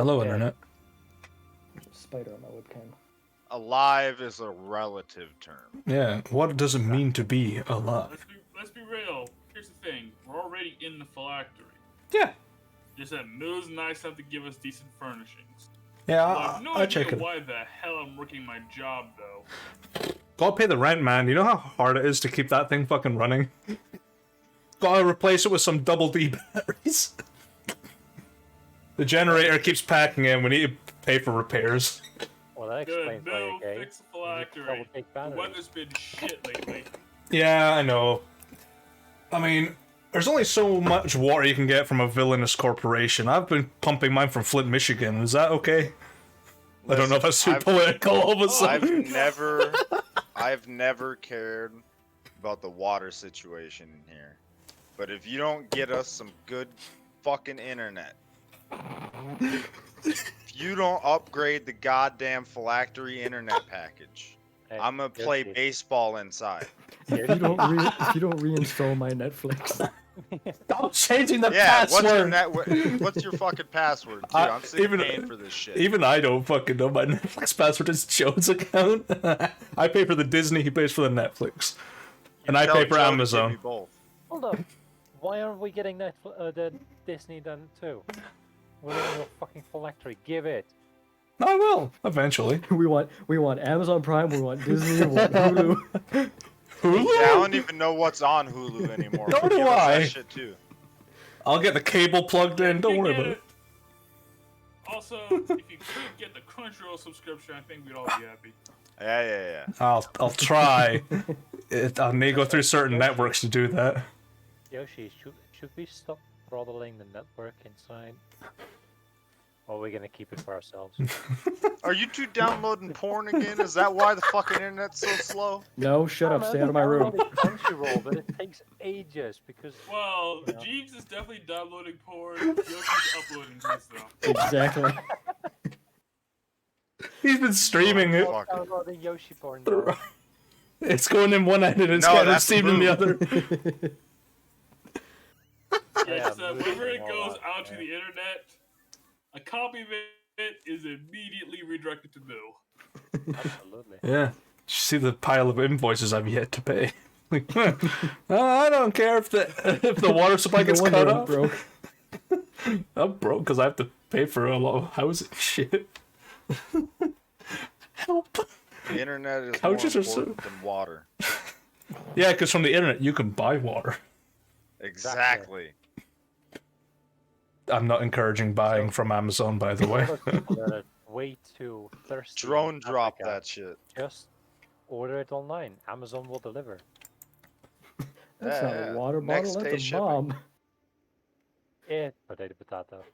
Hello, Internet. Spider on my webcam. Alive is a relative term. Yeah, what does it mean to be alive? Let's be real. Here's the thing. We're already in the phylactery. Yeah. Just that Mills and I have to give us decent furnishings. Yeah, I have no I'll check idea it. why the hell I'm working my job, though. Gotta pay the rent, man. You know how hard it is to keep that thing fucking running? Gotta replace it with some double D batteries. The generator keeps packing in. We need to pay for repairs. Well, that explains Good, why no, you're gay. fix the phylactery. The weather's been shit lately. Yeah, I know. I mean, there's only so much water you can get from a villainous corporation. I've been pumping mine from Flint, Michigan. Is that okay? I don't know if that's too political all of a sudden. I've never cared about the water situation in here. But if you don't get us some good fucking internet, if you don't upgrade the goddamn phylactery internet package, I'm gonna play baseball inside. If you don't reinstall my Netflix. Stop changing the password. What's your fucking password? Dude, I'm sick of paying for this shit. Even I don't fucking know. My Netflix password is Joe's account. I pay for the Disney, he pays for the Netflix. And I pay for Amazon. Hold up. Why aren't we getting the Disney done too? We're in your fucking phylactery. Give it. I will, eventually. we want Amazon Prime, we want Disney, we want Hulu. Hulu? Yeah, I don't even know what's on Hulu anymore. Nor do I. That shit too. I'll get the cable plugged in, don't worry about it. Also, if you could get the Crunchyroll subscription, I think we'd all be happy. Yeah. I'll try. I may go through certain networks to do that. Yoshi, should we stop throttling the network inside? Or are we gonna keep it for ourselves? Are you two downloading porn again? Is that why the fucking internet's so slow? No, shut up, stay out of my room. Crunchyroll, but it takes ages because. Well, Jeeves is definitely downloading porn. Yoshi's uploading his though. Exactly. He's been streaming it. Downloading Yoshi porn. Now. It's going in one end and it's getting received in the other. Yeah, whenever it goes out to the internet, a copy of it is immediately redirected to Bill. Absolutely. Yeah. Did you see the pile of invoices I've yet to pay? Like, I don't care if the water supply gets cut off. Broke. I'm broke because I have to pay for a lot of housing shit. Help. The internet is Couches more are so- important than water. Yeah, because from the internet you can buy water. Exactly. I'm not encouraging buying from Amazon, by the way. People that are way too thirsty. Drone in drop Africa, that shit. Just order it online. Amazon will deliver. That's not a water Next bottle, day that's a shipping. bomb. Yeah, potato.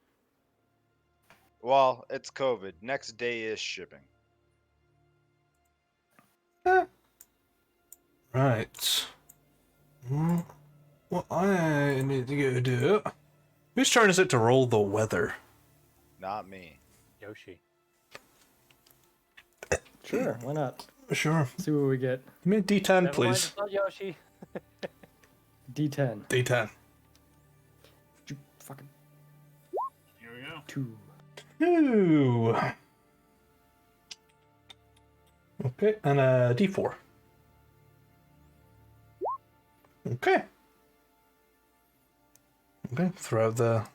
Well, it's COVID. Next day is shipping. Right. Well, what I need to go do... Whose turn is it to roll the weather? Not me. Yoshi. Sure, why not? Sure. See what we get. Give me a D10, Never mind, please. it's not Yoshi. D10. D10. Fucking Here we go. 2. Ooh. Okay, and a D4. Okay. Okay, throughout the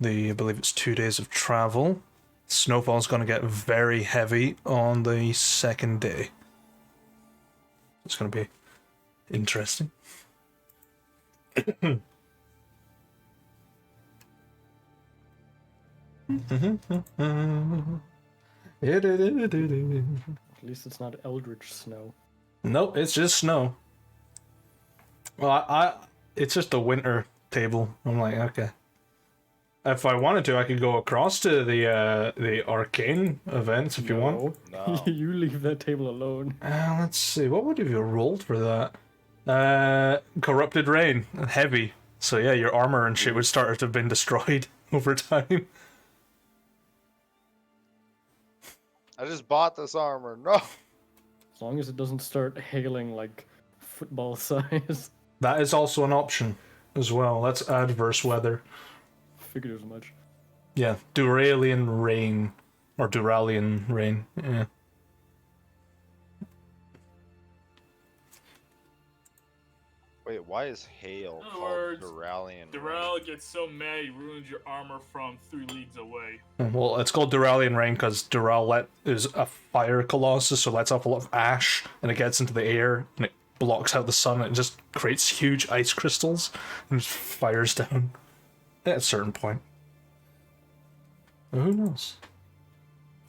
I believe it's 2 days of travel, snowfall's going to get very heavy on the second day. It's going to be interesting. At least it's not eldritch snow. Nope, it's just snow. Well, it's just a winter table. I'm like, okay. If I wanted to, I could go across to the arcane events if you want. No. You leave that table alone. Let's see, what would have you rolled for that? Corrupted rain, heavy. So yeah, your armor and shit would start to have been destroyed over time. I just bought this armor. No. As long as it doesn't start hailing like football size. That is also an option as well. That's adverse weather. Figured as much. Yeah, Duralian rain. Or Duralian rain, yeah. Wait, why is hail In other called words, Duralian rain? Dural gets so mad he ruins your armor from 3 leagues away. Well, it's called Duralian rain because Dural is a fire colossus, so lets off a lot of ash, and it gets into the air, and it blocks out the sun, and it just creates huge ice crystals, and just fires down at a certain point. Who knows?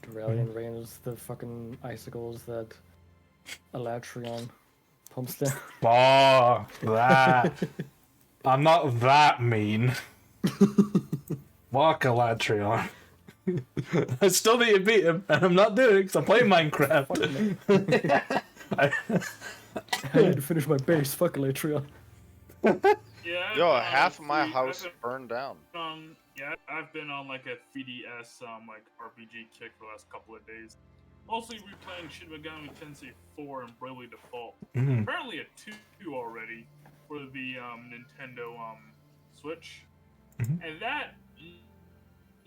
Duralian rain is the fucking icicles that Elatrion pumps down. Oh, that. I'm not that mean. Fuck Elatrion. I still need to beat him, and I'm not doing it because I'm playing Minecraft. I need to finish my base. Fuck Elatrion. Yeah. Yo, I've half been of my free- house I've burned down. been, yeah, I've been on like a 3DS like RPG kick for the last couple of days. Mostly replaying Shin Megami Tensei 4 and Bravely Default. Mm. Apparently a 2 already for the Nintendo Switch, Mhm. and that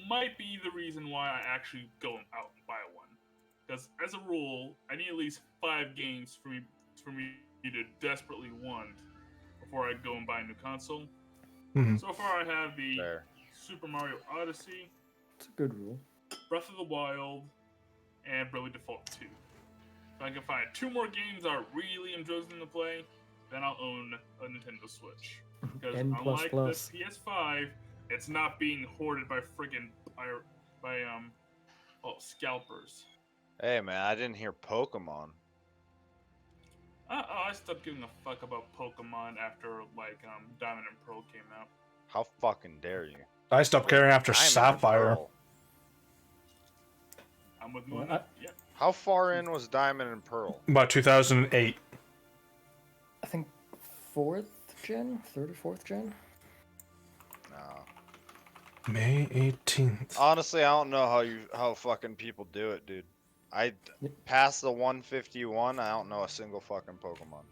might be the reason why I actually go out and buy one. Because as a rule, I need at least 5 games for me to desperately want before I go and buy a new console. Mhm. So far, I have the There. Super Mario Odyssey, It's a good rule. Breath of the Wild, and Bravely Default 2. If I can find 2 more games I really am chosen to play, then I'll own a Nintendo Switch. Because N++. unlike the PS5, it's not being hoarded by friggin' scalpers. Hey man, I didn't hear Pokemon. I stopped giving a fuck about Pokemon after like Diamond and Pearl came out. How fucking dare you? I stopped caring after Diamond and Sapphire. Pearl. I'm with you Well, on that. Yeah. How far in was Diamond and Pearl? About 2008. I think 4th gen, 3rd or 4th gen. No. May 18th. Honestly, I don't know how fucking people do it, dude. Past the 151, I don't know a single fucking Pokemon.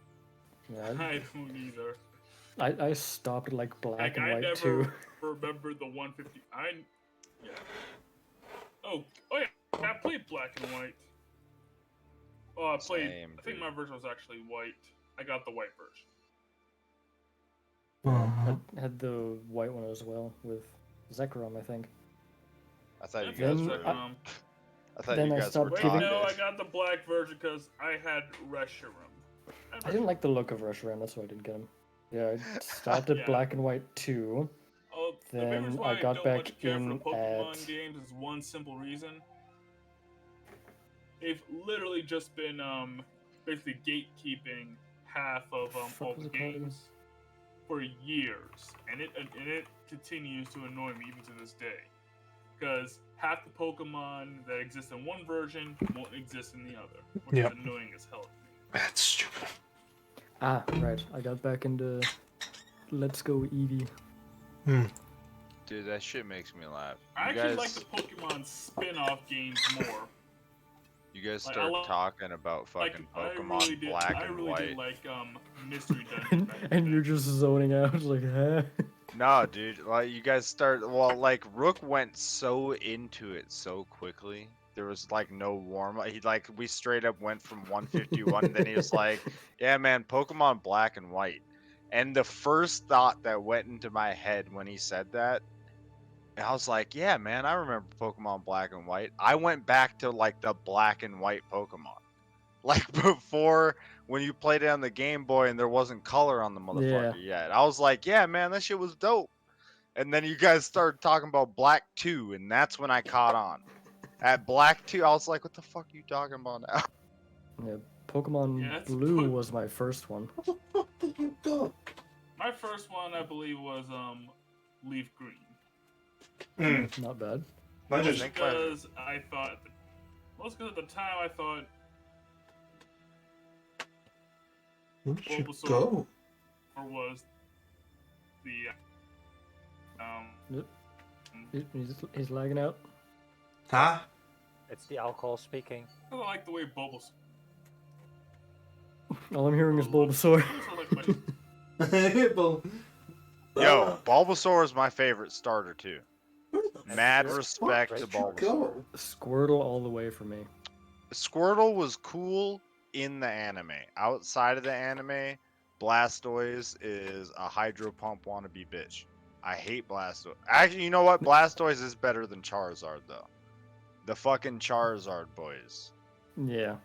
Yeah, I don't either. I stopped at like black Like, and I white never too. remember the 150. Yeah. Oh yeah. I played black and white. Oh, I played. Same, I think dude. my version was actually white. I got the white version. I had the white one as well with Zekrom, I think. I thought you That's guys Then were. I- I thought then you I guys were stopped Wait, giving- no, I talking. got the black version because I had Reshiram. I didn't like the look of Reshiram, that's why I didn't get him. Yeah, I stopped at Yeah. black and white too. Oh, the Then big reason why I got don't back much care in for Pokemon at- games is one simple reason. They've literally just been basically gatekeeping half of Fuck all was the it called again? games for years, and it continues to annoy me even to this day. Because half the Pokemon that exist in one version won't exist in the other, which Yep. is annoying as hell. That's stupid. Ah, right. I got back into Let's Go Eevee. Dude, that shit makes me laugh. I You actually guys, like the Pokemon spin-off games more. you guys like, I start like- talking about fucking Pokemon I really did, Black I and really White. did like Mystery Dungeon. And, back in the and day. you're just zoning out, like, huh? No, dude, like you guys start. Well, like Rook went so into it so quickly. There was like no warm. We straight up went from 151. And then he was like, "Yeah, man, Pokemon Black and White." And the first thought that went into my head when he said that, I was like, "Yeah, man, I remember Pokemon Black and White." I went back to like the Black and White Pokemon, like before when you played it on the Game Boy and there wasn't color on the motherfucker yet. I was like, "Yeah, man, that shit was dope." And then you guys started talking about Black 2, and that's when I caught on. At Black 2, I was like, what the fuck are you talking about now? Yeah, Pokemon Yeah, that's Blue fun. was my first one. My first one, I believe, was Leaf Green. Not bad. Mine Just- just, Because I thought, because at the time I thought where did you Bulbasaur go? was the He's lagging out. Huh? It's the alcohol speaking. I like the way Bulbasaur. All I'm hearing is Bulbasaur. Bulbasaur like my, Yo, Bulbasaur is my favorite starter too. Mad Where'd respect to you Bulbasaur. go? Squirtle all the way for me. Squirtle was cool in the anime. Outside of the anime, Blastoise is a hydro pump wannabe bitch. I hate Blastoise. Actually, you know what? Blastoise is better than Charizard though. The fucking Charizard boys. Yeah.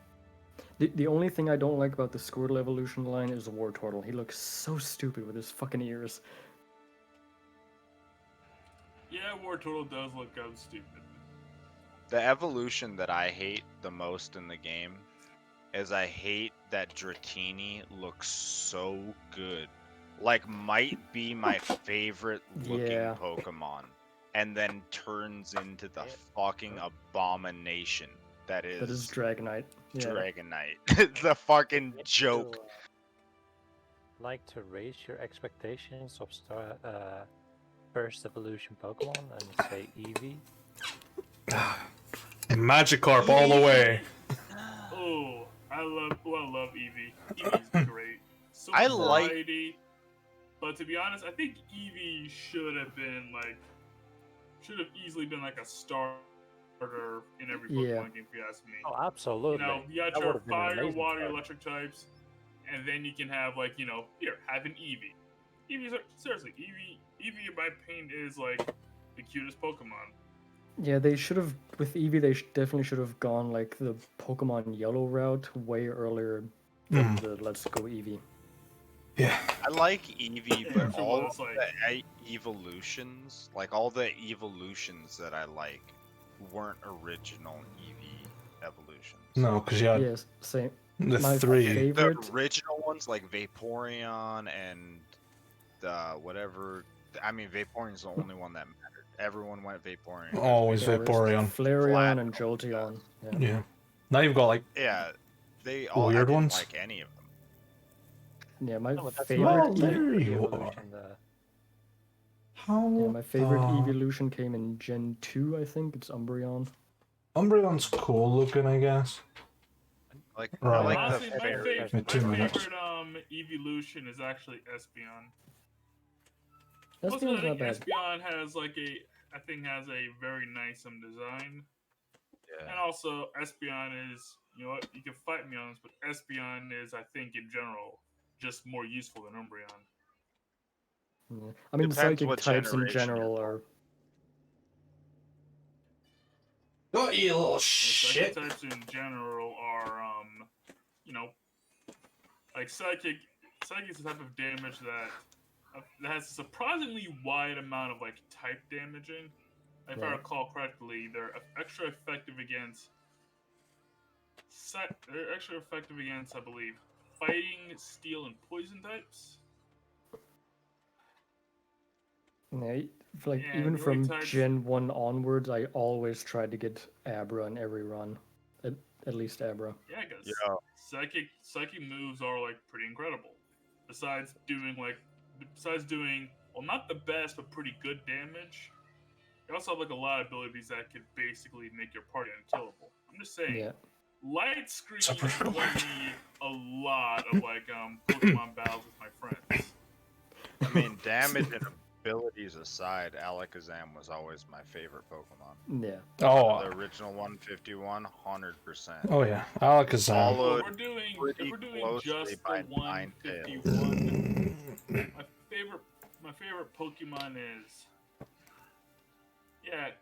The only thing I don't like about the Squirtle evolution line is the Wartortle. He looks so stupid with his fucking ears. Yeah, Wartortle does look kind of stupid. The evolution that I hate the most in the game is I hate that Dratini looks so good. Like, might be my favorite looking Yeah. Pokemon. And then turns into the fucking abomination that is, That is Dragonite. Yeah. Dragonite. The fucking Need joke. to, like to raise your expectations of first evolution Pokemon and say Eevee. Magikarp all the way. Oh, I love Eevee. Eevee's great. So I much like- variety. But to be honest, I think Eevee should have easily been like a starter in every Pokemon Yeah. game, if you ask me. Oh, absolutely. You know, you got That your would've been an fire, amazing water, starter. electric types, and then you can have like, here, have an Eevee. Seriously, Eevee in my opinion is like the cutest Pokemon. Yeah, they should have, with Eevee, they definitely should have gone like the Pokemon Yellow route way earlier than the Let's Go Eevee. Yeah. I like Eevee, Yeah, but it all was, of like- the evolutions, like all the evolutions that I like, weren't original Eevee evolutions. No, because you had Yes, same. the my three. favorite- The original ones, like Vaporeon and whatever. I mean, Vaporeon's the only one that mattered. Everyone went Vaporeon. Always Yeah, there's Vaporeon. Flareon and Flat. Jolteon. Yeah. Yeah. Now you've got like Yeah, they all. Weird I didn't ones? like any of them. Yeah, my No, but that's favorite. Well, why there the you evolution, how Yeah, my favorite the- evolution came in Gen 2, I think. It's Umbreon. Umbreon's cool looking, I guess. Like, Right. I like Honestly, the my, fairy. fav- In my 2 minutes. favorite evolution is actually Espeon. That's Also, I not think bad. Espeon has has a very nice design. Yeah. And also, Espeon is, you know what, you can fight me on this, but Espeon is, I think, in general, just more useful than Umbreon. Yeah. I mean, Depends psychic what types in generation you're general are. Oh, you little The psychic types in general are, like psychic. Psychic is a type of damage that has a surprisingly wide amount of like type damaging. If I Yeah. recall correctly, they're extra effective against. They're extra effective against, I believe, fighting, steel, and poison types. Yeah, like Yeah, even the from only types- Gen 1 onwards, I always tried to get Abra in every run. At least Abra. Yeah, because Yeah. psychic moves are like pretty incredible. Besides doing well, not the best but pretty good damage. You also have like a lot of abilities that could basically make your party unkillable. I'm just saying, Yeah. Light Screen So won me a lot of like Pokemon battles with my friends. I mean, damage and abilities aside, Alakazam was always my favorite Pokemon. Yeah. Oh, The original 151, 100%. oh yeah, Alakazam. Well, Followed if we're doing pretty just closely the by Ninetales. 151, my favorite Pokemon is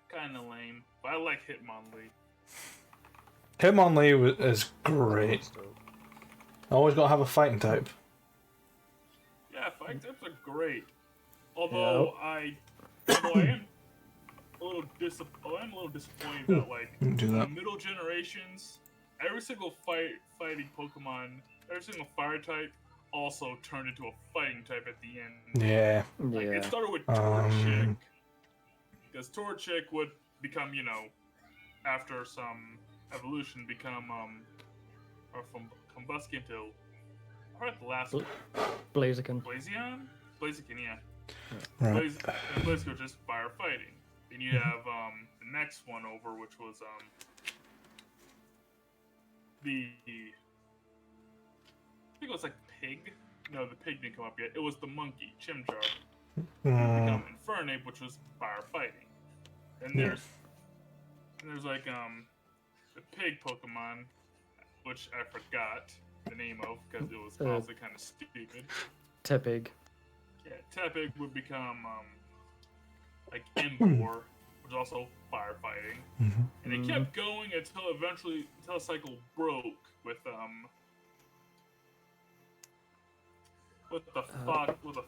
kind of lame, but I like Hitmonlee. Hitmonlee is great. Always got to have a fighting type. Yeah, fight types are great. Although I am a little disappointed that like Do the that. middle generations, every single fighting Pokemon, every single fire type also turned into a fighting type at the end. Yeah. Like, it Yeah. started with Torchic, because Torchic would become, after some evolution, become or from Combuskin to, I forgot the last one. Blaziken. Blazion, yeah. Right. Blaziken was just firefighting. Then you have the next one over, which was the I think it was like Pig. No, the pig didn't come up yet. It was the monkey, Chimchar. Mm, Become Infernape, which was firefighting. And there's like the pig Pokemon, which I forgot the name of because it was honestly kind of stupid. Tepig. Yeah, Tepig would become like Emboar, which is also firefighting, and it kept going until the cycle broke with with a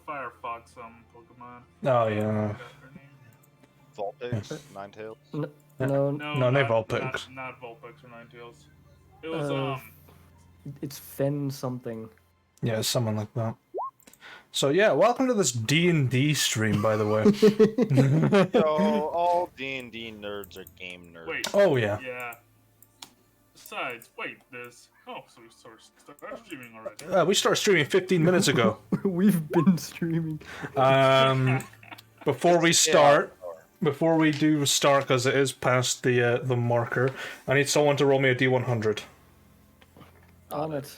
Firefox Pokemon. Oh yeah. Vulpix, Ninetales. No, No, they Vulpix. Not Vulpix or Ninetales. It was it's Fen something. Yeah, someone like that. So yeah, welcome to this D&D stream, by the way. So all D&D nerds are game nerds. Wait. Oh yeah. Yeah. Besides, wait, there's so we started streaming already. We started streaming 15 minutes ago. We've been streaming. Before we do start, because it is past the marker, I need someone to roll me a D100. On it.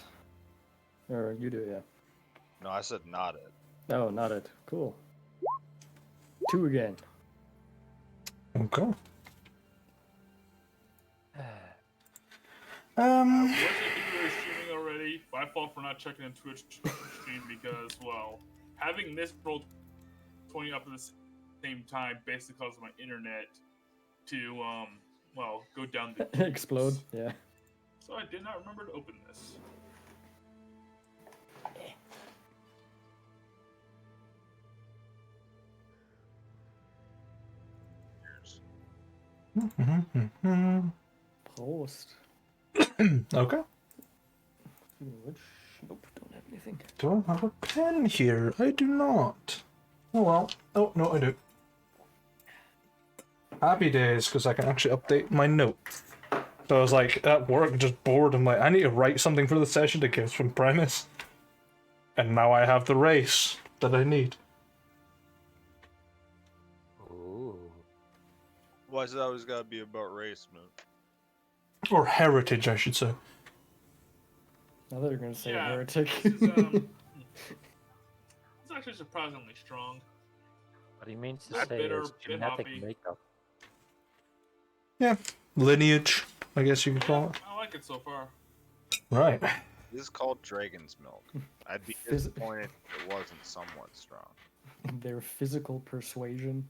Or you do, yeah. No, I said not it. No, not it. Cool. 2 again. Okay. I wasn't really streaming already. My fault for not checking in Twitch stream because, well, having this roll 20 up at the same time basically causes my internet to, go down the Explode, yeah. So I did not remember to open this. Prost. Okay. Nope, don't have anything. Do I have a pen here? I do not. Oh well. Oh, no, I do. Happy days, because I can actually update my notes. So I was like, at work, just bored. I'm like, I need to write something for the session to give some premise. And now I have the race that I need. Ooh. Why is it always gotta be about race, man? Or heritage, I should say. I thought you were going to say Yeah, heretic. This is, it's actually surprisingly strong. What he means to Bit say bitter, is bit genetic hoppy. makeup. Yeah. Lineage, I guess you could call it. I like it so far. Right. This is called Dragon's Milk. I'd be Is- disappointed if it wasn't somewhat strong. Their physical persuasion.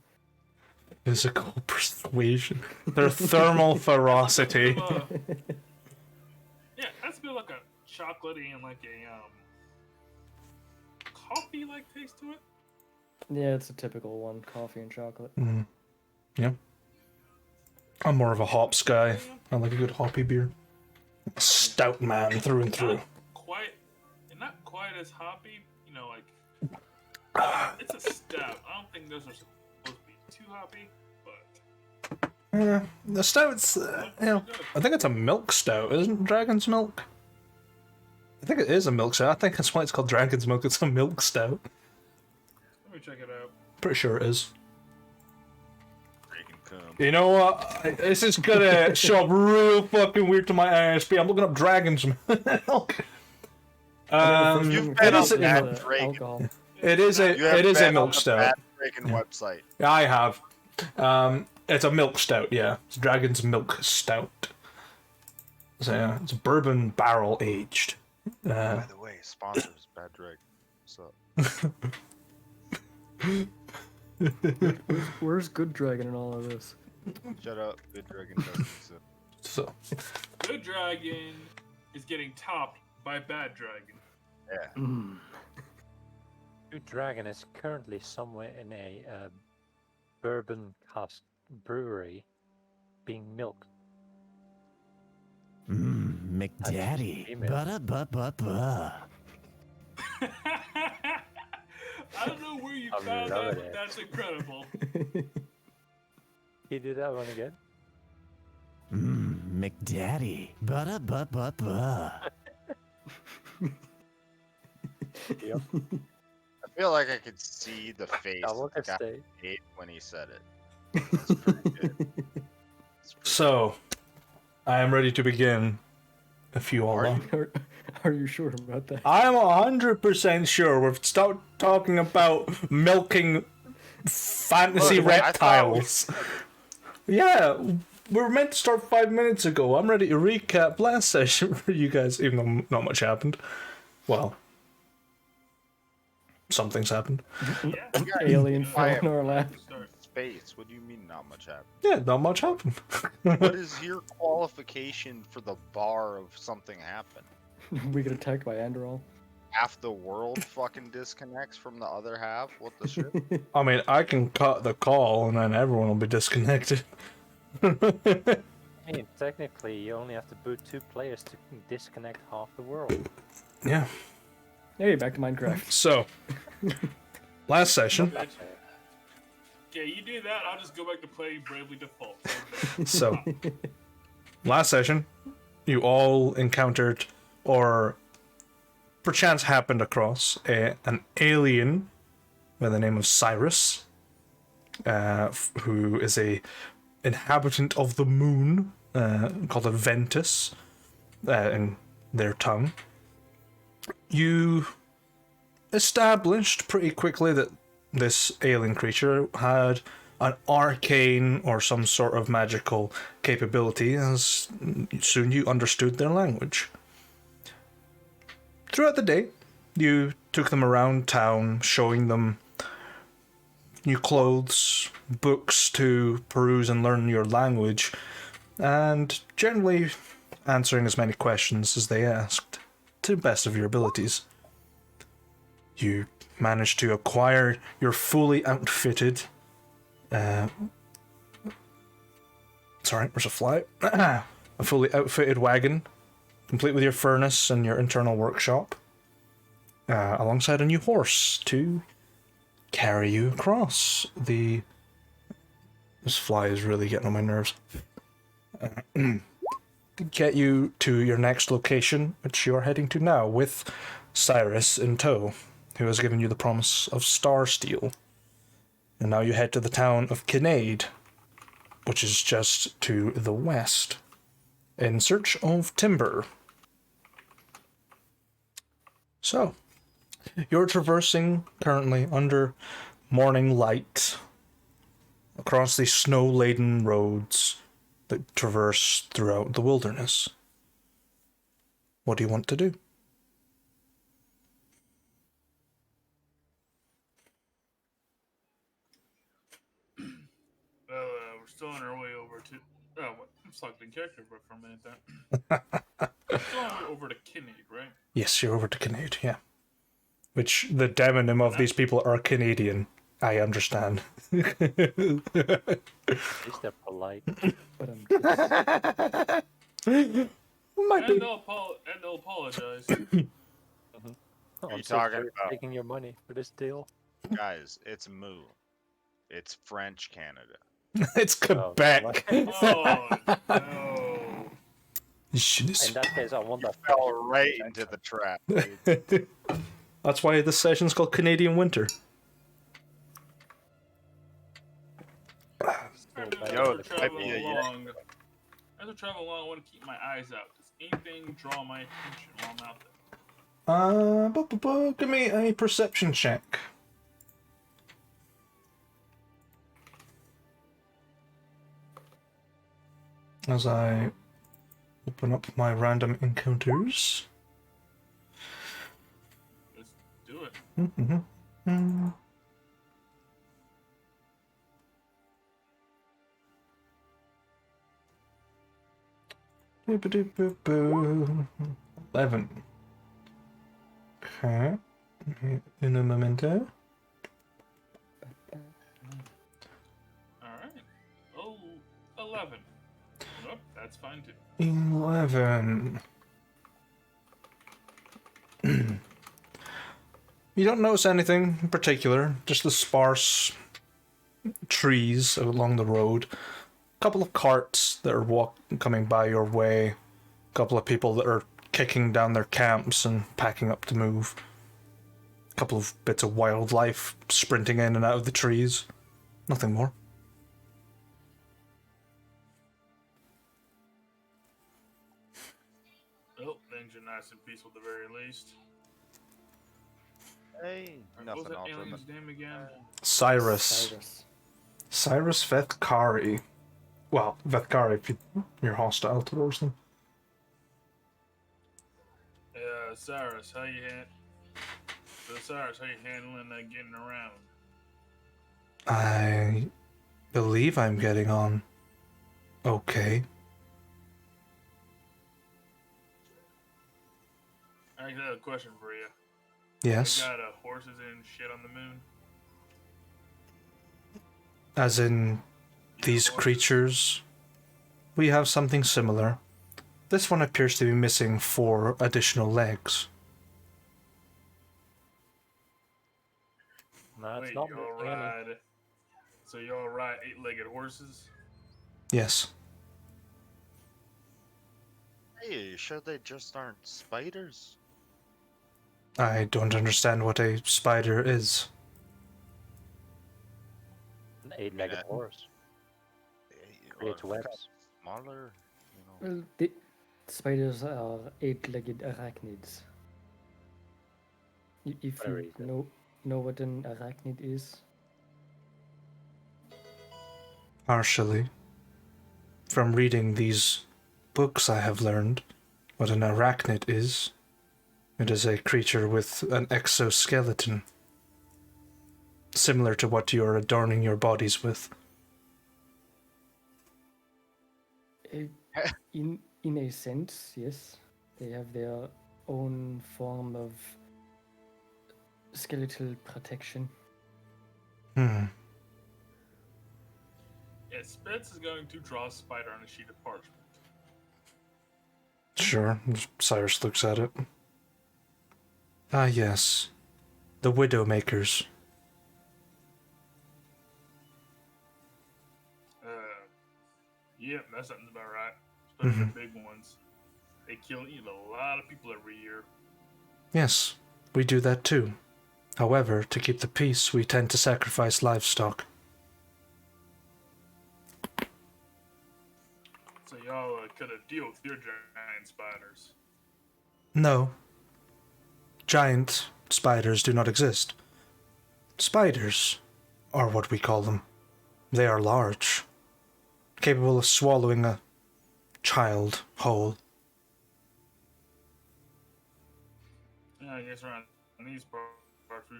Physical persuasion. Their thermal ferocity. Yeah, that's a bit like a chocolatey and like a coffee-like taste to it. Yeah, it's a typical one. Coffee and chocolate. Mm. Yeah. I'm more of a hops guy. I like a good hoppy beer. A stout man through and through. Not quite as hoppy. You know, like it's a stout. I don't think those are supposed to be too hoppy, but The stout's, I think it's a milk stout, isn't Dragon's Milk? I think it is a milk stout. I think that's why it's called Dragon's Milk. It's a milk stout. Let me check it out. Pretty sure it is. Dragon cum. You know what? This is gonna show up real fucking weird to my ISP. I'm looking up Dragon's Milk. You've been is on a- that Uh, Dragon. alcohol. It is a You have it is a been on milk the stout. Bad Dragon website. Yeah, I have. It's a milk stout, yeah. It's Dragon's Milk Stout. So yeah, it's bourbon barrel aged. By the way, sponsors Bad Dragon. So Where's Good Dragon in all of this? shut up, Good Dragon doesn't exist. So Good Dragon is getting topped by Bad Dragon. Yeah. Mm. Good Dragon is currently somewhere in a bourbon cask brewery being milked. McDaddy. female. Ba-da-ba-ba-ba. I don't know where you I'm found that, loving but it. that's incredible. Can you do that one again? McDaddy. Ba-da-ba-ba-ba. Yep. I feel like I could see the face Double of the guy stay. ate when he said it. It's pretty good. So, I am ready to begin. If you all Are are. Are you sure about that? I am 100% sure we've started talking about milking fantasy Look, I thought we- reptiles. Yeah, we were meant to start 5 minutes ago. I'm ready to recap last session for you guys, even though not much happened. Well, some things happened. Yeah, Alien Fire. fell in our lap. start. Space. What do you mean not much happened? Yeah, not much happened. What is your qualification for the bar of something happened? We get attacked by Andorol. Half the world fucking disconnects from the other half? What the shit? I mean, I can cut the call and then everyone will be disconnected. I mean, technically, you only have to boot 2 players to disconnect half the world. Yeah. Hey, back to Minecraft. So, last session. Okay, you do that, I'll just go back to playing Bravely Default. So, last session, you all encountered, or perchance happened across, an alien by the name of Cyrus, who is a inhabitant of the moon, called a Ventus, in their tongue. You established pretty quickly that this alien creature had an arcane or some sort of magical capability, as soon you understood their language. Throughout the day, you took them around town, showing them new clothes, books to peruse and learn your language, and generally answering as many questions as they asked, to the best of your abilities. You managed to acquire your fully outfitted... sorry, where's a fly? A fully outfitted wagon, complete with your furnace and your internal workshop, alongside a new horse to carry you across the... This fly is really getting on my nerves. Get you to your next location, which you're heading to now, with Cyrus in tow, who has given you the promise of Star Steel. And now you head to the town of Cinnaed, which is just to the west, in search of timber. So, you're traversing currently under morning light across these snow-laden roads that traverse throughout the wilderness. What do you want to do? Well, we're still on our way over to. Oh, what? I'm stuck in character for a minute there. We're still on our way over to Cinnaed, right? Yes, you're over to Cinnaed, yeah. Which, the demonym of these people are Canadian. I understand. At least they're polite. But Might be. And they'll apologize. Oh, you I'm so talking sorry for about? taking your money for this deal. Guys, it's Moo. It's French Canada. It's Oh, Quebec. Oh, no. You should In have... that case, I want that. Fell right into the trap. Dude. That's why this session's called Canadian Winter. Yo, As this might be a I travel along, I want to keep my eyes out. Does anything draw my attention while I'm out there? Give me a perception check. As I open up my random encounters. Let's do it. Mm-hmm. Boop-a-doop-boop-boo. 11. Okay. In a momento. Alright. Oh, 11. Nope, that's fine too. 11. You don't notice anything in particular, just the sparse trees along the road. A couple of carts that are coming by your way. A couple of people that are kicking down their camps and packing up to move. A couple of bits of wildlife sprinting in and out of the trees. Nothing more. Oh, things are nice and peaceful at the very least. Hey, What was nothing that alien's ultimate. name again? Cyrus. Cyrus Vethkari. Well, Vethkar, if you're hostile towards them. Cyrus, how you Cyrus, how you handling getting around? I believe I'm getting on okay. I got a question for you. Yes. You got horses and shit on the moon? As in these Horses? creatures, we have something similar. This one appears to be missing 4 additional legs. No, it's Wait, not y'all missing any. ride. So y'all ride 8-legged horses? Yes. Hey, you sure they just aren't spiders? I don't understand what a spider is. An 8-legged Yeah. horse. Or Creates like a webs. smaller, you know. Well, the spiders are 8-legged arachnids. If Whatever you he said. know what an arachnid is. Partially. From reading these books, I have learned what an arachnid is. It is a creature with an exoskeleton, similar to what you're adorning your bodies with. In a sense, yes, they have their own form of skeletal protection. Hmm. Yeah, Spence is going to draw a spider on a sheet of parchment. Sure. Cyrus looks at it. Ah, yes. The Widowmakers. Yep, that sounds about right. Especially Mhm. the big ones. They kill and eat a lot of people every year. Yes, we do that too. However, to keep the peace, we tend to sacrifice livestock. So y'all could have deal with your giant spiders. No. Giant spiders do not exist. Spiders are what we call them. They are large, capable of swallowing a child whole. Yeah, I guess around these parts, we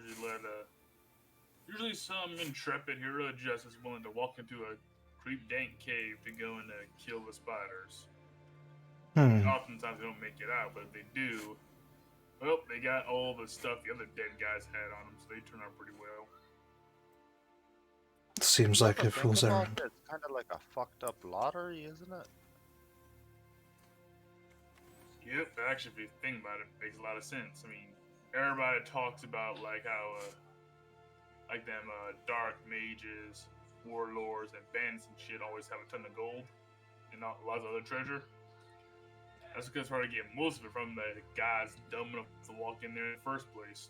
usually some intrepid hero just is willing to walk into a creep dank cave to go and kill the spiders. Oftentimes they don't make it out, but if they do, well, they got all the stuff the other dead guys had on them, so they turn out pretty well. Seems like a Think fool's about errand. it, it's kind of like a fucked up lottery, isn't it? Yep, actually, if you think about it, it makes a lot of sense. I mean, everybody talks about like how, like them dark mages, warlords, and bandits and shit always have a ton of gold and not lots of other treasure. That's because it's hard to get most of it from the guys dumb enough to walk in there in the first place.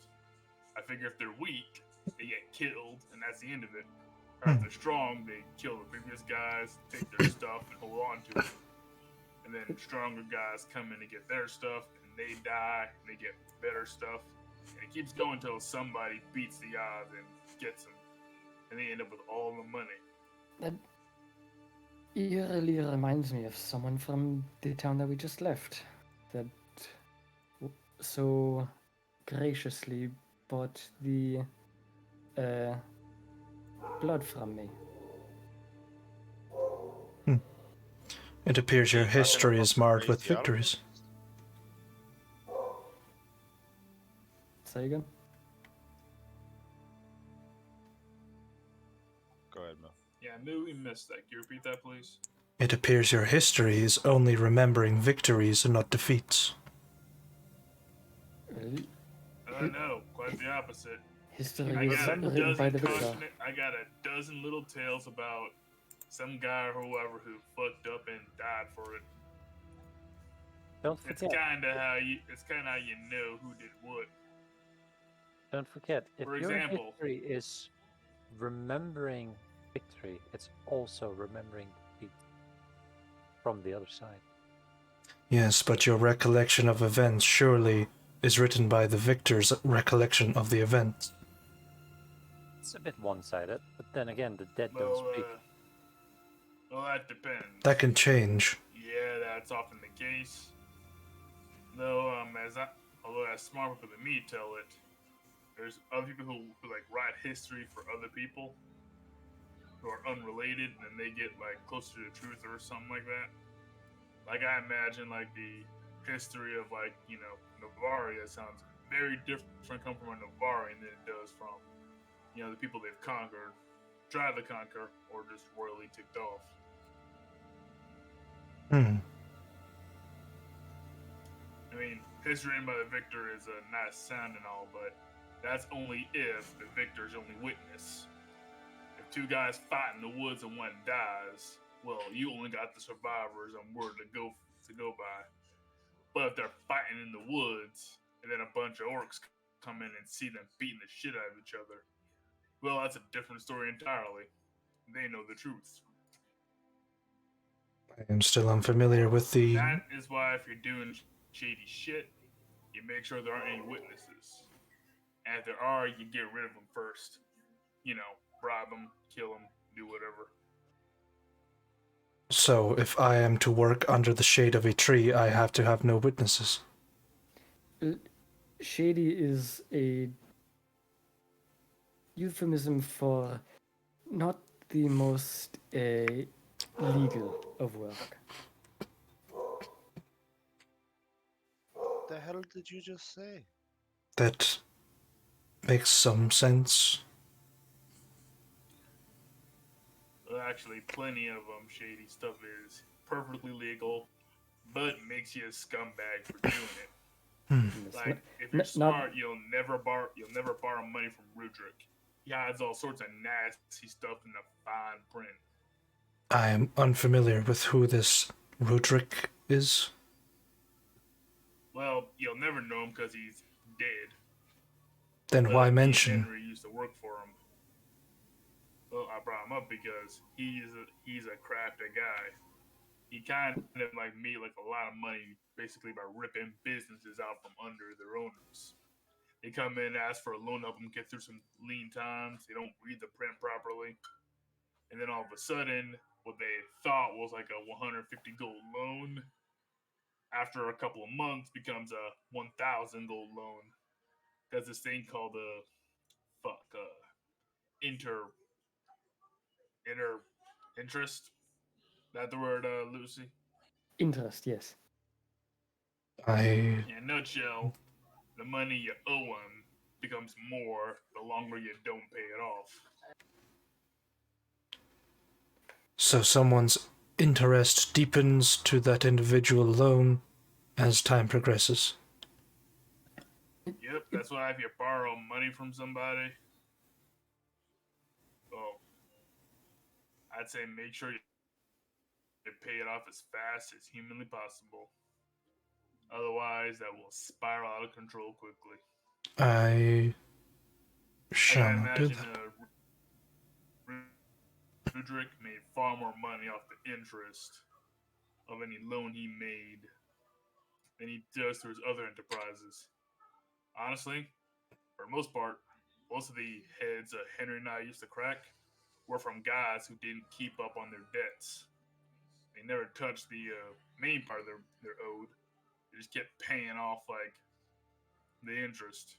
I figure if they're weak, they get killed, and that's the end of it. Or if they're strong, they kill the previous guys, take their stuff, and hold on to it. And then stronger guys come in and get their stuff, and they die, and they get better stuff. And it keeps going until somebody beats the odds and gets them. And they end up with all the money. That eerily reminds me of someone from the town that we just left, that so graciously bought the blood from me. It appears your Talking history about is the marred with crazy victories. Say again? Go ahead, Mo. Yeah, maybe we missed that. Can you repeat that, please? It appears your history is only remembering victories and not defeats. Well, No, quite the opposite. history I is got a written by the dozen victor. I got a dozen little tales about some guy or whoever who fucked up and died for it. Don't It's forget. kind of how you know who did what. Don't forget. If For your example- history is remembering victory, it's also remembering defeat from the other side. Yes, but your recollection of events surely is written by the victor's recollection of the event. It's a bit one-sided, but then again, the dead don't Well, speak. Well, that depends. That can change. Yeah, that's often the case. Though, although as smart people than me tell it, there's other people who like write history for other people who are unrelated, and then they get like closer to the truth or something like that. Like I imagine like the history of like Navaria sounds very different come from a Navarian than it does from the people they've conquered, tried to conquer, or just royally ticked off. Hmm. I mean, history written by the victor is a nice sound and all, but that's only if the victor's only witness. If two guys fight in the woods and one dies, well, you only got the survivors on word to go by. But if they're fighting in the woods and then a bunch of orcs come in and see them beating the shit out of each other, well, that's a different story entirely. They know the truth. I am still unfamiliar with the. That is why if you're doing shady shit, you make sure there aren't any witnesses. And if there are, you get rid of them first. Bribe them, kill them, do whatever. So, if I am to work under the shade of a tree, I have to have no witnesses. Shady is a euphemism for not the most legal of work. What the hell did you just say? That makes some sense. Well, actually, plenty of shady stuff is perfectly legal, but makes you a scumbag for doing it. It's Like, if you're not- smart, you'll never borrow money from Rudrick. He hides all sorts of nasty stuff in the fine print. I am unfamiliar with who this Rudrick is. Well, you'll never know him because he's dead. Then But why me and mention? Henry used to work for him. Well, I brought him up because he's a crafty guy. He kind of like made like a lot of money basically by ripping businesses out from under their owners. They come in, ask for a loan, help them get through some lean times. They don't read the print properly, and then all of a sudden, what they thought was like a 150 gold loan, after a couple of months becomes a 1,000 gold loan. There's this thing called inter interest. That the word, Lucy? Interest, yes. I. In a nutshell, the money you owe him becomes more the longer you don't pay it off. So someone's interest deepens to that individual loan as time progresses. Yep, that's why if you borrow money from somebody, well, I'd say make sure you pay it off as fast as humanly possible. Otherwise, that will spiral out of control quickly. I I shall can not do imagine that. Rudrick made far more money off the interest of any loan he made than he does through his other enterprises. Honestly, for the most part, most of the heads Henry and I used to crack were from guys who didn't keep up on their debts. They never touched the main part of their owed. They just kept paying off like the interest.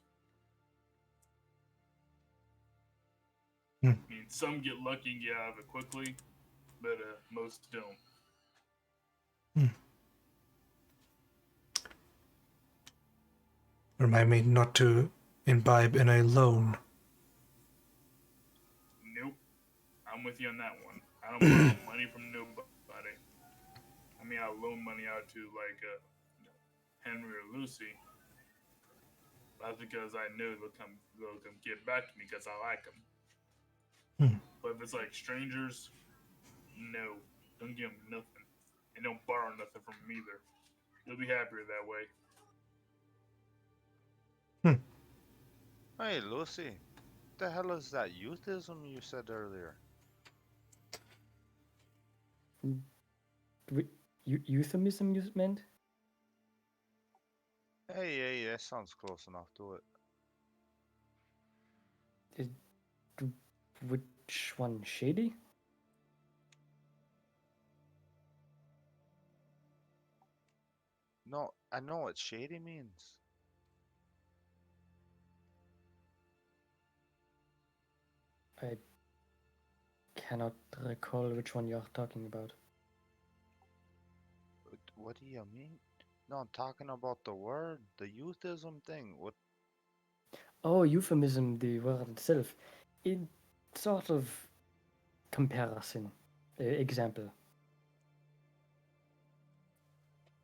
Hmm. I mean, some get lucky and get out of it quickly, but most don't. Remind me not to imbibe in a loan. Nope. I'm with you on that one. I don't borrow money from nobody. I mean, I'll loan money out to like Henry or Lucy. That's because I know they'll come get back to me because I like them. But if it's like strangers, no, don't give them nothing, and don't borrow nothing from them either. You'll be happier that way. Hey, Lucy. What the hell is that youthism you said earlier? Euphemism you meant? Hey, that sounds close enough to it. Which one? Shady? No, I know what shady means. I cannot recall which one you're talking about. What do you mean? No, I'm talking about the word, the euphemism thing. What? Oh, euphemism, the word itself. In sort of comparison. Example.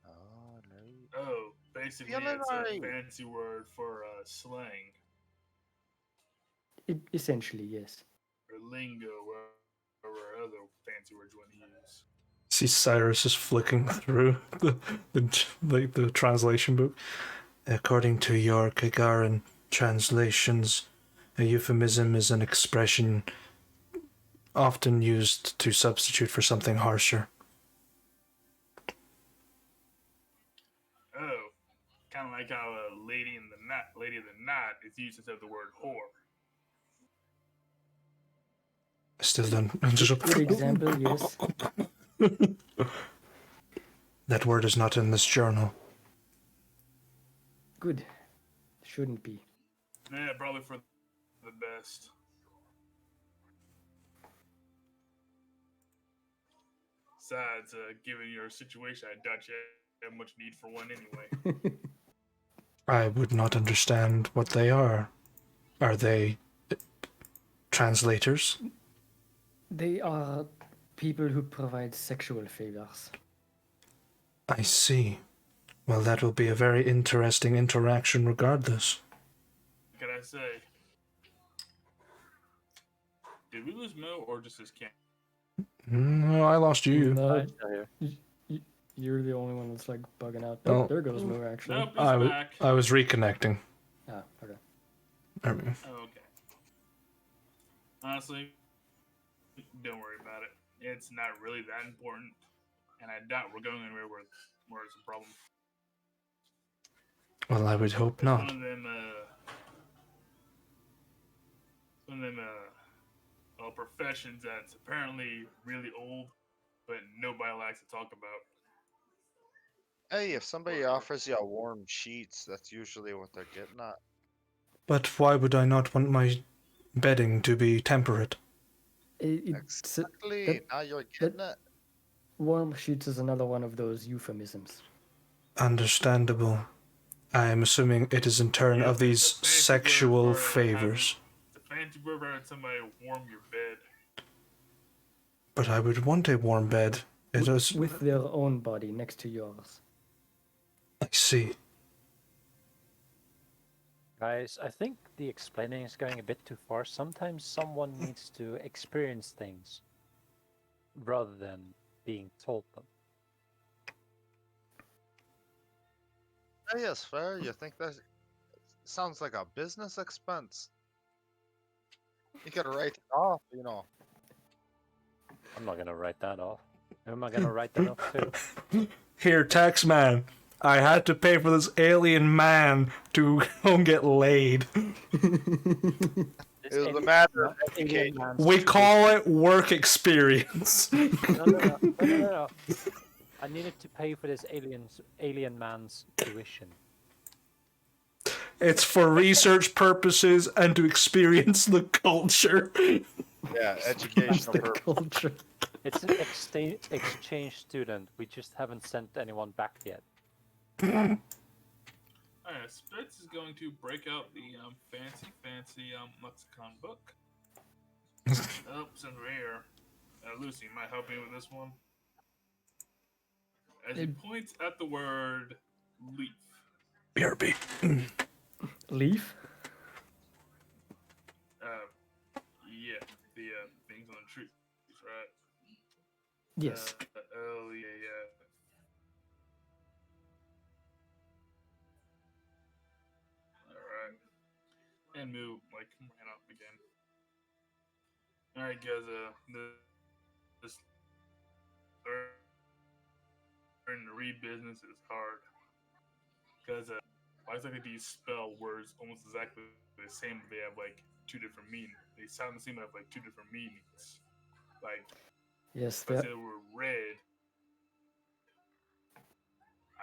Oh, right. Oh, basically, Feeling it's a alright. fancy word for slang Essentially, yes. or lingo or other fancy words you want to use. See Cyrus is flicking through the translation book. According to your Gagarin translations, a euphemism is an expression often used to substitute for something harsher. Oh, kind of like how lady of the night is used instead of the word whore. I still don't. Good example, yes. That word is not in this journal. Good. Shouldn't be. Yeah, probably for the best. Besides, given your situation, I doubt you have much need for one anyway. I would not understand what they are. Are they translators? They are people who provide sexual favors. I see. Well, that will be a very interesting interaction regardless. What can I say? Did we lose Mo or just his camp? No, I lost you. No, I'm still here. you're the only one that's like bugging out. Oh. Oh, there goes Moo actually. Nope, he's back. I was reconnecting. Ah, okay. There we go. Oh, okay. Honestly, don't worry about it. It's not really that important, and I doubt we're going anywhere where it's a problem. Well, I would hope It's not. one of them, professions that's apparently really old, but nobody likes to talk about. Hey, if somebody offers you a warm sheets, that's usually what they're getting at. But why would I not want my bedding to be temperate? Exactly. Now you're getting it. Warm sheets is another one of those euphemisms. Understandable. I am assuming it is in turn Yeah, of these it's a fancy sexual word for favors. It's a fancy word for having somebody warm your bed. But I would want a warm bed. It is. With their own body next to yours. I see. Guys, I think the explaining is going a bit too far. Sometimes someone needs to experience things rather than being told them. Hey, it's fair. You think that sounds like a business expense? You gotta write it off, you know. I'm not gonna write that off. Who am I gonna write that off to? Here, tax man. I had to pay for this alien man to go and get laid. It was a matter of education. We call it work experience. No. I needed to pay for this alien man's tuition. It's for research purposes and to experience the culture. Yeah, educational The purpose. culture. It's an exchange student. We just haven't sent anyone back yet. Alright, Spitz is going to break out the fancy lexicon book. Oh, since we're here, Lucy, might help me with this one. As he points at the word leaf. BRB. Leaf? Yeah, the things on the trees, right? Yes. Yeah. Alright. And move, like, ran up again. Alright, guys, this learning to read business is hard. Because, why exactly do you spell words almost exactly the same, but they have, like, two different meanings? They sound the same, but have, like, two different meanings. Like, Yes, if I say the word red,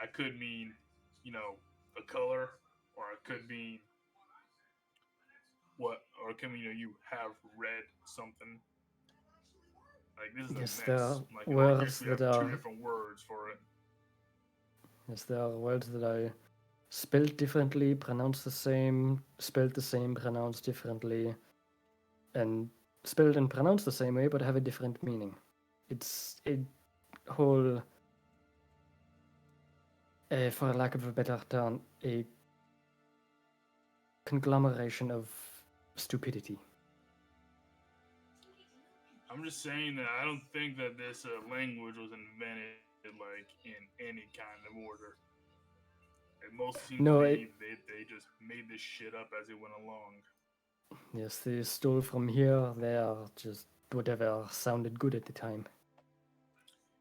I I could mean, you know, a color, or I could mean what, or it could mean, you know, you have read something. Like this is Yes, a there mess. are Like in our words case, we have that two are different words for it. yes, there are words that are spelled differently, pronounced the same, spelled the same, pronounced differently, and spelled and pronounced the same way but have a different meaning. It's a whole, for lack of a better term, a conglomeration of stupidity. I'm just saying that I don't think that this language was invented like in any kind of order. It most seems to No, be they just made this shit up as it went along. yes, they stole from here, there, just whatever sounded good at the time.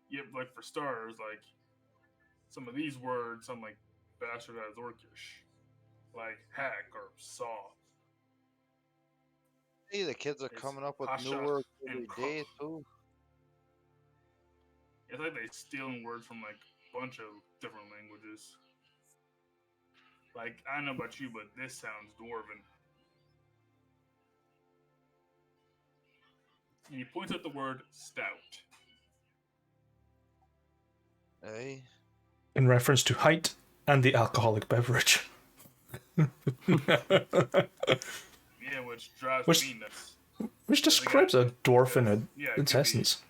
Yeah, like for starters, like some of these words sound like bastardized Orcish, like hack or saw. Hey, the kids are It's coming up with new Pasha words and every Ko. day too. It's like they stealing words from like a bunch of different languages. Like I don't know about you, but this sounds dwarven. And he points out the word stout. Hey, In reference to height and the alcoholic beverage. Yeah, which drives Which- me nuts. Which describes a dwarf in Yeah, it its could be. essence.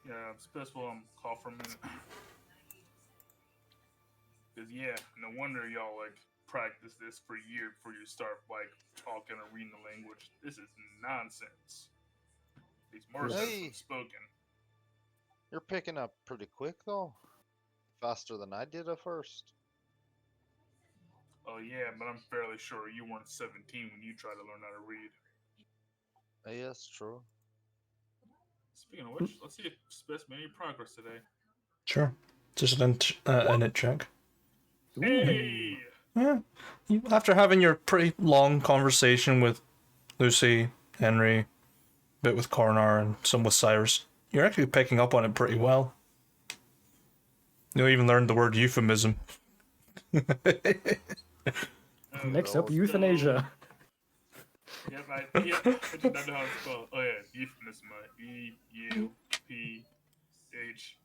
Yeah, it's best we'll call for a minute. Cause yeah, no wonder y'all like practice this for a year before you start like talking or reading the language. This is nonsense. These more sense Hey. than spoken. you're picking up pretty quick though. Faster than I did at first. Oh yeah, but I'm fairly sure you weren't 17 when you tried to learn how to read. Hey, that's true. Speaking of which, let's see if Spence made any progress today. Sure. Just an it check. Hey! Yeah. After having your pretty long conversation with Lucy, Henry, a bit with Coronar, and some with Cyrus, you're actually picking up on it pretty well. You even learned the word euphemism. Oh, Next up, Lord. euthanasia. Yep, I just don't know how it's spelled. Oh yeah, euphemism. E-U-P-H.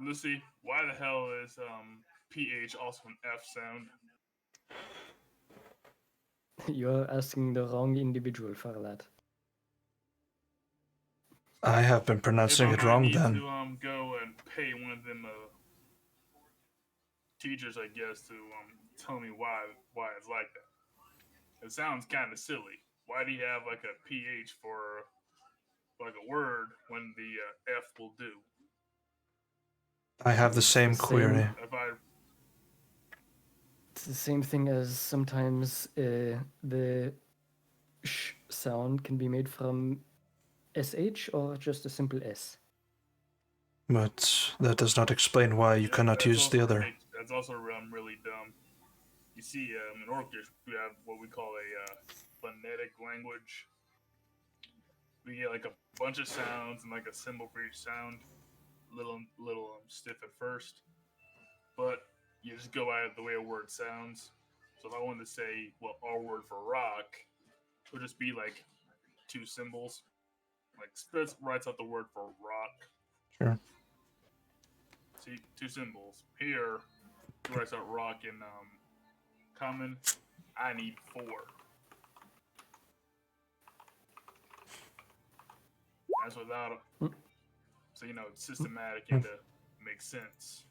Lucy, why the hell is PH also an F sound? You're asking the wrong individual for that. I have been pronouncing If it I wrong need then. to go and pay one of them teachers, I guess, to tell me why it's like that. It sounds kind of silly. Why do you have like a PH for like a word when the F will do? I have the same query. If I It's the same thing as sometimes the sh sound can be made from sh or just a simple s. But that does not explain why you cannot that's use the also other. That's also really dumb. You see, in Orcish, we have what we call a phonetic language. We get like a bunch of sounds and like a symbol for each sound. Little stiff at first, but you just go out of the way a word sounds. So if I wanted to say, well, our word for rock would just be like two symbols. Like Spitz writes out the word for rock. Sure. See, two symbols. Here, he writes out rock in common. I need 4. That's without. So you know, it's systematic and makes sense.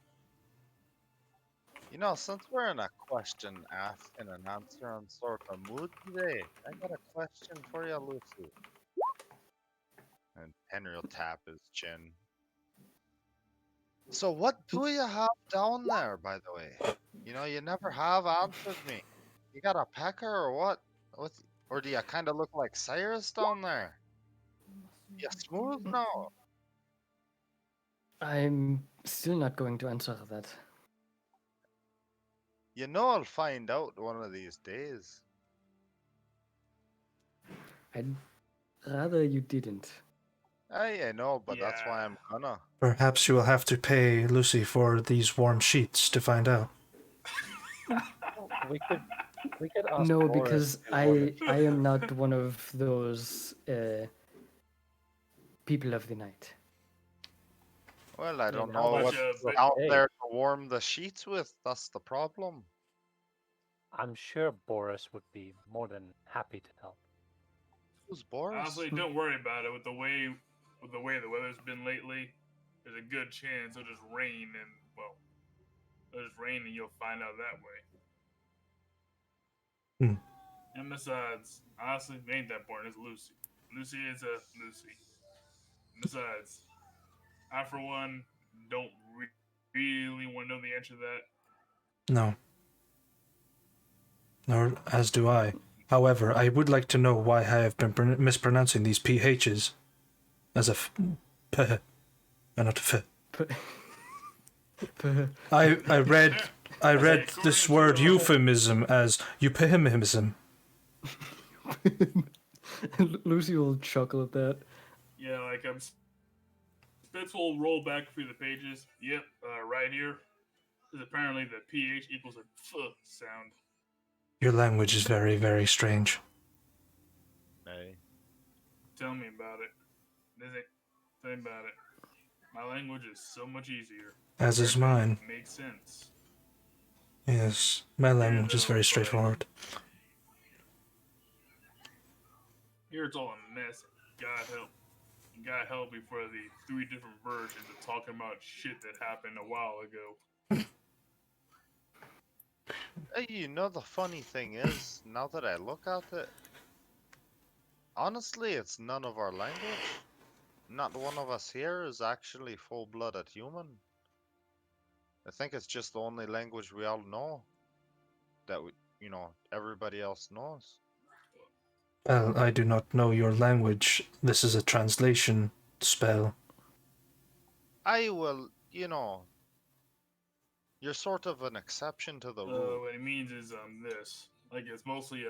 You know, since we're in a question ask and an answer and sort of mood today, I got a question for you, Lucy. And Henry will tap his chin. So what do you have down there, by the way? You know, you never have answered me. You got a pecker or what? Or do you kind of look like Cyrus down there? You smooth now? I'm still not going to answer that. You know I'll find out one of these days. I'd rather you didn't. I know, but that's why Yeah. I'm gonna. Perhaps you will have to pay Lucy for these warm sheets to find out. We could ask No, Boris because to order I am not one of those people of the night. Well, I mean, don't how know much what's you will out pay? there to warm the sheets with. That's the problem. I'm sure Boris would be more than happy to help. Who's Boris? Honestly, don't worry about it. With the way the weather's been lately, there's a good chance it'll just rain and it'll just rain and you'll find out that way. Hmm. And besides, honestly, it ain't that important. It's Lucy. Lucy is a Lucy. Besides, I for one don't really want to know the answer to that. No. Nor as do I. However, I would like to know why I have been mispronouncing these PHs as a p and not a f. I read this word euphemism as euphemism. Lucy will chuckle at that. Yeah, like Spitz will roll back through the pages. Yep, right here is apparently the PH equals a f sound. Your language is very, very strange. Hey. Tell me about it. Tell me about it. My language is so much easier. As is mine. Makes sense. Yes, my language is very straightforward. Here it's all a mess. God help me for the 3 different versions of talking about shit that happened a while ago. Hey, you know the funny thing is, now that I look at it, honestly, it's none of our language. Not one of us here is actually full-blooded human. I think it's just the only language we all know. That everybody else knows. Well, I do not know your language. This is a translation spell. I will, you're sort of an exception to the rule. What it means is this. Like it's mostly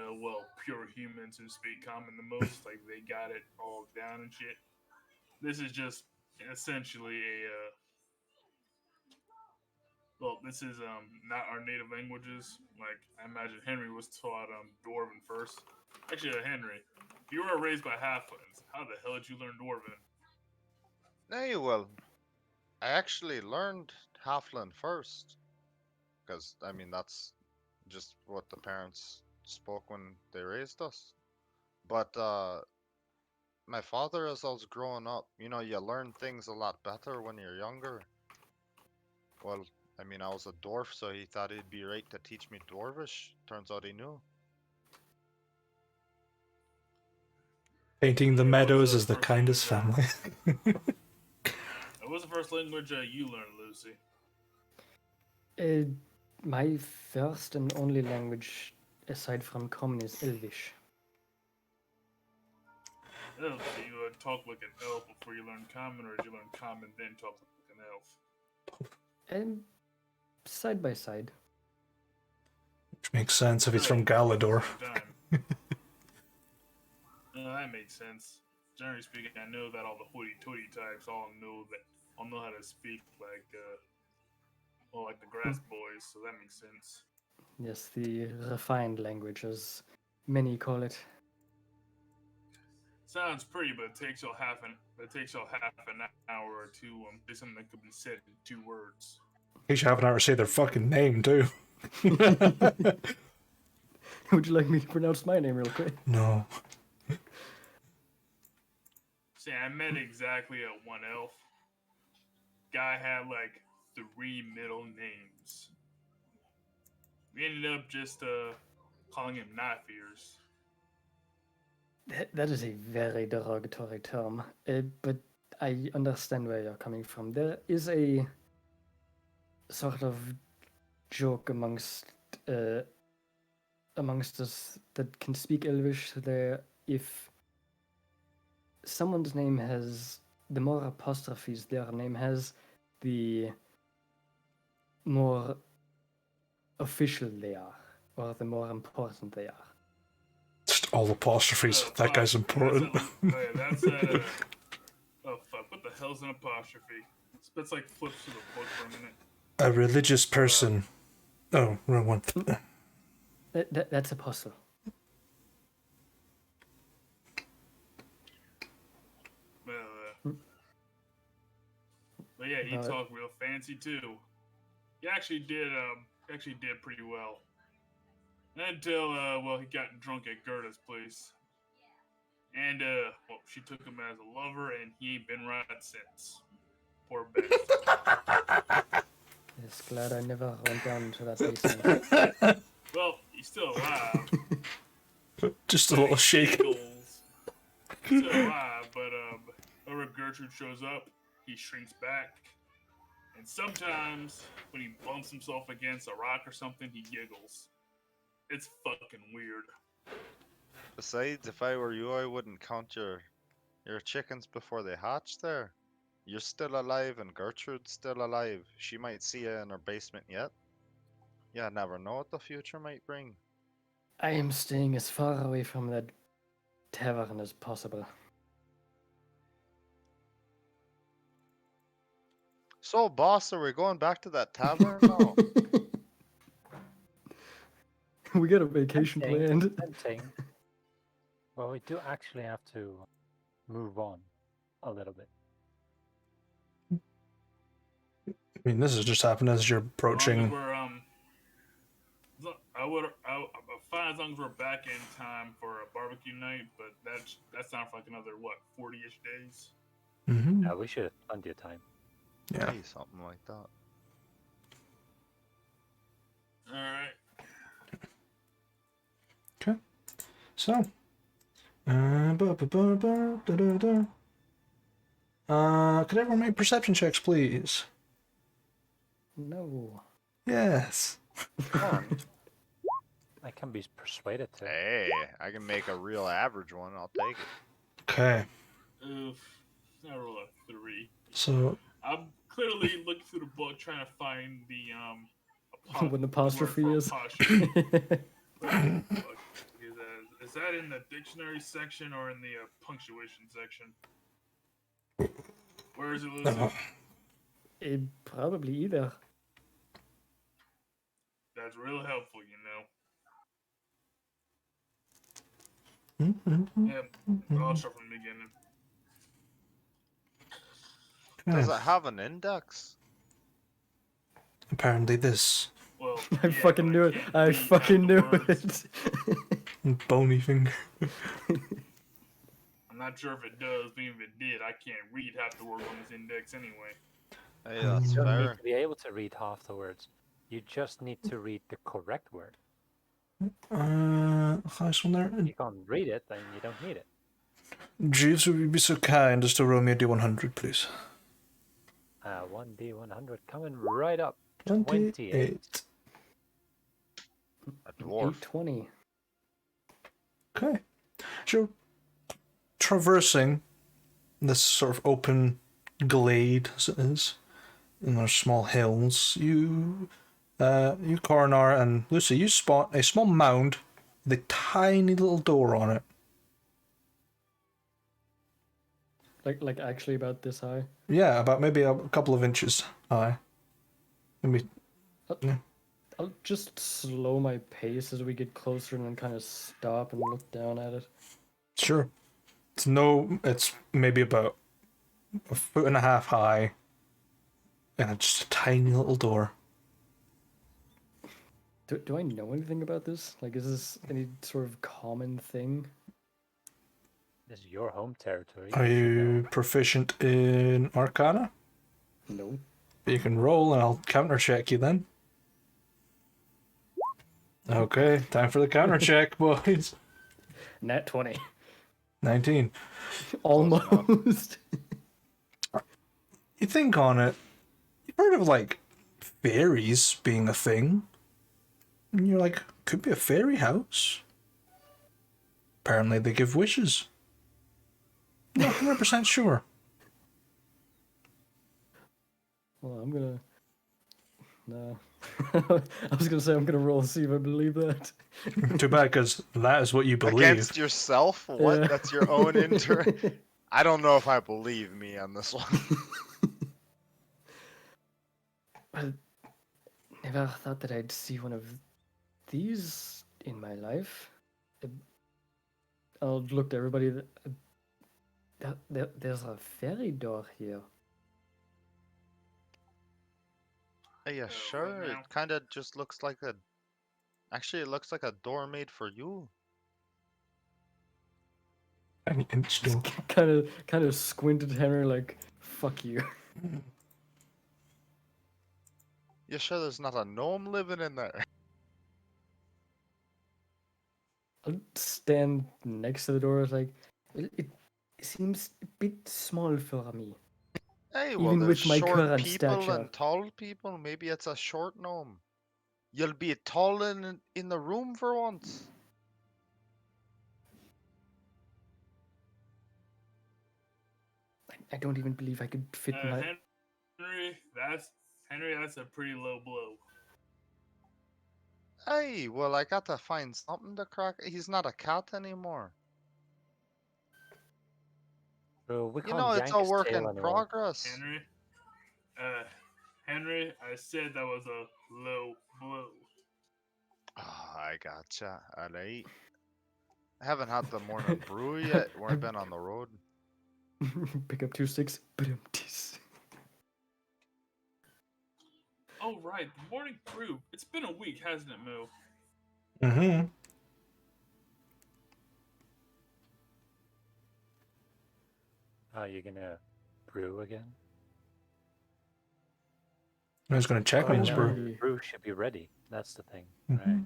pure humans who speak common the most. Like they got it all down and shit. This is just essentially this is not our native languages. Like I imagine Henry was taught Dwarven first. Actually, Henry, you were raised by halflings. How the hell did you learn Dwarven? Hey, well, I actually learned Halfling first. Because, I mean, that's just what the parents spoke when they raised us. But, my father, as I was growing up, you learn things a lot better when you're younger. Well, I mean, I was a dwarf, so he thought it'd be right to teach me Dwarvish. Turns out he knew. Painting the meadows as the kindest family. What was the first language you learned, Lucy? My first and only language, aside from common, is Elvish. Oh, so you talk like an elf before you learn common, or did you learn common then talk like an elf? Side by side. Which makes sense if he's from Galador. No, that makes sense. Generally speaking, I know that all the hoity-toity types all know how to speak like the grass boys, so that makes sense. Yes, the refined language, as many call it. Sounds pretty, but it takes you half an hour or two say something that could be said in 2 words. He should have an hour to say their fucking name too. Would you like me to pronounce my name real quick? No. See, I met exactly at one elf. Guy had like 3 middle names. We ended up just calling him knife ears. That is a very derogatory term, but I understand where you're coming from. There is a sort of joke amongst us that can speak Elvish. There, if someone's name has the more apostrophes their name has, the more official they are, or the more important they are. Just all apostrophes. That guy's important. That's the hell's an apostrophe? Spitz like flips through the book for a minute. A religious person. Oh, wrong one. That's apostle. Well, but yeah, he talked real fancy too. He actually did pretty well. Until well, he got drunk at Gerda's place. And well, she took him as a lover, and he ain't been right since. Poor bastard. Just glad I never went down to that basement. Well, he's still alive. Just a little shaken. He's still alive, but whenever Gertrude shows up, he shrinks back. And sometimes, when he bumps himself against a rock or something, he giggles. It's fucking weird. Besides, if I were you, I wouldn't count your chickens before they hatch there. You're still alive and Gertrude's still alive. She might see you in her basement yet. Yeah, never know what the future might bring. I am staying as far away from that tavern as possible. So, boss, are we going back to that tavern now? We got a vacation planned. Tempting. Well, we do actually have to move on a little bit. I mean, this has just happened as you're approaching. Fine as long as we're back in time for a barbecue night, but that's not for like another 40-ish days. Mm-hmm. Yeah, we should have plenty of time. Yeah. Maybe something like that. All right. Okay. So. Could everyone make perception checks, please? No. Yes. Come on. I can be persuaded to. Hey, I can make a real average one. I'll take it. Okay. Oof. I roll a 3. So. I'm clearly looking through the book trying to find the What an apostrophe is. Is that in the dictionary section or in the punctuation section? Where is it, Lucy? Probably either. That's real helpful, you know. Yeah, I'll start from the beginning. Does it have an index? Apparently this. Well, I fucking knew it. I fucking knew it. Bony finger. I'm not sure if it does, but even if it did, I can't read half the words on this index anyway. Hey, that's You don't fair. need to be able to read half the words. You just need to read the correct word. Highest one there. If you can't read it, then you don't need it. Jeeves, would you be so kind as to roll me a D100, please? 1D100 coming right up. 28. A dwarf. 820. Okay. So, traversing this sort of open glade, as it is, in those small hills, you, Coronar and Lucy, you spot a small mound with a tiny little door on it. Like actually about this high. Yeah, about maybe a couple of inches high. Maybe. Yeah. I'll just slow my pace as we get closer and then kind of stop and look down at it. Sure. It's maybe about 1.5 feet high. And it's just a tiny little door. Do I know anything about this? Like, is this any sort of common thing? This is your home territory. Are should you know. proficient in Arcana? No. You can roll and I'll counter check you then. Okay, time for the counter check, boys. Nat 20. 19. Almost. You think on it, you've heard of like fairies being a thing. And you're like, could be a fairy house. Apparently they give wishes. Not 100% sure. Well, I'm gonna. No. I was gonna say I'm gonna roll and see if I believe that. Too bad, because that is what you believe. Against yourself? What? Yeah. That's your own I don't know if I believe me on this one. Well, never thought that I'd see one of these in my life. I'll look to everybody. There's a ferry door here. Are you What sure? It now? kind of just looks like a. Actually, it looks like a door made for you. Any inch door. Kind of squinted Henry like, "Fuck you." You sure there's not a gnome living in there? I'll stand next to the door. It's like, well, it seems a bit small for me. Hey, well, Even there's with my short current people stature. and tall people. Maybe it's a short gnome. You'll be tall in the room for once. I don't even believe I could fit my. Henry, that's a pretty low blow. Hey, well, I got to find something to crack. He's not a cat anymore. So we You can't know, it's yank a his work tail in anymore. progress. Henry, I said that was a low blow. Oh, I gotcha. Alright. I haven't had the morning brew yet. We've been on the road. Pick up 2 sticks. Oh right, the morning brew. It's been a week, hasn't it, Moo? Mm-hmm. Are you gonna brew again? I was going to check Oh, on his no, brew. the brew should be ready. That's the thing, Mhm. right?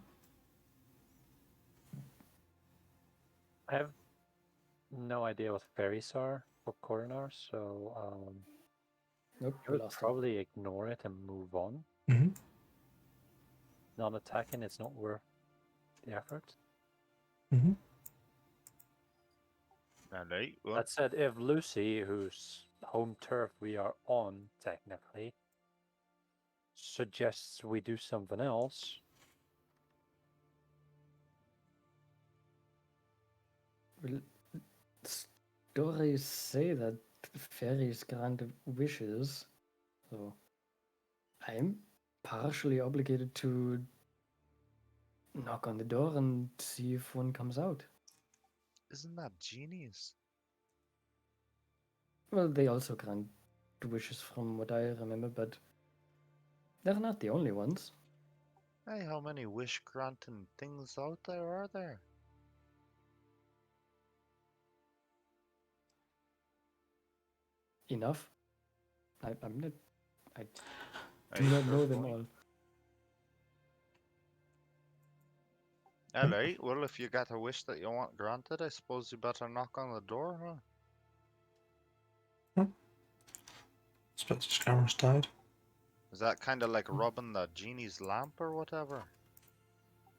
I have no idea what fairies are for Coronar, so Nope, I we would lost him. probably ignore it and move on. Mm-hmm. Non-attacking, it's not worth the effort. Mm-hmm. Alright, well, That said, if Lucy, whose home turf we are on, technically, suggests we do something else, Well, stories say that fairies grant wishes, so I'm partially obligated to knock on the door and see if one comes out. isn't that genius? Well, they also grant wishes from what I remember, but they're not the only ones. Hey, how many wish granting things out there are there? Enough. I'm not. I do Hey, not fair know them point. all. Alright, well, if you got a wish that you want granted, I suppose you better knock on the door, huh? Suppose his camera's died. Is that kind of like rubbing the genie's lamp or whatever?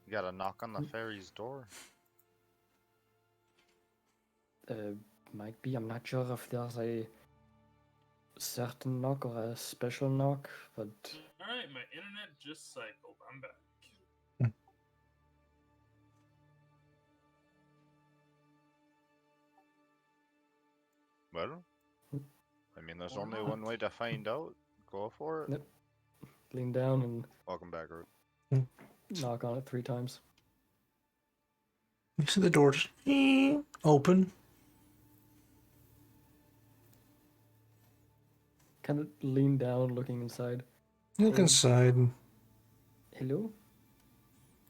You gotta knock on the fairy's door. Might be. I'm not sure if there's a certain knock or a special knock, but Alright, my internet just cycled. I'm back. Well, I mean, there's Or only not. one way to find out. Go for it. Yep. Lean down and Welcome back, Root. knock on it 3 times. You see the door just open. Kind of lean down, looking inside. You look inside and Hello? you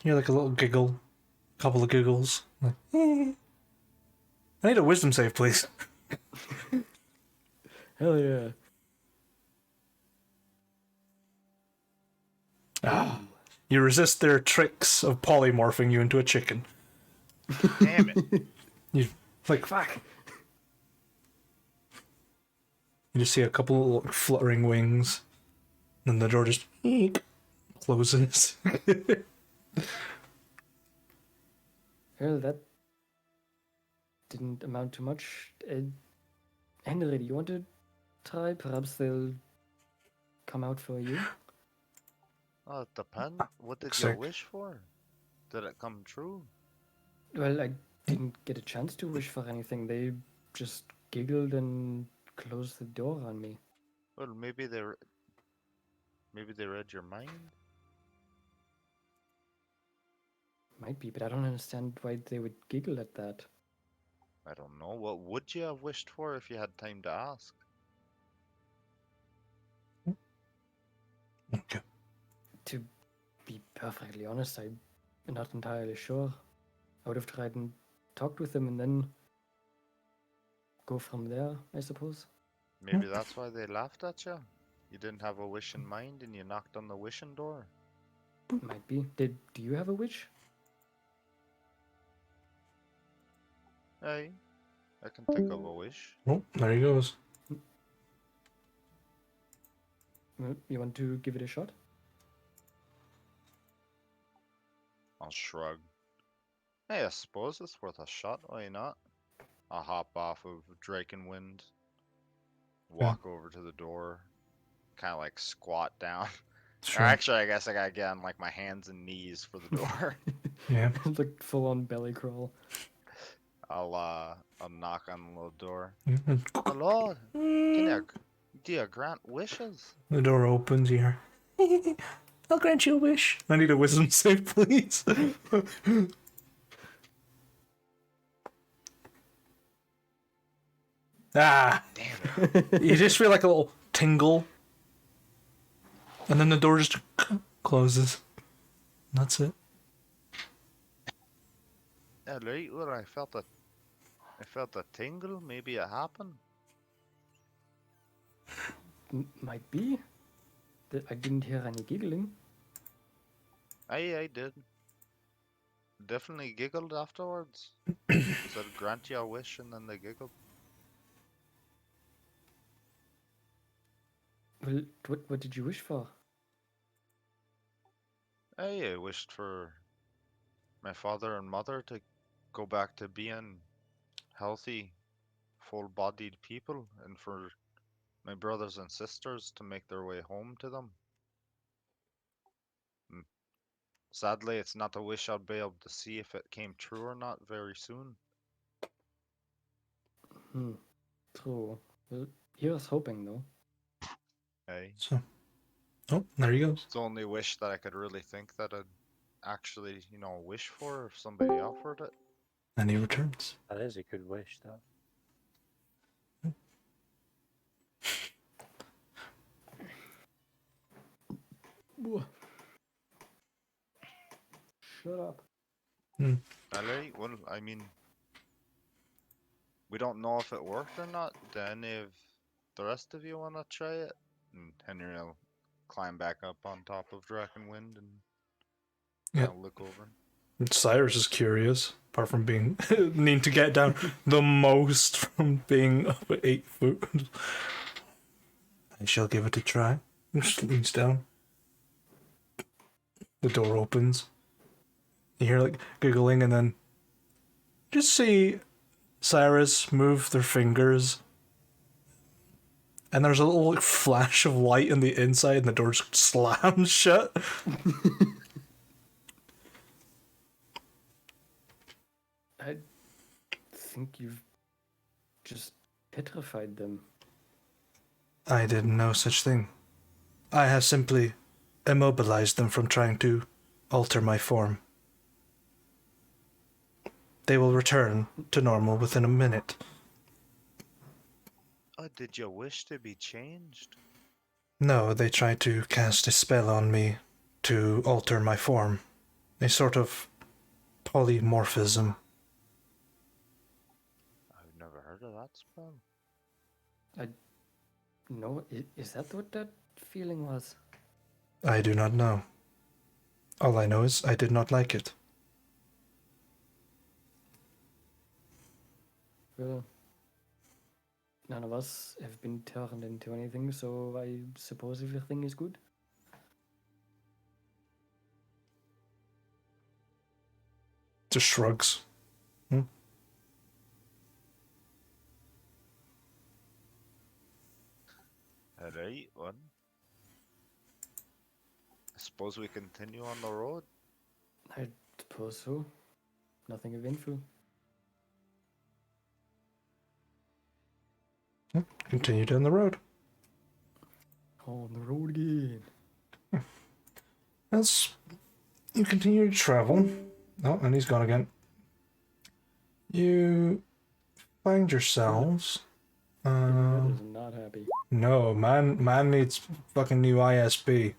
hear like a little giggle. A couple of giggles. Like, I need a wisdom save, please. Hell yeah. Ah. You resist their tricks of polymorphing you into a chicken. Damn it. You like Fuck! you just see a couple of fluttering wings. Then the door just closes. Well, that didn't amount to much. Henry, do you want to try? Perhaps they'll come out for you? Oh, it depends. What did you Sick. wish for? Did it come true? Well, I didn't get a chance to wish for anything. They just giggled and closed the door on me. Well, maybe they read your mind. Might be, but I don't understand why they would giggle at that. I don't know. What would you have wished for if you had time to ask? Okay. To be perfectly honest, I'm not entirely sure. I would have tried and talked with them and then go from there, I suppose. Maybe that's why they laughed at you. You didn't have a wish in mind and you knocked on the wishing door. Might be. Do you have a wish? Hey, I can think of a wish. Oh, there he goes. You want to give it a shot? I'll shrug. Hey, I suppose it's worth a shot, why not? I'll hop off of Drakenwind, walk over to the door, kind of like squat down. Sure. Or actually, I guess I gotta get on like my hands and knees for the door. Yeah. Like full on belly crawl. I'll knock on the little door. Mhm. Hello, do you grant wishes? The door opens. You hear, I'll grant you a wish. I need a wisdom save, please. Ah! Damn it. You just feel like a little tingle, and then the door just closes. And that's it. Alright, well, I felt a tingle. Maybe it happened. Might be. I didn't hear any giggling. I did. Definitely giggled afterwards. Said grant you a wish, and then they giggled. Well, what did you wish for? I wished for my father and mother to go back to being healthy, full-bodied people, and for my brothers and sisters to make their way home to them. Sadly, it's not a wish I'll be able to see if it came true or not very soon. True. Well, here's hoping, though. Hey, So, oh, there he goes. it's the only wish that I could really think that I'd actually, wish for if somebody offered it. And he returns. That is a good wish, though. Shut up. Alright, well, I mean, we don't know if it worked or not. Do any of the rest of you want to try it? And Henry will climb back up on top of Drakenwind and Yeah. look over. And Cyrus is curious, apart from being needing to get down the most from being up at 8 foot. I shall give it a try. Just leans down. The door opens. You hear like giggling, and then just see Cyrus move their fingers. And there's a little like, flash of light on the inside, and the door just slams shut. I think you've just petrified them. I did no such thing. I have simply immobilized them from trying to alter my form. They will return to normal within a minute. Oh, did you wish to be changed? No, they tried to cast a spell on me to alter my form. A sort of polymorphism. I've never heard of that spell. No, is that what that feeling was? I do not know. All I know is I did not like it. Well, none of us have been turned into anything, so I suppose everything is good. Just shrugs. Alright, well. I suppose we continue on the road. I suppose so. Nothing eventful. Continue down the road. On the road again. As you continue to travel, oh, and he's gone again. You find yourselves. That is not happy. No, man needs fucking new ISB.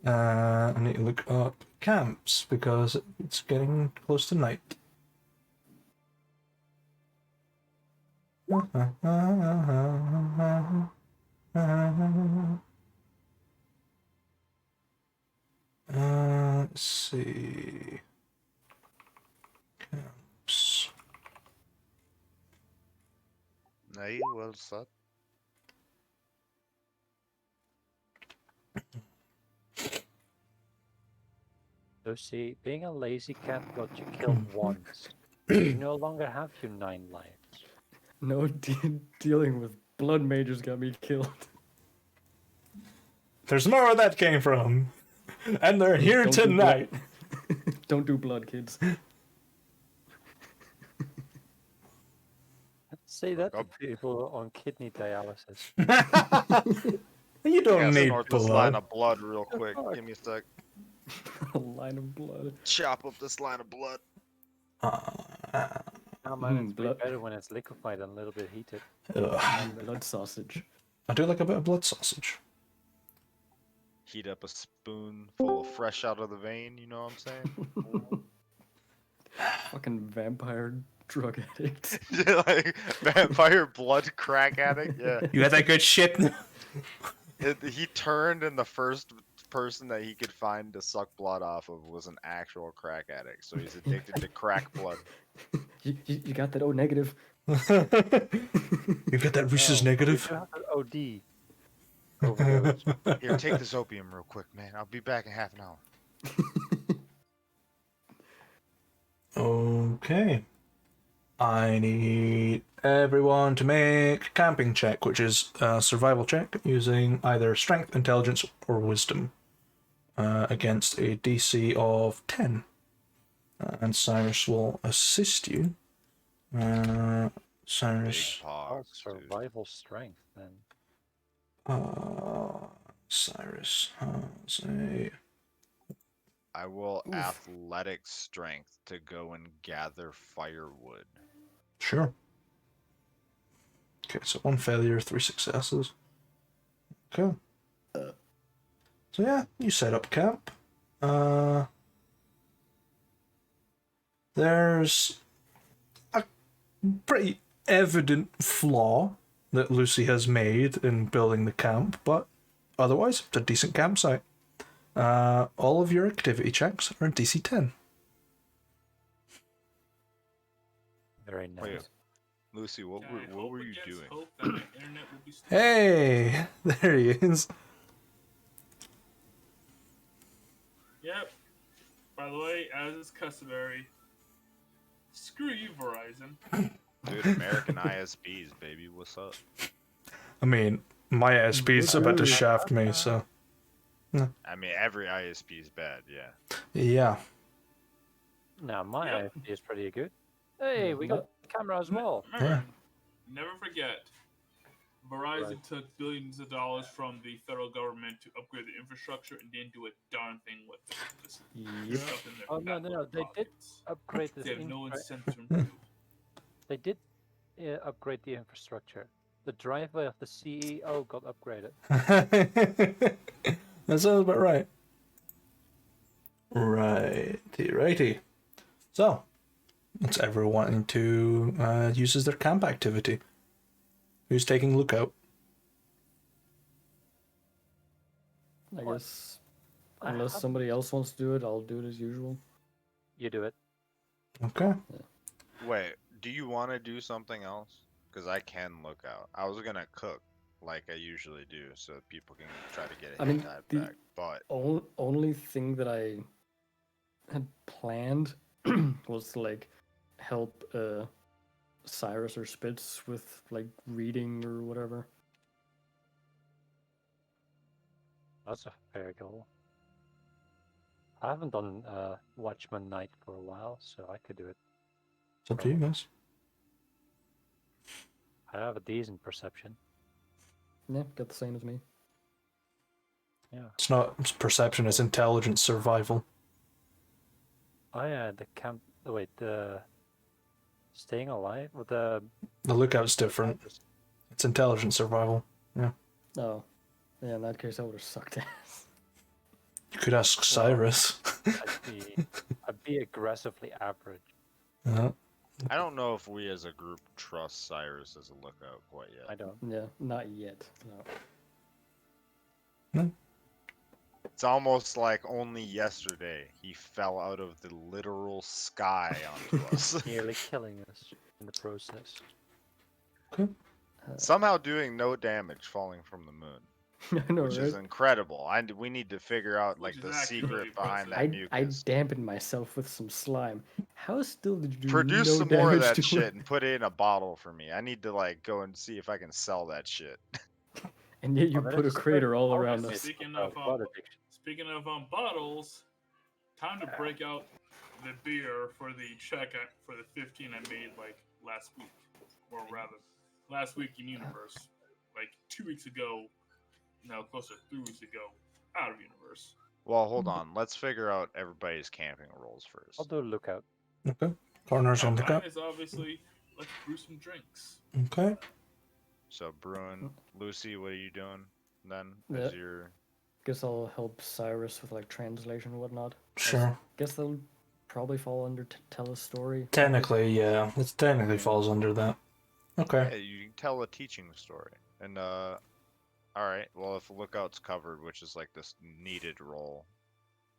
I need to look up camps because it's getting close to night. Let's see. Camps. Nay, well said. So see, being a lazy cat got you killed once. You no longer have your 9 lives. No, dealing with blood mages got me killed. There's more where that came from. And they're here Don't do tonight. Don't do blood, kids. Say that to people on kidney dialysis. You don't Yeah, need snort this line blood. of blood real quick. Give me a sec. A line of blood. Chop up this line of blood. Oh man, it's way blood. better when it's liquefied and a little bit heated. Blood sausage. I do like a bit of blood sausage. Heat up a spoon full of fresh out of the vein, you know what I'm saying? Fucking vampire drug addict. Like vampire blood crack addict, yeah. You got that good shit? He turned and the first person that he could find to suck blood off of was an actual crack addict, so he's addicted to crack blood. You got that O negative. You got that Reese's negative? You have an OD. Overdose. Here, take this opium real quick, man. I'll be back in half an hour. Okay. I need everyone to make a camping check, which is a survival check using either strength, intelligence, or wisdom against a DC of 10. And Cyrus will assist you. Cyrus. Big pogs, dude. Survival strength then. Cyrus has a. I will athletic strength to go and gather firewood. Sure. Okay, so 1 failure, 3 successes. Okay. So yeah, you set up camp. There's a pretty evident flaw that Lucy has made in building the camp, but otherwise, it's a decent campsite. All of your activity checks are DC 10. Very nice. Wait, Lucy, what Can I were hope you against doing? hope that my internet will be stable? Hey, there he is. Yep. By the way, as is customary, screw you, Verizon. Dude, American ISPs, baby, what's up? I mean, my ISP's about to shaft me, so I mean, every ISP is bad, yeah. yeah. Now my Yep. IFP is pretty good. Hey, we got camera as well. Remember, never forget, Verizon took billions of dollars from the federal government to upgrade the infrastructure and didn't do a darn thing with it. Just Yep. stuff in their Oh, no, back they did pockets. upgrade this. They have no incentive to improve. They did upgrade the infrastructure. The driveway of the CEO got upgraded. That sounds about right. Righty. So, what's everyone wanting to use as their camp activity? Who's taking lookout? I guess unless somebody else wants to do it, I'll do it as usual. You do it. Okay. Wait, do you want to do something else? Because I can look out. I was gonna cook like I usually do, so people can try to get a I mean, hit dive the- back. But Only thing that I had planned was to like help Cyrus or Spitz with like reading or whatever. That's a fair goal. I haven't done Watchman Night for a while, so I could do it. It's up to you guys. I have a decent perception. Yeah, got the same as me. Yeah. It's not perception, it's intelligence survival. Oh yeah, the camp. Oh, wait, the staying alive with the. The lookout's different. It's intelligence survival. Oh. Yeah, in that case, I would have sucked ass. You could ask Cyrus. I'd be aggressively average. I don't know if we as a group trust Cyrus as a lookout quite yet. I don't. Yeah, not yet. No. It's almost like only yesterday he fell out of the literal sky onto us. Nearly killing us in the process. Somehow doing no damage falling from the moon, I know, which right? is incredible. We need to figure out Which like is the actually secret really behind that I mucus. dampened myself with some slime. How still did you do Produce no some more of damage that to shit it? and put it in a bottle for me. I need to like go and see if I can sell that shit. And yet you Oh, that put a is crater all very around obvious us. Speaking about of blood addiction. Speaking of bottles, time to break out the beer for the for the 15 I made like last week, or rather, last week in universe, like 2 weeks ago. No, closer to 3 weeks ago, out of universe. Well, hold on. Let's figure out everybody's camping roles first. I'll do a lookout. Okay. Corner's on the Mine cup. is obviously let's brew some drinks. Okay. So, Bruin, Lucy, what are you doing then? Yeah. As your Guess I'll help Cyrus with like translation and whatnot. Sure. Guess they'll probably fall under tell a story. Technically, yeah. It technically falls under that. Okay. yeah, you can tell a teaching story. And all right. Well, if lookout's covered, which is like this needed role,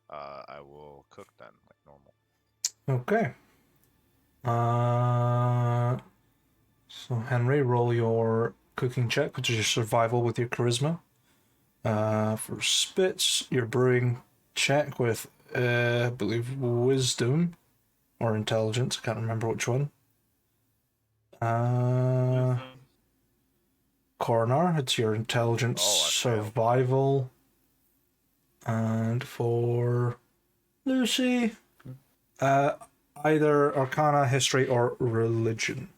I will cook then, like normal. Okay. So Henry, roll your cooking check, which is your survival with your charisma. For Spitz, your brewing check with, I believe, wisdom or intelligence. I can't remember which one. Coroner, it's your intelligence Oh, I failed. survival. And for Lucy, either Arcana, History, or Religion.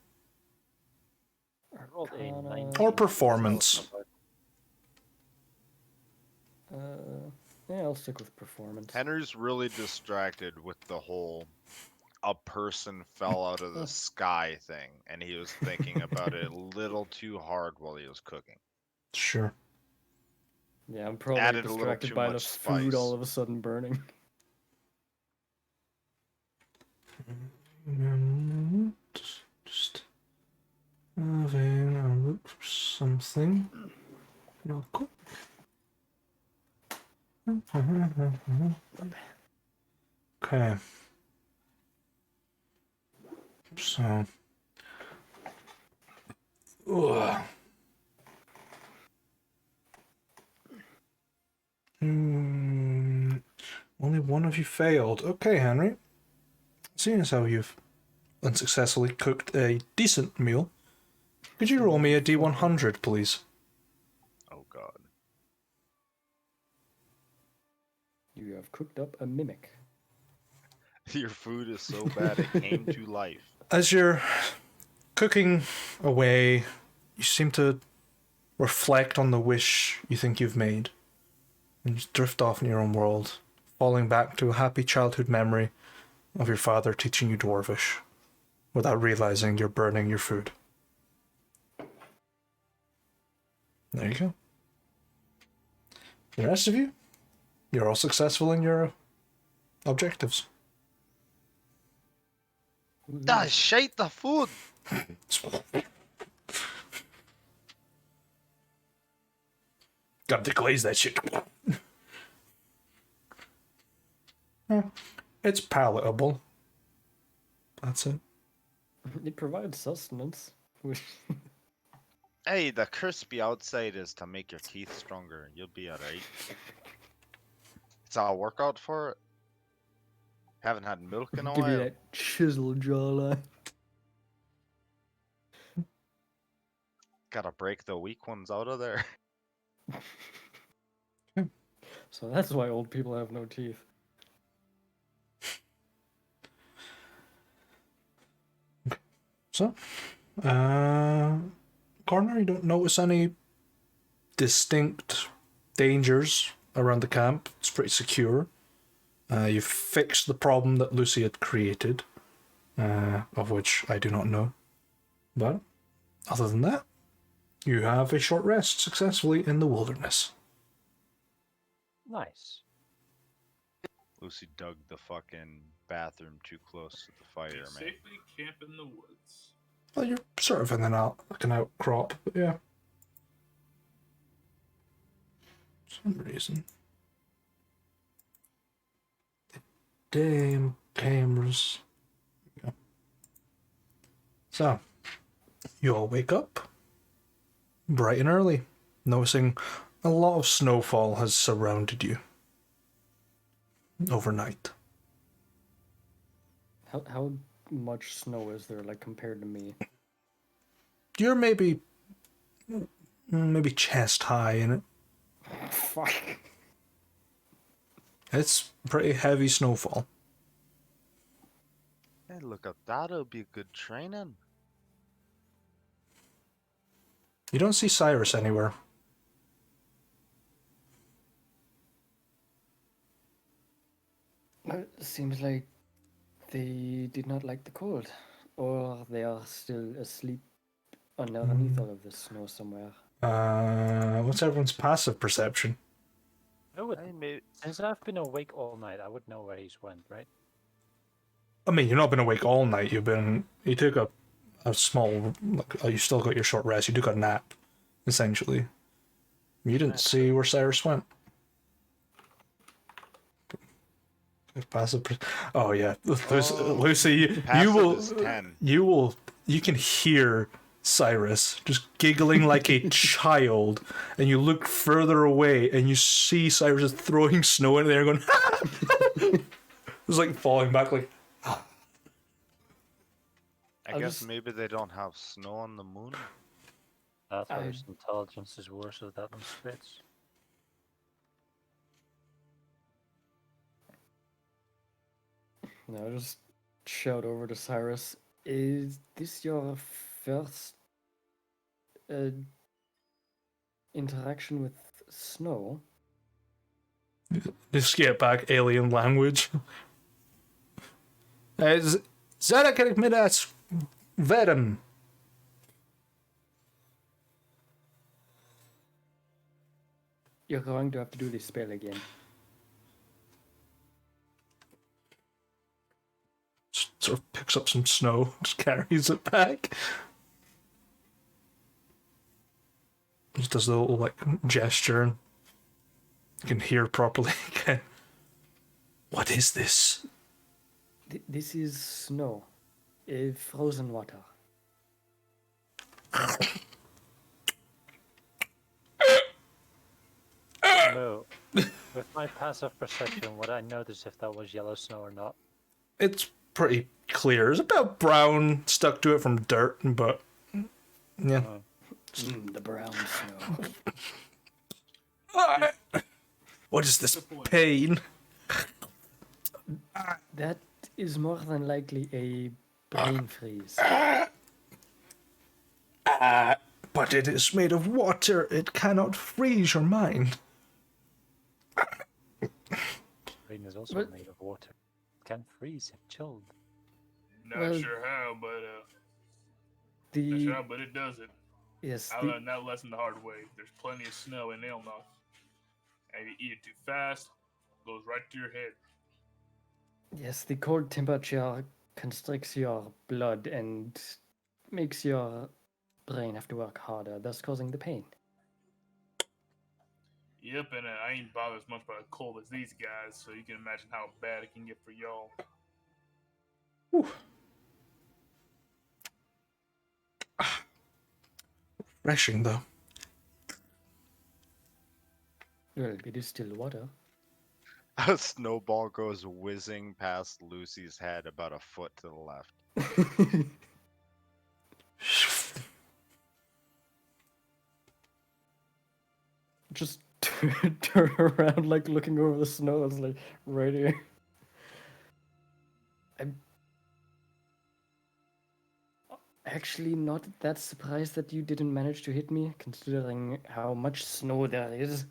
I rolled a Arcana. 19. Or performance. Yeah, I'll stick with performance. Henry's really distracted with the whole a person fell out of the sky thing, and he was thinking about it a little too hard while he was cooking. Sure. Yeah, I'm probably Added a little distracted too by the much food spice. all of a sudden burning. Just having a look for something real quick. Okay. So. Ugh. Only one of you failed. Okay, Henry. Seeing as how you've unsuccessfully cooked a decent meal, could you roll me a D100, please? Oh god. You have cooked up a mimic. Your food is so bad it came to life. As you're cooking away, you seem to reflect on the wish you think you've made, and just drift off in your own world, falling back to a happy childhood memory of your father teaching you Dwarvish, without realizing you're burning your food. There you go. The rest of you, you're all successful in your objectives. Ah, shite the food! Gotta deglaze that shit. It's palatable. That's it. It provides sustenance. Which Hey, the crispy outside is to make your teeth stronger. You'll be alright. It's a workout for it. Haven't had milk in a give you while. that chisel jawline. Gotta break the weak ones out of there. So that's why old people have no teeth. So, Coroner, you don't notice any distinct dangers around the camp. It's pretty secure. You've fixed the problem that Lucy had created, of which I do not know. But other than that, you have a short rest successfully in the wilderness. Nice. Lucy dug the fucking bathroom too close to the fire, You man. safely camp in the woods. Well, you're sort of in an outcrop, but yeah. For some reason. The damn cameras. Yeah. So, you all wake up bright and early, noticing a lot of snowfall has surrounded you overnight. How much snow is there, like, compared to me? You're maybe chest high in it. Fuck. It's pretty heavy snowfall. Hey, look up. That'll be good training. You don't see Cyrus anywhere. It seems like they did not like the cold, or they are still asleep underneath all of the snow somewhere. What's everyone's passive perception? I would, Hey, maybe. since I've been awake all night, I would know where he's went, right? I mean, you've not been awake all night. You took a small, you still got your short rest. You took a nap, essentially. You didn't see where Cyrus went. Passive. Oh yeah, Lucy, you Passive is 10. you can hear Cyrus just giggling like a child, and you look further away and you see Cyrus just throwing snow in there, going. It's like falling back, like. I guess maybe they don't have snow on the moon. That's why I- his intelligence is worse with that one spits. Now just shout over to Cyrus. Is this your first interaction with snow? Just get back alien language. Zarak midas vedem. You're going to have to do this spell again. Sort of picks up some snow, just carries it back. Just does the little like gesture, and you can hear properly again. What is this? This is snow. Frozen water. No. With my passive perception, would I notice if that was yellow snow or not? It's pretty clear. It's about brown, stuck to it from dirt, but yeah. The brown snow. What is this pain? That is more than likely a brain freeze. But it is made of water. It cannot freeze your mind. Rain is also But- made of water. It can freeze if chilled. Not Well, sure how, but not The sure how, but it does it. yes, I the, learned that lesson the hard way. There's plenty of snow in Elnoth, and if you eat it too fast, it goes right to your head. yes, the cold temperature constricts your blood and makes your brain have to work harder, thus causing the pain. Yep, and I ain't bothered as much by the cold as these guys, so you can imagine how bad it can get for y'all. Refreshing, though. Well, it is still water. A snowball goes whizzing past Lucy's head about a foot to the left. Just turn around, like looking over the snow. It's like right here. actually not that surprised that you didn't manage to hit me, considering how much snow there is.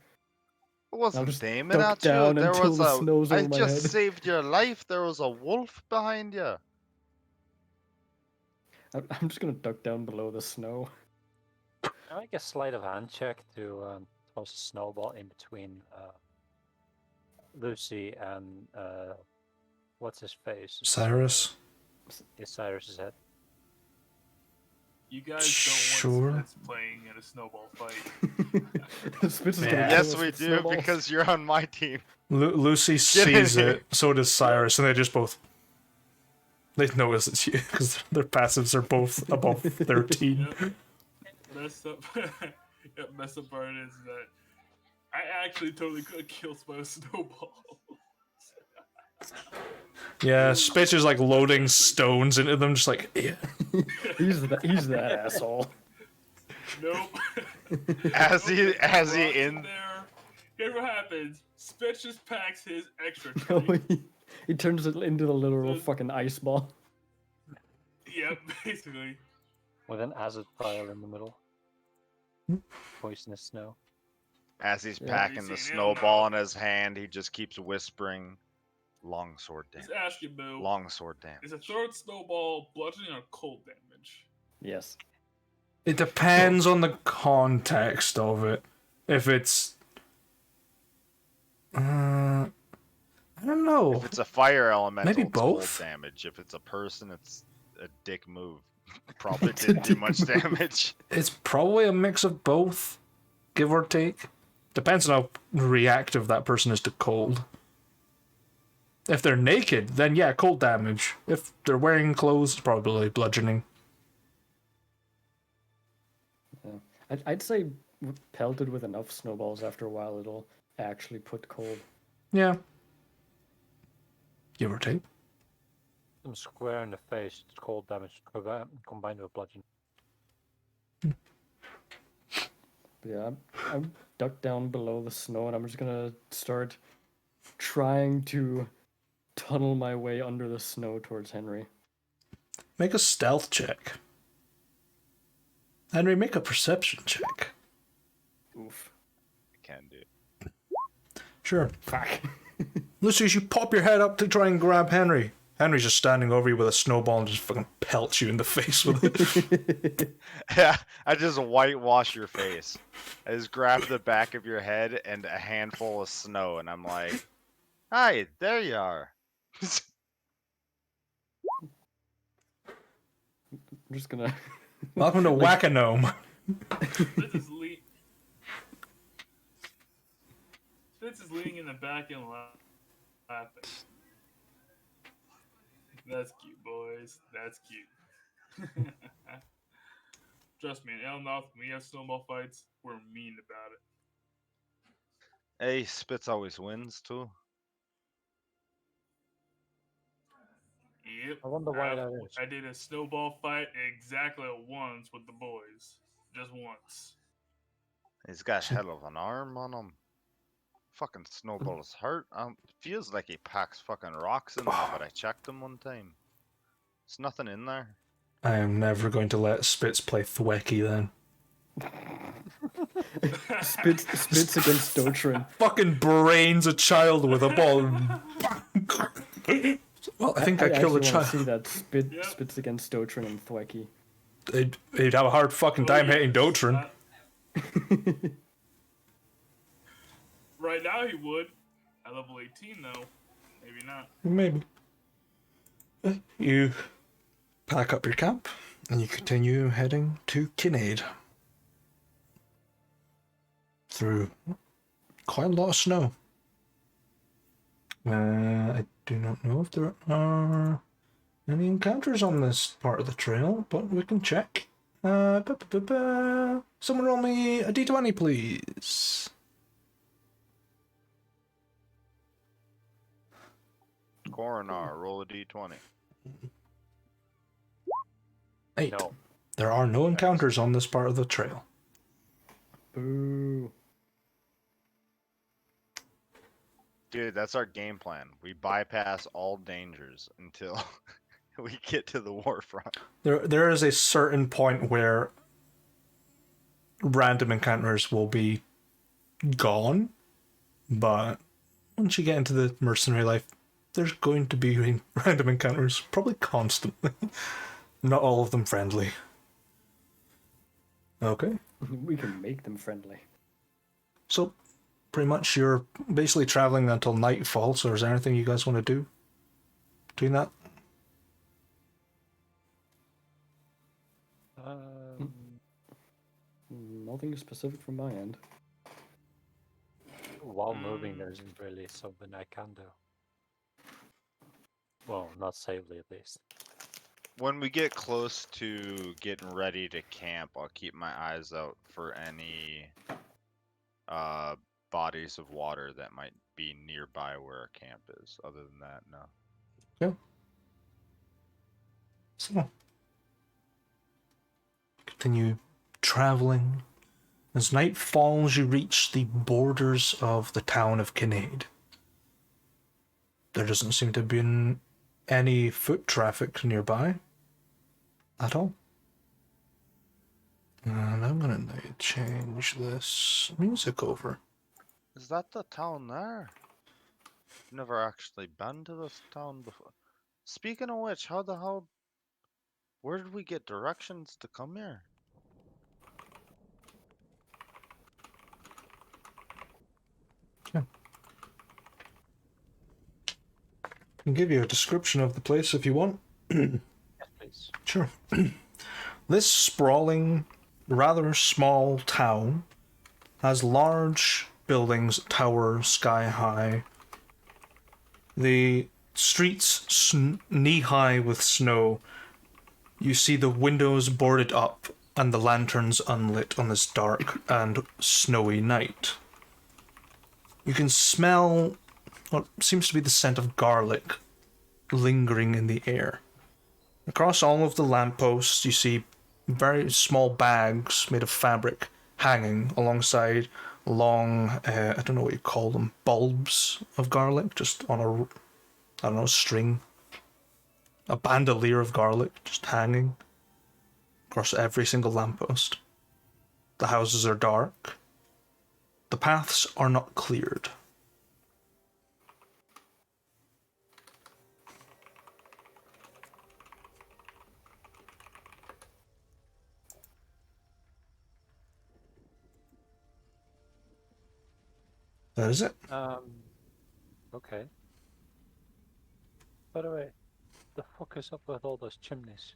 I wasn't just aiming duck at you. down There until was the a. snow's I over my just head. saved your life. There was a wolf behind you. I'm just gonna duck down below the snow. I make a sleight of hand check to toss a snowball in between Lucy and what's his face? Cyrus. Is Cyrus's head. You guys Sure. don't want Spitz playing in a snowball fight. Spitz is Yeah. gonna kill Yes, us we with do snowballs. because you're on my team. Lucy in sees here. it, so does Cyrus, and they just both. They notice it's you because their passives are both above 13. Yep. Messed up. Yep, messed up part is that I actually totally could have killed by a snowball. Yeah, Spitch is like loading stones into them, just like, yeah. he's that asshole. Nope. As he Rocks in. there. Here's what happens. Spitz just packs his extra No, tree. he turns it into the literal So- fucking ice ball. Yep, basically. With an acid pile in the middle. Poisonous snow. As he's Yeah. packing the Easy, snowball no. in his hand, he just keeps whispering, "Longsword Just damage. ask you, Boo. Longsword Is a damage." third snowball bludgeoning or cold damage? Yes. It depends on the context of it. If it's. I don't know. If it's a fire elemental, Maybe it's cold both? damage. If it's a person, it's a dick move. Probably didn't do much damage. It's probably a mix of both, give or take. Depends on how reactive that person is to cold. If they're naked, then yeah, cold damage. If they're wearing clothes, it's probably bludgeoning. I'd say pelted with enough snowballs after a while, it'll actually put cold. Yeah. Give or take. Some square in the face, it's cold damage combined with bludgeon. But yeah, I'm ducked down below the snow, and I'm just gonna start trying to tunnel my way under the snow towards Henry. Make a stealth check. Henry, make a perception check. Oof. Can do. Sure. Fuck. Lucy, as you pop your head up to try and grab Henry. Henry's just standing over you with a snowball and just fucking pelts you in the face with it. Yeah, I just whitewash your face. I just grab the back of your head and a handful of snow, and I'm like, "Hi, there you are." I'm just gonna. Welcome to Whack-A-Gnome. Spitz is Spitz is leaning in the back and laughing. That's cute, boys. That's cute. Trust me, in Elnoth, when we have snowball fights, we're mean about it. Hey, Spitz always wins too. Yep. I wonder why that is. I did a snowball fight exactly once with the boys. Just once. He's got hell of an arm on him. Fucking snowball's hurt. Feels like he packs fucking rocks in there, but I checked him one time. There's nothing in there. I am never going to let Spitz play Thwacky then. Spitz against Dotrin. Fucking brains a child with a ball. Well, I think I killed a actually wanna child. see that Yep. Spitz against Dotrin and Thwacky. He'd have a hard fucking time hitting Dotrin. Right now he would. At level 18 though. Maybe not. Maybe. You pack up your camp and you continue heading to Cinnaed. Through quite a lot of snow. I do not know if there are any encounters on this part of the trail, but we can check. Someone roll me a d20, please. Coronar, roll a d20. 8. No. There are no encounters on this part of the trail. Boo. Dude, that's our game plan. We bypass all dangers until we get to the warfront. There is a certain point where random encounters will be gone, but once you get into the mercenary life, there's going to be random encounters, probably constantly. Not all of them friendly. Okay. We can make them friendly. So, pretty much you're basically traveling until nightfall, so is there anything you guys want to do between that? Nothing specific from my end. While moving, there isn't really something I can do. Well, not safely at least. When we get close to getting ready to camp, I'll keep my eyes out for any bodies of water that might be nearby where our camp is. Other than that, no. Yeah. So, continue traveling. As night falls, you reach the borders of the town of Cinnaed. There doesn't seem to have been any foot traffic nearby at all. And I'm gonna need to change this music over. Is that the town there? Never actually been to this town before. Speaking of which, how the hell? Where did we get directions to come here? I can give you a description of the place if you want. Yes, please. Sure. This sprawling, rather small town has large buildings that tower sky high. The streets knee-high with snow. You see the windows boarded up and the lanterns unlit on this dark and snowy night. You can smell what seems to be the scent of garlic lingering in the air. Across all of the lampposts, you see very small bags made of fabric hanging alongside long, I don't know what you call them, bulbs of garlic, just on a, I don't know, string. A bandolier of garlic just hanging across every single lamppost. The houses are dark. The paths are not cleared. That is it. Okay. By the way, the fuck is up with all those chimneys?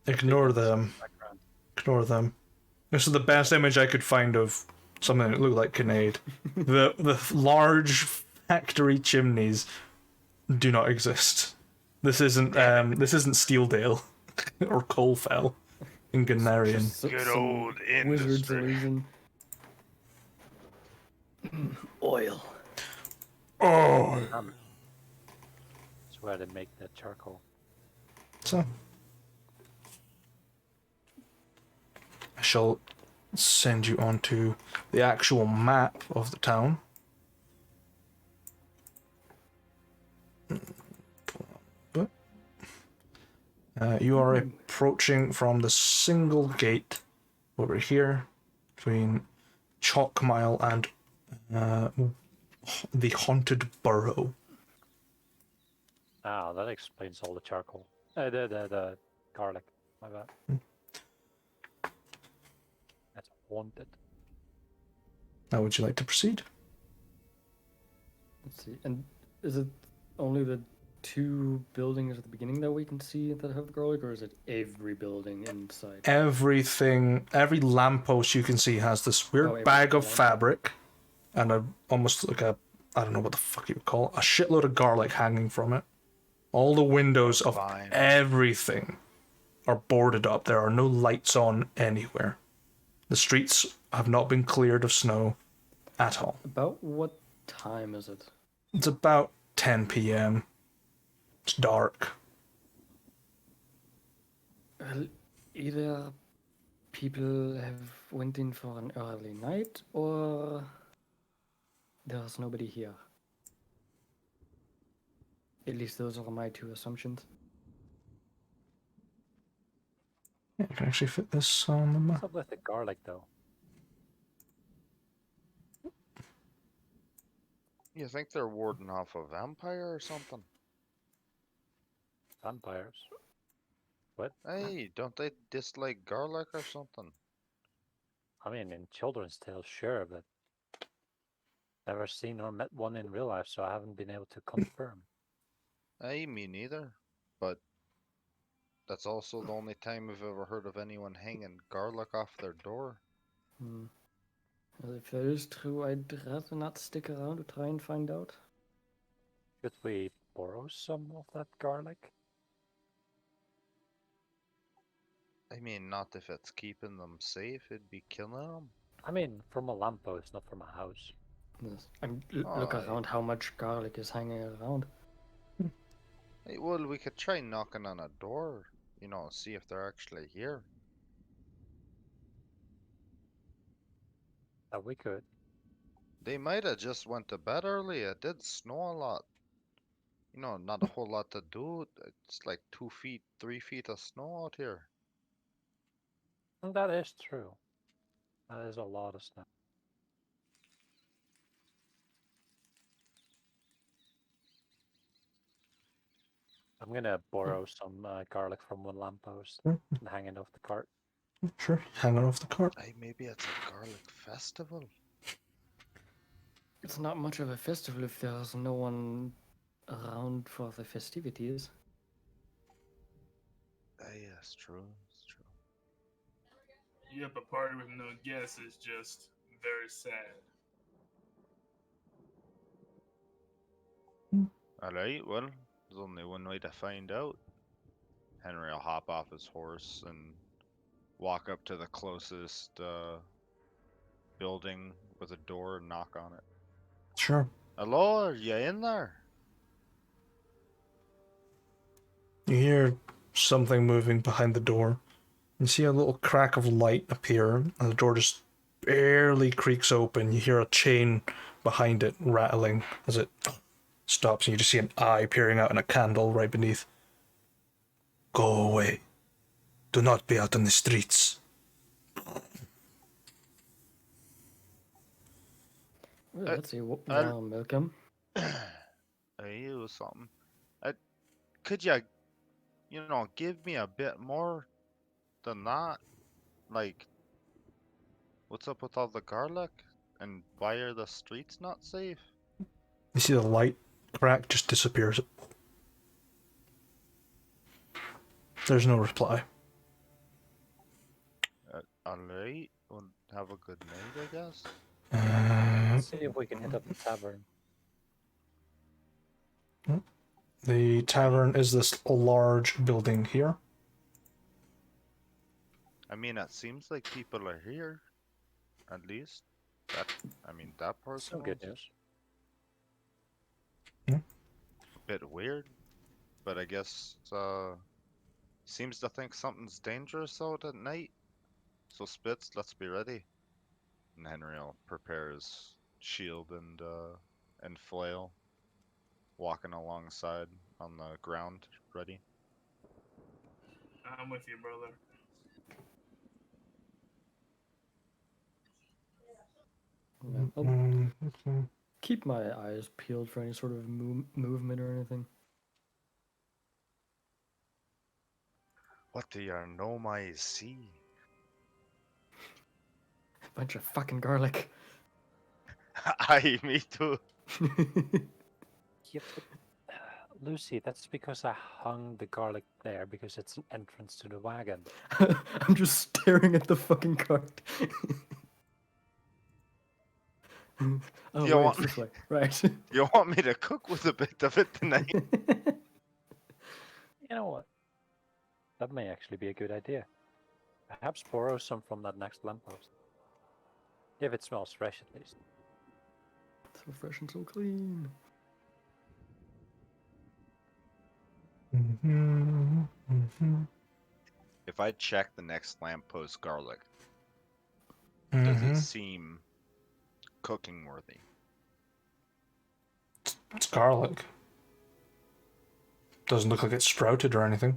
Ignore them. Background. Ignore them. This is the best image I could find of something that looked like Cinnaed. The large factory chimneys do not exist. This isn't Steeldale or Coalfell in Gunnarian. Good Some old wizard's industry. illusion. Oil. Oh. That's where they make that charcoal. So I shall send you onto the actual map of the town. You are approaching from the single gate over here between Chalk Mile and the Haunted Burrow. Ah, that explains all the charcoal. The garlic. My bad. That's haunted. How would you like to proceed? Let's see. And is it only the two buildings at the beginning that we can see that have garlic, or is it every building inside? Everything, every lamppost you can see has this weird every bag of lamp. fabric and almost like a, I don't know what the fuck you would call it, a shitload of garlic hanging from it. All the windows of Fine. everything are boarded up. There are no lights on anywhere. The streets have not been cleared of snow at all. About what time is it? It's about 10 p.m. It's dark. Well, either people have went in for an early night, or there's nobody here. At least those are my two assumptions. Yeah, I can actually fit this on the What's map. up with the garlic though? You think they're warding off a vampire or something? Vampires. What? Hey, don't they dislike garlic or something? I mean, in children's tales, sure, but never seen or met one in real life, so I haven't been able to confirm. Hey, me neither. But that's also the only time I've ever heard of anyone hanging garlic off their door. Hmm. Well, if that is true, I'd rather not stick around to try and find out. Should we borrow some of that garlic? I mean, not if it's keeping them safe, it'd be killing them. I mean, from a lamppost, not from a house. Yes. Look Aye. around how much garlic is hanging around. Hey, well, we could try knocking on a door, see if they're actually here. That we could. They might have just went to bed early. It did snow a lot. Not a whole lot to do. It's like 2 feet, 3 feet of snow out here. And that is true. That is a lot of snow. I'm gonna borrow some garlic from one lamppost Mm, and hang it off the cart. Sure, hang it off the cart. Hey, maybe it's a garlic festival. It's not much of a festival if there's no one around for the festivities. Hey, that's true. It's true. Yep, a party with no guests is just very sad. Alright, well, there's only one way to find out. Henry will hop off his horse and walk up to the closest building with a door and knock on it. Sure. Hello, are you in there? You hear something moving behind the door. You see a little crack of light appear, and the door just barely creaks open. You hear a chain behind it rattling as it stops, and you just see an eye peering out and a candle right beneath. Go away. Do not be out on the streets. Well, Uh, that's a I'll- warm welcome. Hey, it was something. Could you, give me a bit more than that? Like, what's up with all the garlic? And why are the streets not safe? You see the light crack just disappears. There's no reply. Alright, well, have a good night, I guess. Let's see if we can hit up the tavern. The tavern is this large building here. I mean, it seems like people are here. At least. That person Some good was news. a bit weird. But I guess, seems to think something's dangerous out at night. So Spitz, let's be ready. And Henry will prepare his shield and flail, walking alongside on the ground, ready. I'm with you, brother. Yeah, I'll Okay. keep my eyes peeled for any sort of movement or anything. What do your gnome see? Bunch of fucking garlic. Aye, me too. Yep. Lucy, that's because I hung the garlic there because it's an entrance to the wagon. I'm just staring at the fucking cart. Oh, You wait, want it's this way. Right. You want me to cook with a bit of it tonight? You know what? That may actually be a good idea. Perhaps borrow some from that next lamppost. If it smells fresh, at least. So fresh and so clean. If I check the next lamppost garlic, does it seem cooking worthy? It's garlic. Doesn't look like it's sprouted or anything.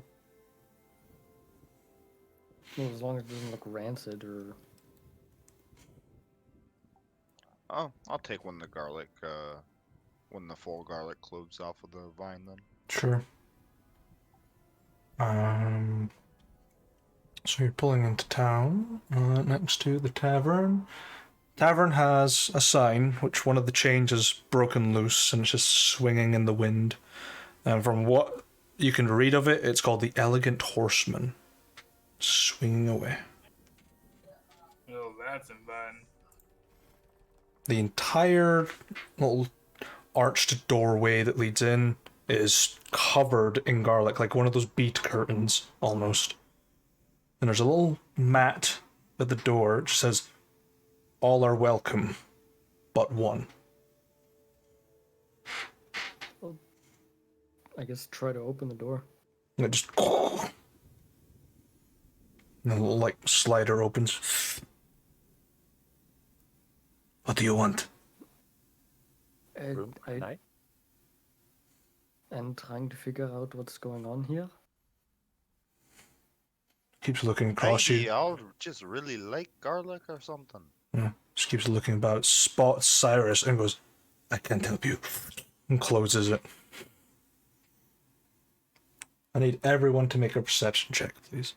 Well, as long as it doesn't look rancid or. Oh, I'll take one of the full garlic cloves off of the vine then. Sure. So you're pulling into town, next to the tavern. Tavern has a sign, which one of the chains is broken loose and it's just swinging in the wind. And from what you can read of it, it's called the Elegant Horseman. Swinging away. Oh, that's inviting. The entire little arched doorway that leads in is covered in garlic, like one of those bead curtains, almost. And there's a little mat at the door which says, "All are welcome, but one." Well, I guess try to open the door. And it just... And a little, like, slider opens. "What do you want?" Room at night. I'm trying to figure out what's going on here. Keeps looking across Maybe you. I'll just really like garlic or something. Yeah. Just keeps looking about, spots Cyrus, and goes, "I can't help you," and closes it. I need everyone to make a perception check, please.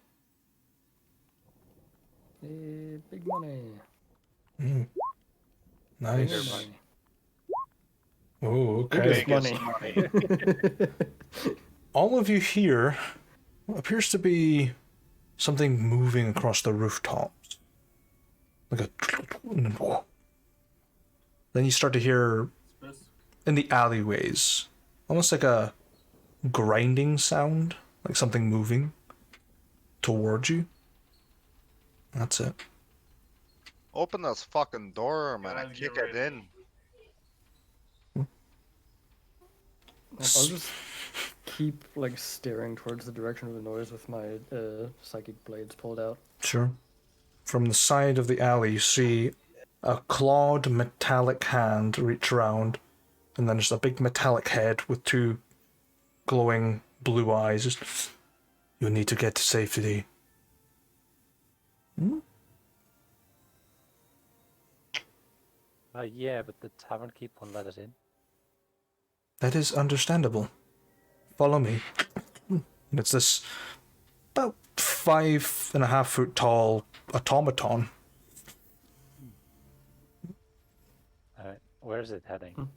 Big money. Mm. Nice. Bigger money. Oh, okay. Biggest money. All of you hear what appears to be something moving across the rooftops. Like a... Then you start to hear in the alleyways, almost like a grinding sound, like something moving towards you. That's it. Open this fucking door, or I'm gonna Guys, kick get it ready. in. I'll just keep like staring towards the direction of the noise with my psychic blades pulled out. Sure. From the side of the alley, you see a clawed metallic hand reach around, and then there's a big metallic head with two glowing blue eyes. Just, "You need to get to safety." Hmm? Yeah, but the tavern keep won't let us in. That is understandable. Follow me. And it's this about 5.5 foot tall automaton. Alright, where is it heading?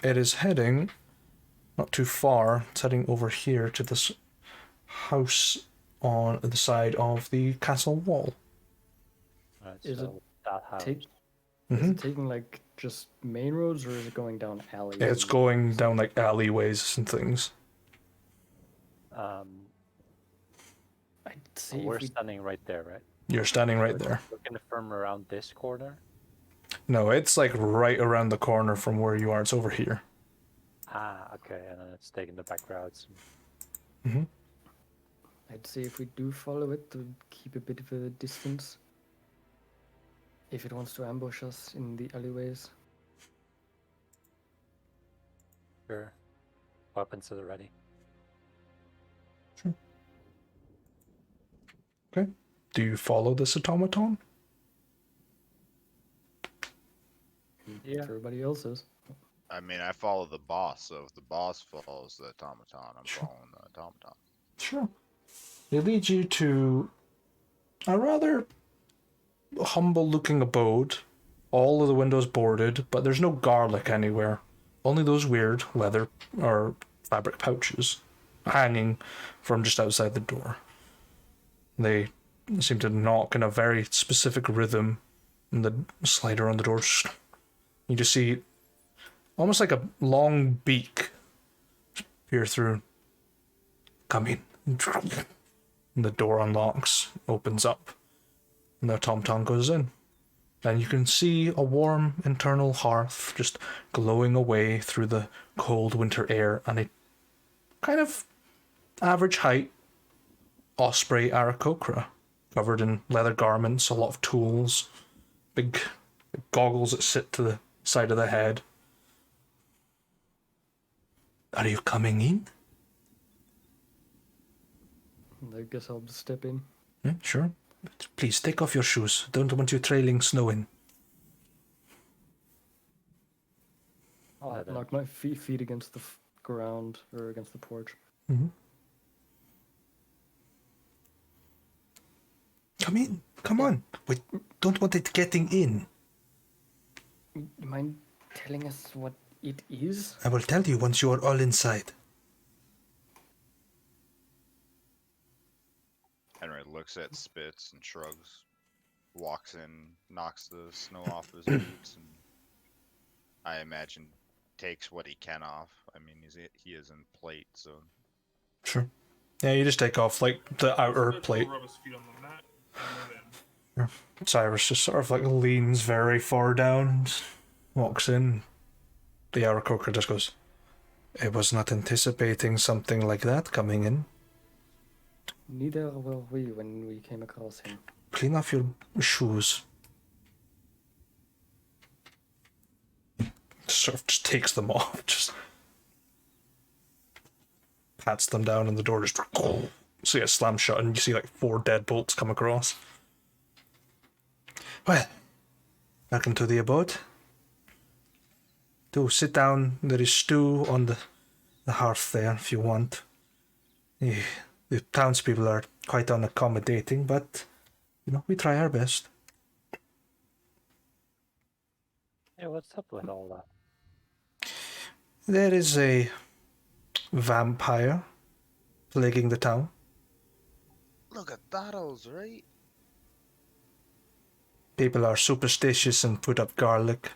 It is heading not too far. It's heading over here to this house on the side of the castle wall. Alright, Is so that house. Is Mm-hmm. it taking like just main roads or is it going down alleys? It's going down like alleyways and things. I'd see if We're we standing right there, right? You're standing right there. We're gonna firm around this corner. No, it's like right around the corner from where you are. It's over here. Ah, okay, and then it's taking the back routes. Mm-hmm. I'd say if we do follow it, to keep a bit of a distance. If it wants to ambush us in the alleyways. Sure. Weapons are ready. Okay. Do you follow this automaton? Yeah. Everybody else is. I mean, I follow the boss, so if the boss follows the automaton, I'm Sure. following the automaton. Sure. It leads you to a rather humble-looking abode. All of the windows boarded, but there's no garlic anywhere. Only those weird leather or fabric pouches hanging from just outside the door. They seem to knock in a very specific rhythm, and the slider on the door. You just see almost like a long beak peer through. "Come in." And the door unlocks, opens up, and the automaton goes in. And you can see a warm internal hearth just glowing away through the cold winter air, and a kind of average height osprey Aarakocra, covered in leather garments, a lot of tools, big goggles that sit to the side of the head. "Are you coming in?" And I guess I'll step in. Yeah, sure. But please take off your shoes. Don't want you trailing snow in. Oh, then. Knock my feet against the ground or against the porch. Mm-hmm. Come in. Come on. We don't want it getting in. You mind telling us what it is? I will tell you once you are all inside. Henry looks at Spitz and shrugs, walks in, knocks the snow off his boots, and I imagine takes what he can off. I mean, he is in plate, so Sure. Yeah, you just take off like the outer Spitz plate. will rub his feet on the mat and move in. Cyrus just sort of like leans very far down and walks in. The Aarakocra just goes, I was not anticipating something like that coming in. Neither were we when we came across him. Clean off your shoes. Sort of just takes them off, just pats them down, and the door just so it slams shut, and you see like 4 deadbolts come across. Well, welcome to the abode. Do sit down. There is stew on the hearth there if you want. The townspeople are quite unaccommodating, but we try our best. Yeah, what's up with all that? There is a vampire plaguing the town. look at those, right? People are superstitious and put up garlic,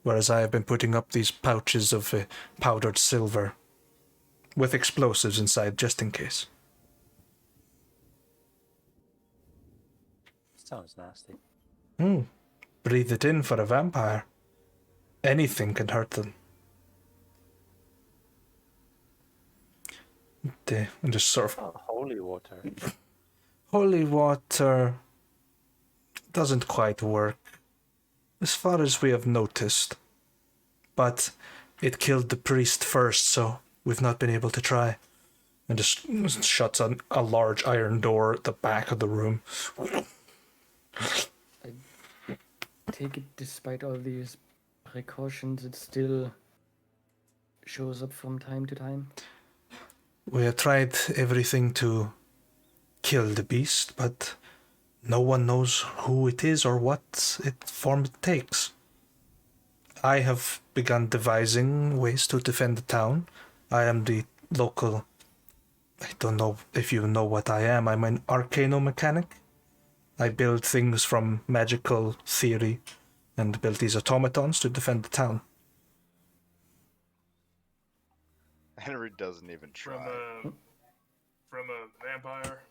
whereas I have been putting up these pouches of powdered silver with explosives inside just in case. Sounds nasty. Breathe it in for a vampire. Anything can hurt them. And just sort of Oh, holy water. holy water doesn't quite work, as far as we have noticed. But it killed the priest first, so we've not been able to try. And just shuts a large iron door at the back of the room. Take it, despite all these precautions, it still shows up from time to time. We have tried everything to kill the beast, but no one knows who it is or what form it takes. I have begun devising ways to defend the town. I am the local... I don't know if you know what I am. I'm an arcano-mechanic. I build things from magical theory and build these automatons to defend the town. Henry doesn't even try. From a vampire.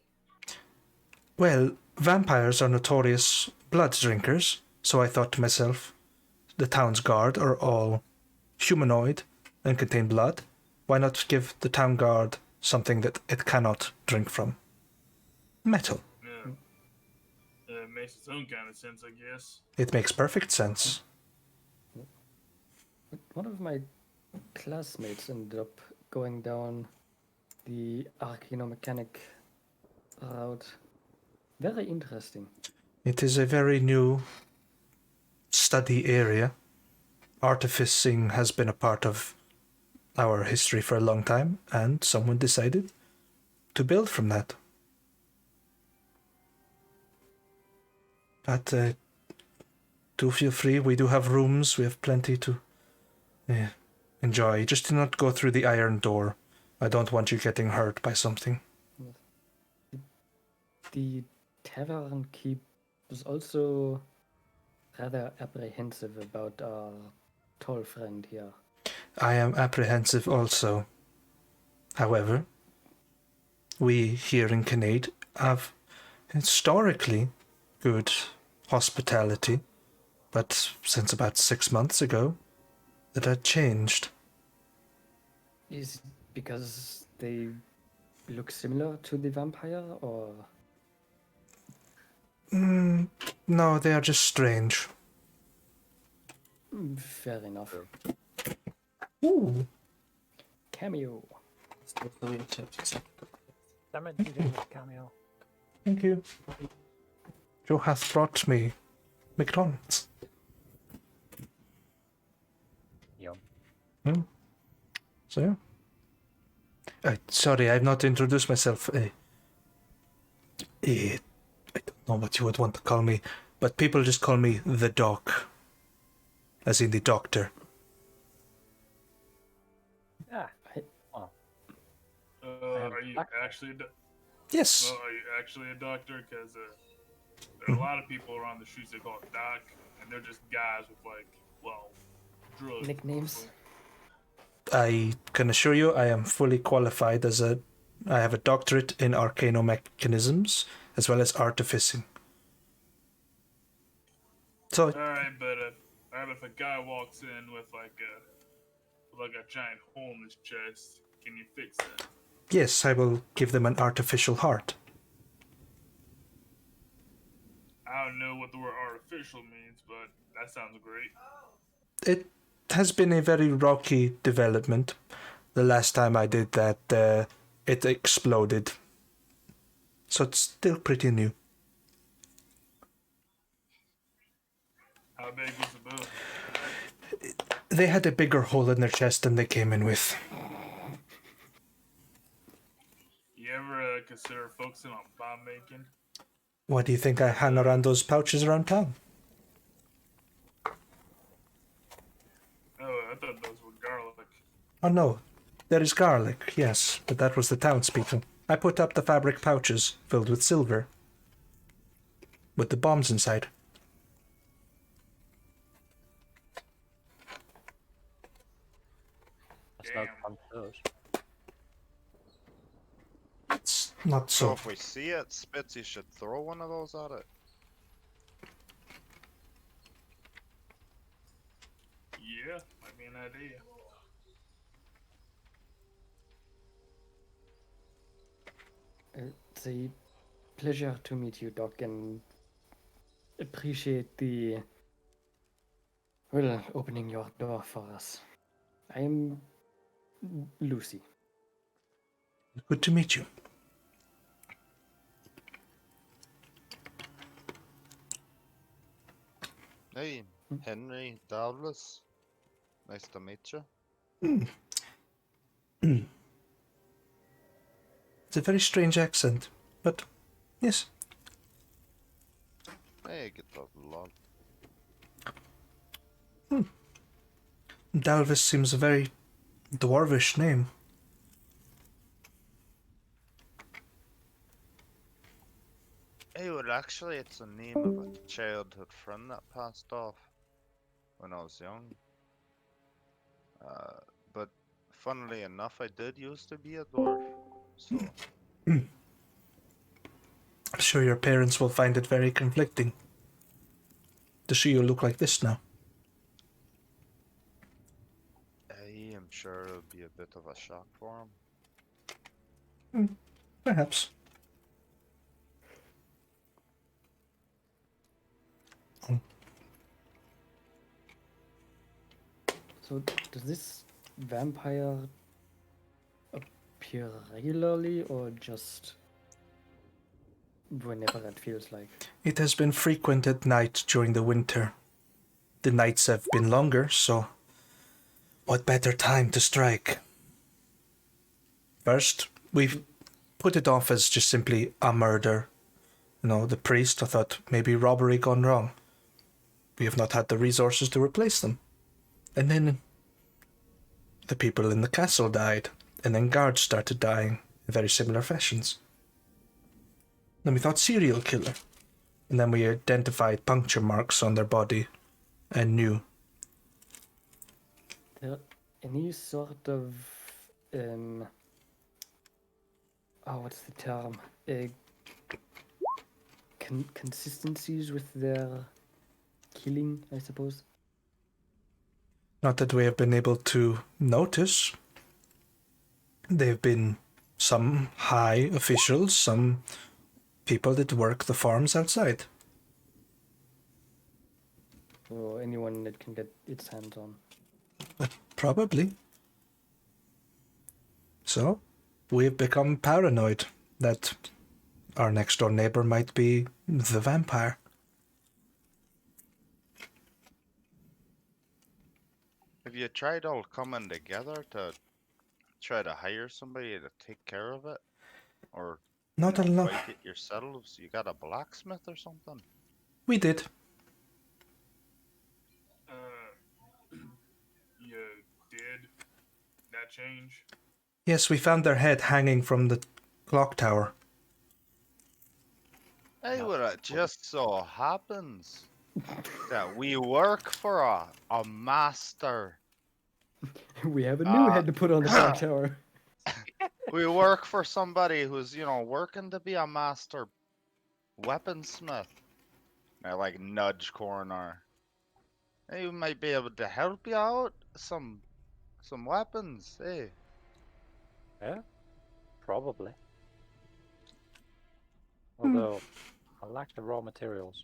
Well, vampires are notorious blood drinkers, so I thought to myself, the town's guard are all humanoid and contain blood. Why not give the town guard something that it cannot drink from? Metal. Yeah. It makes its own kind of sense, I guess. It makes perfect sense. One of my classmates ended up going down the arcano-mechanic route. Very interesting. It is a very new study area. Artificing has been a part of our history for a long time, and someone decided to build from that. But do feel free. We do have rooms. We have plenty to enjoy. Just do not go through the iron door. I don't want you getting hurt by something. The tavern keep was also rather apprehensive about our tall friend here. I am apprehensive also. However, we here in Cinnaed have historically good hospitality, but since about 6 months ago, that had changed. Is it because they look similar to the vampire, or? No, they are just strange. Fair enough. Ooh. Cameo. Damn it, you didn't get cameo. Thank you. You hath brought me McDonald's. Yum. So, yeah. Sorry, I've not introduced myself. I don't know what you would want to call me, but people just call me the Doc. As in the doctor. Ah, Are you doctor. actually Yes. well, are you actually a doctor? Because there are a lot of people around the streets that call it doc, and they're just guys with drugs. Nicknames? I can assure you I am fully qualified I have a doctorate in arcanomechanisms as well as artificing. So, All right, but if a guy walks in with like a giant hole in his chest, can you fix that? yes, I will give them an artificial heart. I don't know what the word artificial means, but that sounds great. It has been a very rocky development. The last time I did that, it exploded. So it's still pretty new. How big was the bill? They had a bigger hole in their chest than they came in with. You ever consider focusing on bomb making? Why do you think I hang around those pouches around town? Oh, I thought those were garlic. Oh no, there is garlic, yes, but that was the townspeople. I put up the fabric pouches filled with silver. With the bombs inside. It's not Damn. fun for those. It's not So so. if we see it, Spitz, you should throw one of those at it. Yeah, might be an idea. It's a pleasure to meet you, Doc, and appreciate opening your door for us. I am Lucy. Good to meet you. Hey, Henry Dallas. Nice to meet you. It's a very strange accent, but yes. Hey, get that log. Dalvis seems a very dwarvish name. Hey, well, actually, it's the name of a childhood friend that passed off when I was young. But funnily enough, I did used to be a dwarf, so I'm sure your parents will find it very conflicting to see you look like this now. I am sure it'll be a bit of a shock for him. Perhaps. So, does this vampire appear regularly or just whenever it feels like? It has been frequent at night during the winter. The nights have been longer, so what better time to strike? First, we've put it off as just simply a murder. You know, the priest, I thought maybe robbery gone wrong. We have not had the resources to replace them. And then the people in the castle died, and then guards started dying in very similar fashions. Then we thought serial killer, and then we identified puncture marks on their body and knew. There any sort of what's the term? Consistencies with their killing, I suppose. Not that we have been able to notice. There have been some high officials, some people that work the farms outside. Or anyone that can get its hands on. Probably. So, we have become paranoid. that our next door neighbor might be the vampire. Have you tried all coming together to try to hire somebody to take care of it? Or Not a lot. fight it yourselves? You got a blacksmith or something? We did. You did that change? Yes, we found their head hanging from the clock tower. Hey, what it just so happens that we work for a master. We have a new head to put on the clock tower. We work for somebody who's, working to be a master weaponsmith. I like nudge Coronar. Hey, we might be able to help you out. Some weapons, hey. Yeah, probably. Although, I lack the raw materials.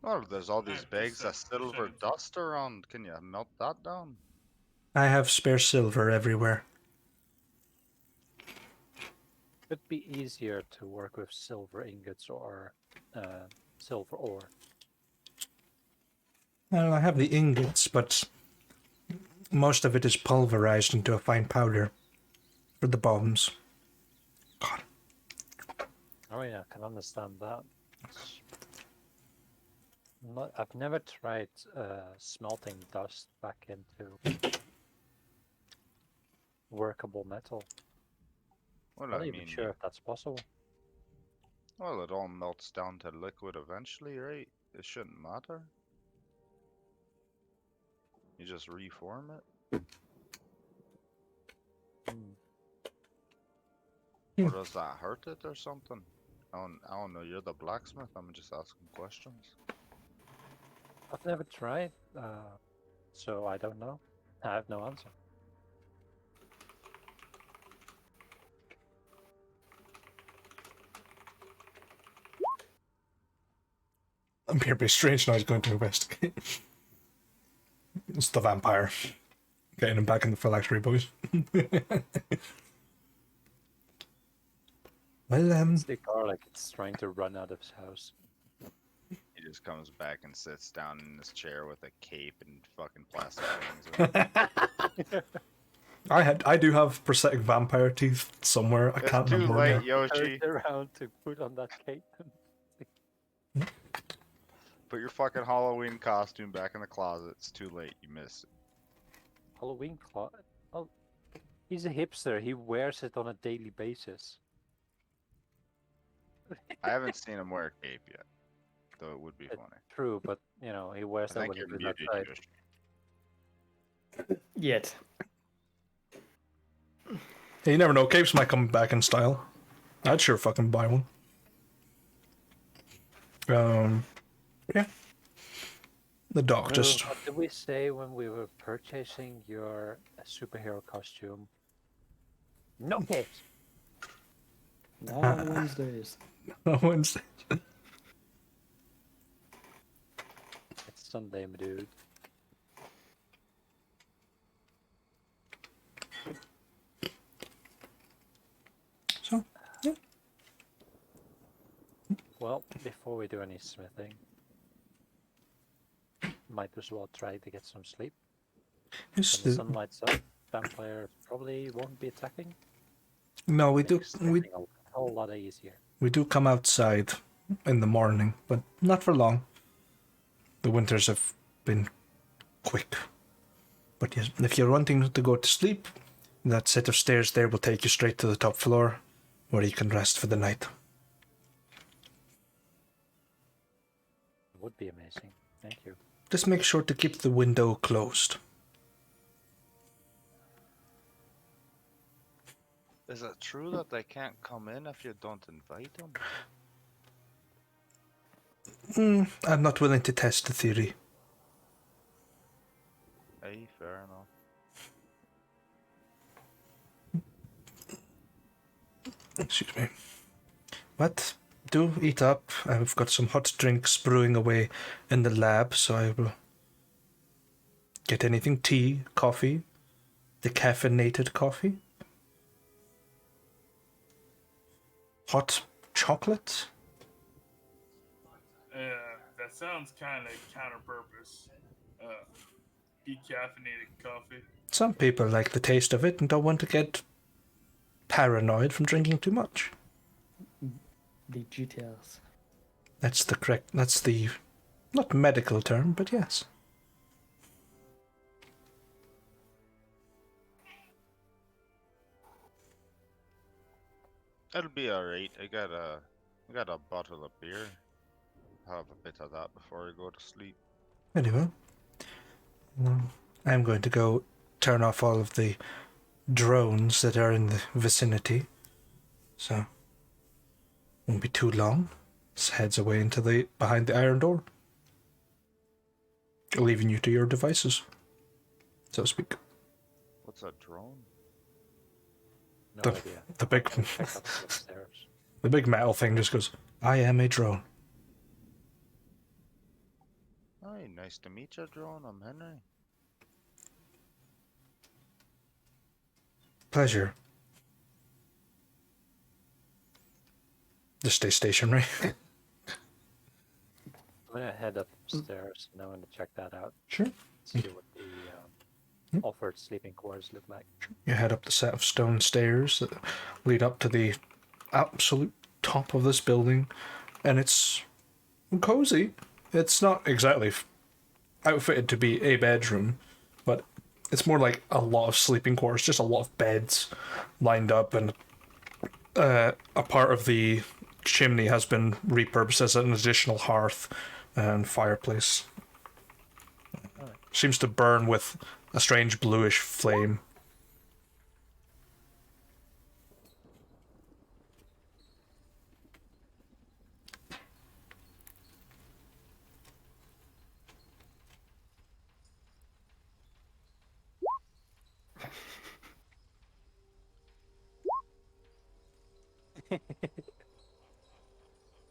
Oh, there's all these bags of percent- silver percentage. dust around. Can you melt that down? I have spare silver everywhere. It'd be easier to work with silver ingots or silver ore. Well, I have the ingots, but most of it is pulverized into a fine powder for the bombs. God. Oh yeah, I can understand that. I've never tried smelting dust back into workable metal. Well, Not I even mean, sure if that's possible. well, it all melts down to liquid eventually, right? It shouldn't matter. You just reform it. Hmm. Or does that hurt it or something? I don't know. You're the blacksmith. I'm just asking questions. I've never tried, so I don't know. I have no answer. I'm here to be strange now. He's going to investigate. It's the vampire. Getting him back in the phylactery, boys. Well, It's the garlic. It's trying to run out of his house. He just comes back and sits down in his chair with a cape and fucking plastic wings. I do have prosthetic vampire teeth somewhere. I It's can't too remember late, where. Yoshi. Turned around to put on that cape. Put your fucking Halloween costume back in the closet. It's too late. You missed it. Halloween cloth. Oh, he's a hipster. He wears it on a daily basis. I haven't seen him wear a cape yet, though it would be funny. True, but he wears I that think when he you're goes muted, outside. Yoshi. Yet. Hey, you never know. Capes might come back in style. I'd sure fucking buy one. Yeah. The dog just. What did we say when we were purchasing your superhero costume? No capes. Not on Wednesdays. Wednesday. It's Sunday, my dude. So, yeah. Well, before we do any smithing, might as well try to get some sleep. Yes, When the sun lights up, vampires probably won't be attacking. no, we do. Makes sleeping a whole lot easier. We do come outside in the morning, but not for long. The winters have been quick. But yes, if you're wanting to go to sleep, that set of stairs there will take you straight to the top floor, where you can rest for the night. It would be amazing. Thank you. Just make sure to keep the window closed. Is it true that they can't come in if you don't invite them? I'm not willing to test the theory. Hey, fair enough. Excuse me. But do eat up. I've got some hot drinks brewing away in the lab, so I will get anything tea, coffee, decaffeinated coffee. hot chocolate? That sounds kind of counter-purpose. Decaffeinated coffee. Some people like the taste of it and don't want to get paranoid from drinking too much. The GTRs. That's the not medical term, but yes. That'll be alright. I got a bottle of beer. Have a bit of that before I go to sleep. Very well. I'm going to go turn off all of the drones that are in the vicinity. So, won't be too long. Just heads away into behind the iron door. Leaving you to your devices, so to speak. What's a drone? No The- idea. the big- I'll check up upstairs. The big metal thing just goes, I am a drone. Hi, nice to meet you, drone. I'm Henry. Pleasure. Just stay stationary. I'm gonna head upstairs and I'm gonna check that out. Sure. See what the offered sleeping quarters look like. You head up the set of stone stairs that lead up to the absolute top of this building, and it's cozy. It's not exactly outfitted to be a bedroom, but it's more like a lot of sleeping quarters, just a lot of beds lined up, and a part of the chimney has been repurposed as an additional hearth and fireplace. Seems to burn with a strange bluish flame.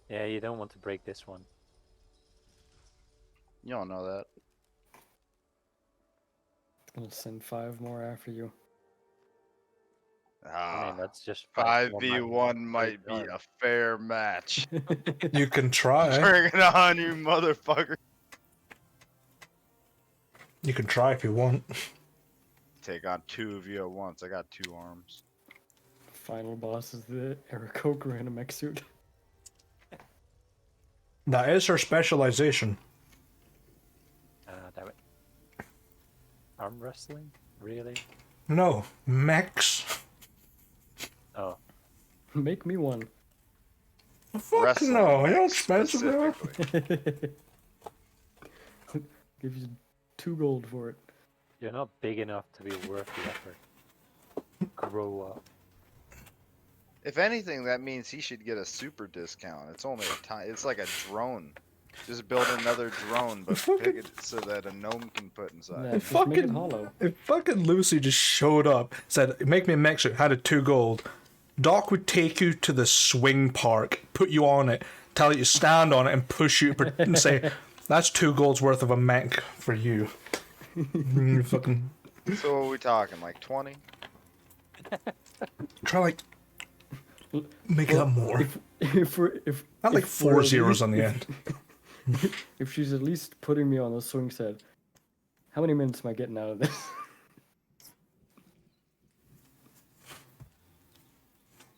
Yeah, you don't want to break this one. You don't know that. Gonna send 5 more after you. I Ah, mean, that's just 5v1 might be a fair match. You can try. Bring it on, you motherfucker. You can try if you want. Take on 2 of you at once. I got 2 arms. Final boss is the Aarakocra in a mech suit. That is her specialization. Damn it. Arm wrestling? Really? No, mechs. Oh, Make me one. Fuck Wrestling no, how mechs expensive they are. specifically. Give you 2 gold for it. you're not big enough to be worth the effort. Grow up. If anything, that means he should get a super discount. It's only a time. It's like a drone. Just build another drone, but pick it so that a gnome can put inside. Yeah, just make it Fucking- hollow. If fucking Lucy just showed up, said, make me a mech suit, had a 2 gold, Doc would take you to the swing park, put you on it, tell you to stand on it, and push you and say, that's 2 golds worth of a mech for you. You fucking So what are we talking? Like 20? try like make that more. If Not like if 4 we're- zeros on the end. If she's at least putting me on a swing set, how many minutes am I getting out of this?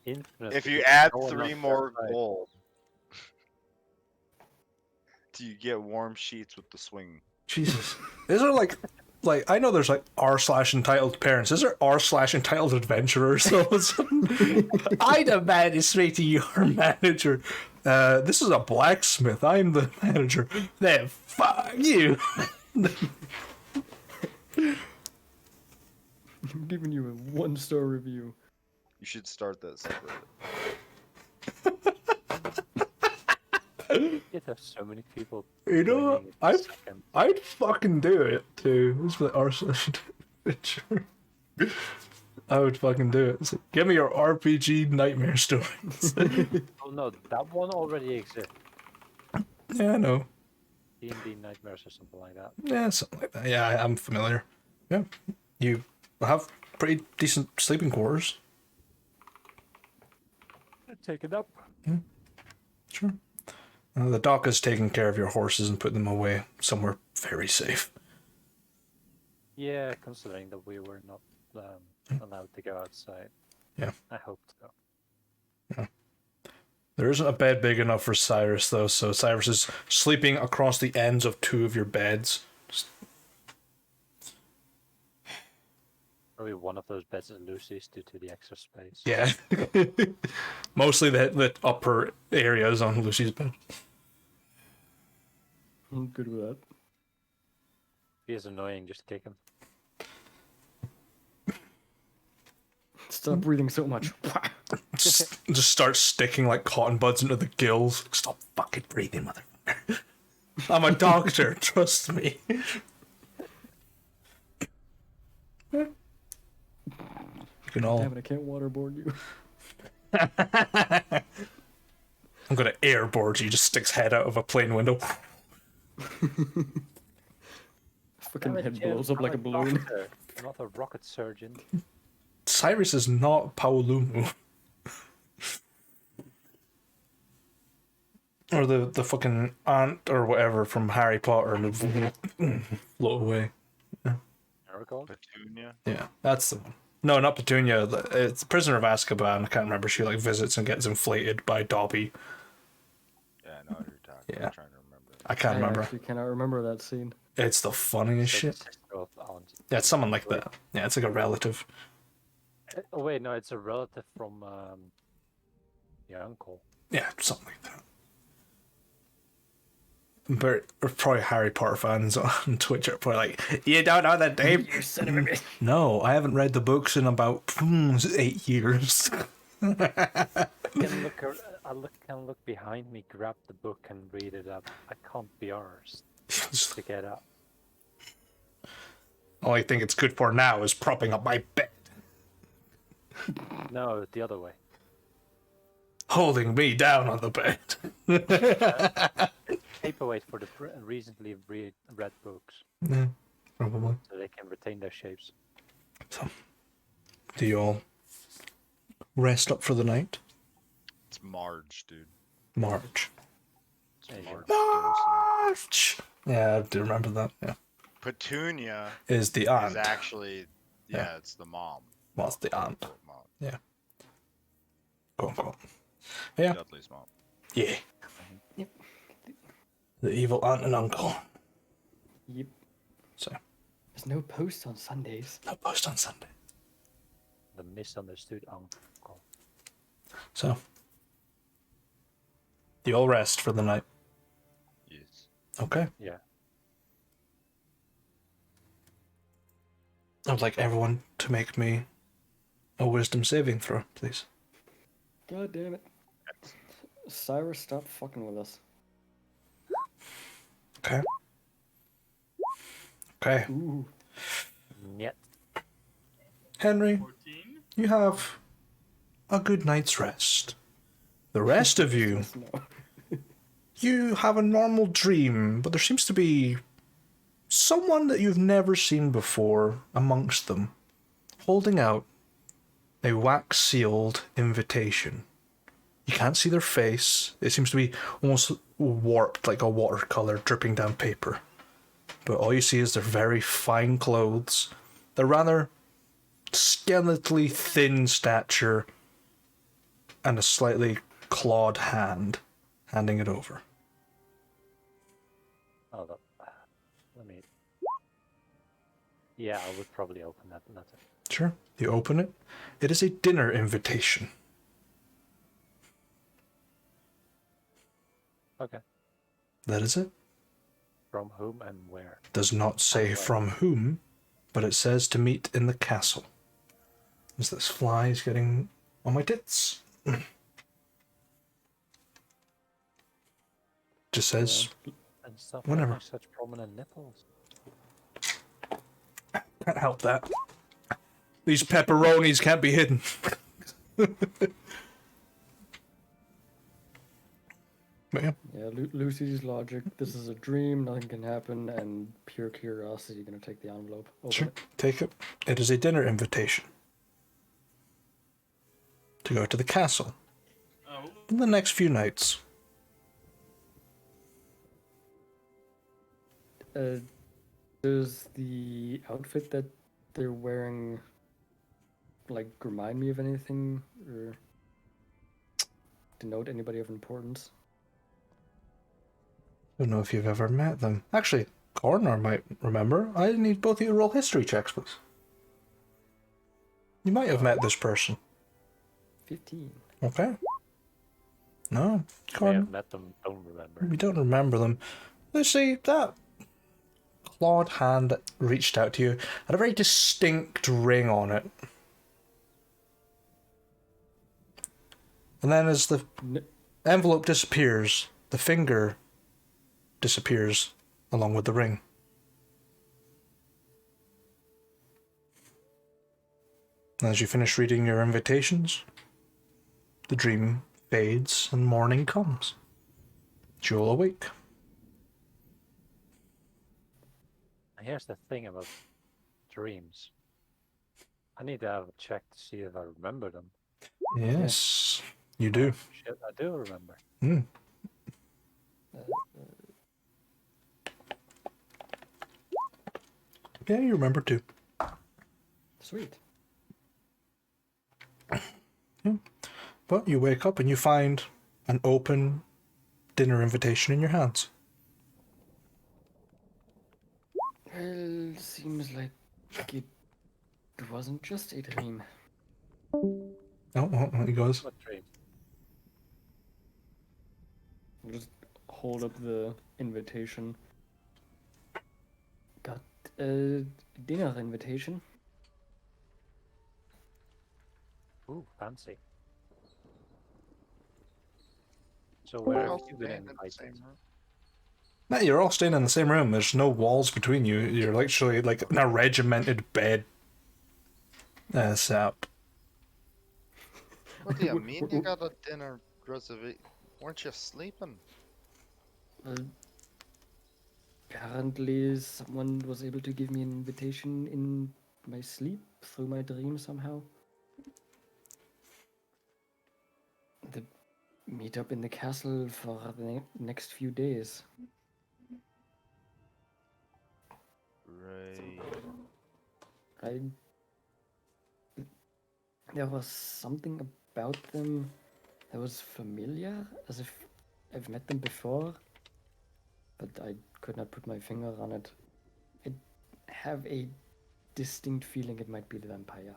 Infinite. If you add No one 3 on more their side. gold, do you get warm sheets with the swing? Jesus. Is there like I know there's like r/entitled parents. Is there r/entitled adventurers? So I demand it straight to your manager. This is a blacksmith. I'm the manager. Then fuck you. I'm giving you a 1-star review. You should start that subreddit. You'd have so many people. You know what? joining in a I'd second. I'd fucking do it too. This is r/adventure. I would fucking do it. It's like, give me your RPG nightmare stories. Oh no, that one already exists. Yeah, I know. D&D Nightmares or something like that. Yeah, something like that. Yeah, I'm familiar. Yeah, you have pretty decent sleeping quarters. take it up. Sure. The doc is taking care of your horses and putting them away somewhere very safe. Yeah, considering that we were not allowed to go outside. Yeah. I hope so. There isn't a bed big enough for Cyrus, though, so Cyrus is sleeping across the ends of two of your beds. Probably one of those beds is Lucy's due to the extra space. Yeah. Mostly the upper areas on Lucy's bed. I'm good with that. If he is annoying, just kick him. Stop breathing so much. Just start sticking like cotton buds into the gills. Stop fucking breathing, motherfucker. I'm a doctor, trust me. You can all... Damn it, I can't waterboard you. I'm gonna airboard you, just sticks head out of a plane window. Fucking Damn it, head Jim, blows up I'm like a balloon. doctor, I'm not a rocket surgeon. Cyrus is not Paolumu. Or the fucking aunt or whatever from Harry Potter and float away. Miracle? Petunia. Yeah, that's the one. No, not Petunia. It's Prisoner of Azkaban. I can't remember. She like visits and gets inflated by Dobby. Yeah, I know what you're talking. Yeah. I'm trying to remember. I can't remember. I actually cannot remember that scene. It's the funniest So shit. the sister of aunt. Yeah, it's someone like that. Yeah, it's like a relative. Oh wait, no, it's a relative from your uncle. Yeah, something like that. But probably Harry Potter fans on Twitch are probably like, you don't know that name? You son of a bitch. No, I haven't read the books in about 8 years. I can look behind me, grab the book, and read it up. I can't be arsed to get up. All I think it's good for now is propping up my bed. No, the other way. Holding me down on the bed. Paperweight for the recently read books, Yeah, probably. so they can retain their shapes. So, do you all rest up for the night? It's Marge, dude. March. It's There you go. Marge. Dawson. March! Yeah, I do remember that. Yeah. Petunia Is the aunt. is actually, Yeah. it's the mom. Well, it's the aunt. Mom. Quote unquote. Yeah. Dudley's mom. Yeah. Yep. The evil aunt and uncle. Yep. So, There's no post on Sundays. no post on Sunday. The misunderstood uncle. So, do you all rest for the night? Yes. Okay. Yeah. I would like everyone to make me a wisdom saving throw, please. God damn it. Cyrus, stop fucking with us. Okay. Okay. Ooh. Yet. Henry, 14. you have a good night's rest. The rest of you, Yes, no. you have a normal dream, but there seems to be someone that you've never seen before amongst them, holding out a wax-sealed invitation. You can't see their face. It seems to be almost warped like a watercolor dripping down paper. But all you see is their very fine clothes, their rather skeletally thin stature, and a slightly clawed hand handing it over. Oh, let me. Yeah, I would probably open that letter. Sure. You open it. It is a dinner invitation. Okay. That is it. From whom and where? Does not say Okay. from whom, but it says to meet in the castle. As this fly is getting on my tits. Just says, And stuff Whenever. having such prominent nipples. can't help that. These pepperonis can't be hidden. But yeah, Yeah, Lucy's logic. This is a dream. Nothing can happen, and pure curiosity. Gonna take the envelope. Open sure. it. Take it. It is a dinner invitation to go to the castle. in the next few nights. Does the outfit that they're wearing like remind me of anything or denote anybody of importance? Don't know if you've ever met them. Actually, Coroner might remember. I need both of you to roll history checks, please. You might have met this person. 15. Okay. No, You may Coroner, have met them, don't remember. you don't remember them. Let's see, that clawed hand that reached out to you had a very distinct ring on it. And then as the envelope disappears, the finger disappears along with the ring. And as you finish reading your invitations, the dream fades and morning comes. You'll awake. Here's the thing about dreams. I need to have a check to see if I remember them. Yes, you do. Shit, I do remember. Hmm. Yeah, you remember too. Sweet. But you wake up and you find an open dinner invitation in your hands. Well, seems like it wasn't just a dream. He goes, What dream? I'll just hold up the invitation. Got a dinner invitation. Ooh, fancy. So where All have you been staying in the invited? same room. "Nah, you're all staying in the same room. There's no walls between you. You're literally like in a regimented bed setup." What do you mean you got a dinner reservation? Weren't you sleeping? Apparently, someone was able to give me an invitation in my sleep through my dream somehow. The meet up in the castle for the next few days. Right. There was something about them that was familiar, as if I've met them before, but I could not put my finger on it. I have a distinct feeling it might be the vampire.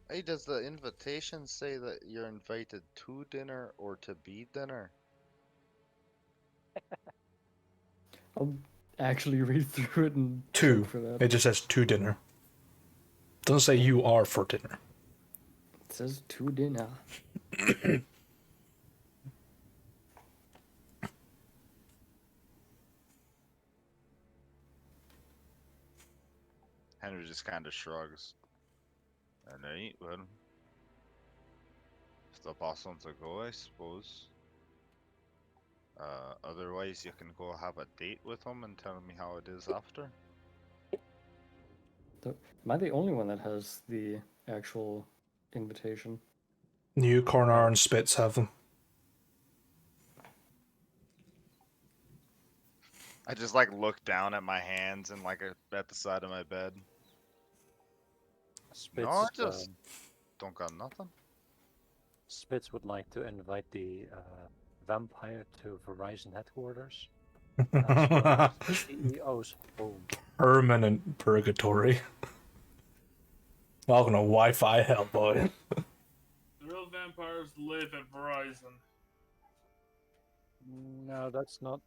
Hey, does the invitation say that you're invited to dinner or to be dinner? I'll actually read through it and Two. check for that. It just says to dinner. Doesn't say you are for dinner. It says to dinner. Henry just kind of shrugs. Alright, well. If the boss wants to go, I suppose. Otherwise, you can go have a date with him and tell me how it is after. Am I the only one that has the actual invitation? You, Coroner, and Spitz have them. I just like look down at my hands and like at the side of my bed. Spitz, No, I just don't got nothing. Spitz would like to invite the vampire to Verizon headquarters. CEO's home. Permanent purgatory. Welcome to Wi-Fi hell, boy. The real vampires live at Verizon. No, that's not.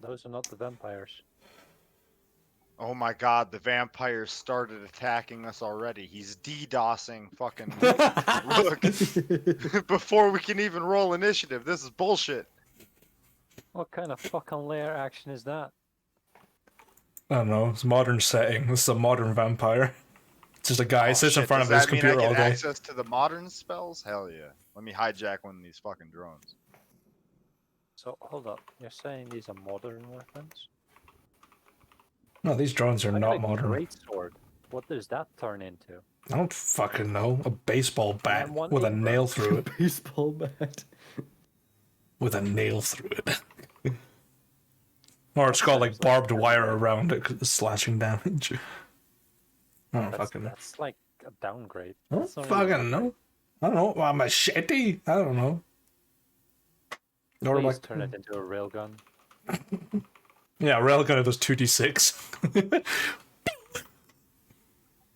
Those are not the vampires. Oh my god, the vampire started attacking us already. He's DDoSing fucking Look, before we can even roll initiative. This is bullshit. What kind of fucking lair action is that? I don't know. It's a modern setting. This is a modern vampire. It's just a guy sits in shit, front of does his that mean computer I all get day. access to the modern spells? Hell yeah. Let me hijack one of these fucking drones. So hold up, you're saying these are modern weapons? No, these drones are I got not a modern. great sword. What does that turn into? I don't fucking know. A baseball bat M1 with a Abrams. nail through it. Baseball bat. With a nail through it. Or it's That got like sounds like barbed wire Terminator. around it 'cause it's slashing damage. I don't That's, fucking know. that's like a downgrade. I don't That's not really an fucking know. upgrade. I don't know. A machete? I don't know. Or Please like, turn it into a railgun. yeah, railgun does 2d6.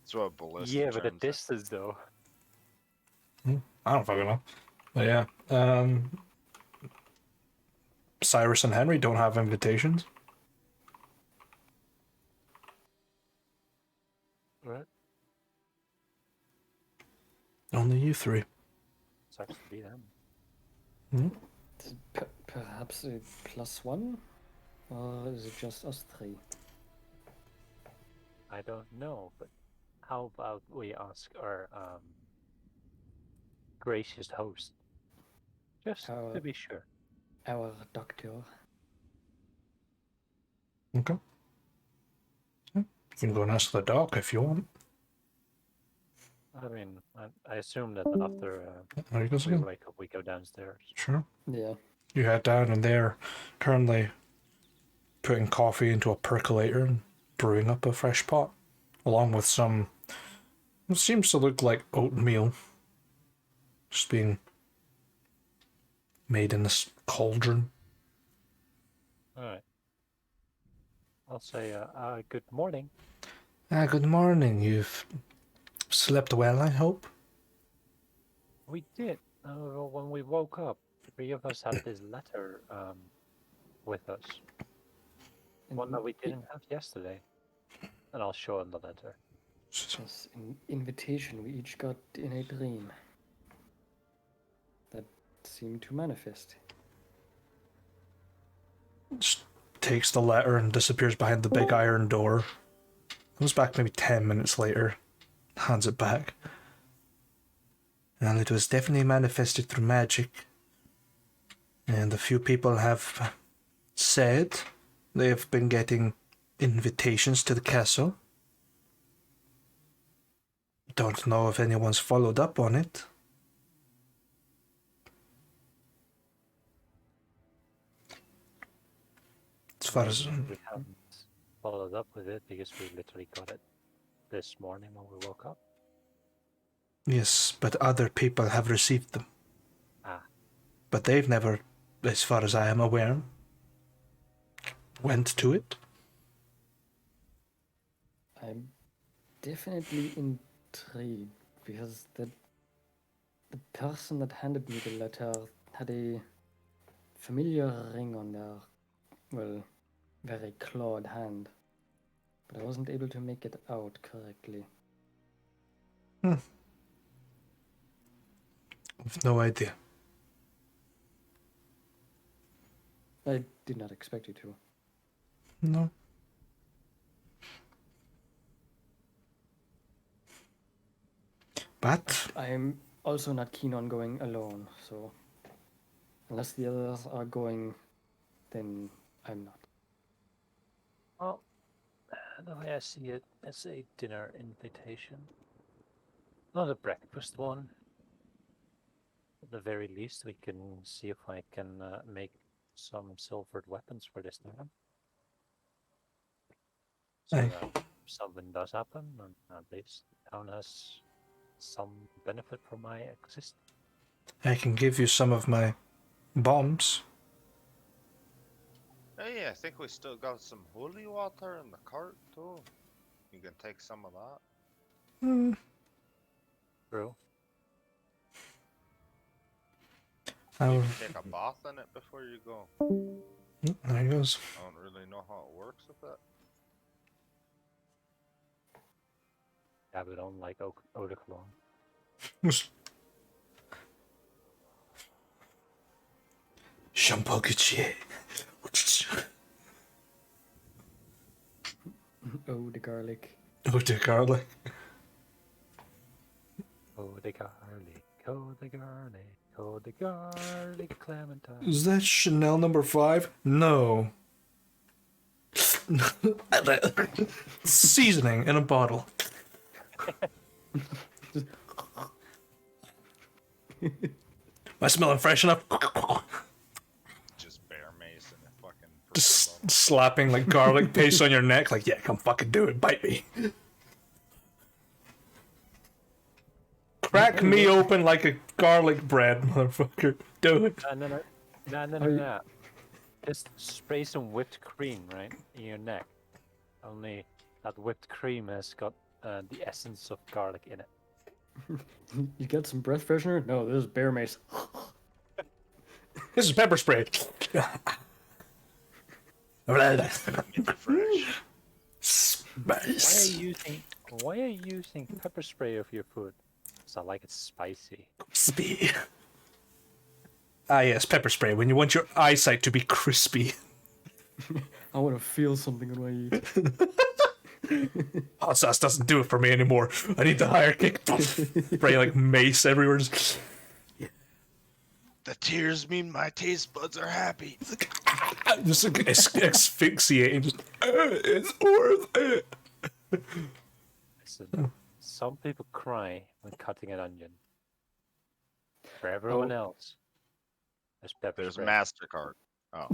That's what ballistic Yeah, but the terms. distance though. I don't fucking know. But yeah. Cyrus and Henry don't have invitations. Right. Only you three. Sucks to be them. Is it perhaps a +1? Or is it just us three? I don't know, but how about we ask our gracious host? Just to be sure. Our doctor. Okay. You can go and ask the doc if you want. I mean, I assume that after There you go. we wake up, we go downstairs. Sure. Yeah. You head down and they're currently putting coffee into a percolator and brewing up a fresh pot, along with some, it seems to look like oatmeal, just being made in this cauldron. Alright. I'll say, good morning. Good morning. You've slept well, I hope. We did. When we woke up, three of us had this letter with us. One that we didn't have yesterday. And I'll show him the letter. Yes, an invitation we each got in a dream. That seemed to manifest. Just takes the letter and disappears behind the big iron door. Comes back maybe 10 minutes later. Hands it back. Well, it was definitely manifested through magic. And a few people have said they have been getting invitations to the castle. Don't know if anyone's followed up on it. As far as... We haven't followed up with it because we literally got it this morning when we woke up. Yes, but other people have received them. Ah. But they've never, as far as I am aware, went to it. I'm definitely intrigued because the person that handed me the letter had a familiar ring on their, well, very clawed hand. But I wasn't able to make it out correctly. I've no idea. I did not expect you to. No. But I'm also not keen on going alone, so unless the others are going, then I'm not. Well, the way I see it, it's a dinner invitation. Not a breakfast one. At the very least, we can see if I can make some silvered weapons for this time. So Aye. that something does happen, and at least the town has some benefit from my existence. I can give you some of my bombs. Hey, I think we still got some holy water in the cart too. You can take some of that. True. I You will... can take a bath in it before you go. There he goes. I don't really know how it works with it. Have it on like eau de cologne. Shampoo Gucci. Oh, the garlic. Oh, dear garlic. Oh, the garlic, oh, the garlic, oh, the garlic clementine. Is that Chanel number 5? No. Seasoning in a bottle. Am I smelling fresh enough? Just bear mace and a fucking. Just slapping like garlic paste on your neck, like, yeah, come fucking do it, bite me. Crack me open like a garlic bread, motherfucker. Do it. No. Just spray some whipped cream, right, in your neck. Only that whipped cream has got the essence of garlic in it. You get some breath freshener? No, this is bear mace. This is pepper spray. Fresh. Spice. Why are you using pepper spray of your food? Because I like it spicy. Crispy. Ah, yes, pepper spray. When you want your eyesight to be crispy. I want to feel something when I eat. Hot sauce doesn't do it for me anymore. I need the higher kick. Spray like mace everywhere. The tears mean my taste buds are happy. Just like, asphyxiating. Just, it's worth it. Listen, some people cry when cutting an onion. For everyone else, there's pepper There's spray. MasterCard. Oh.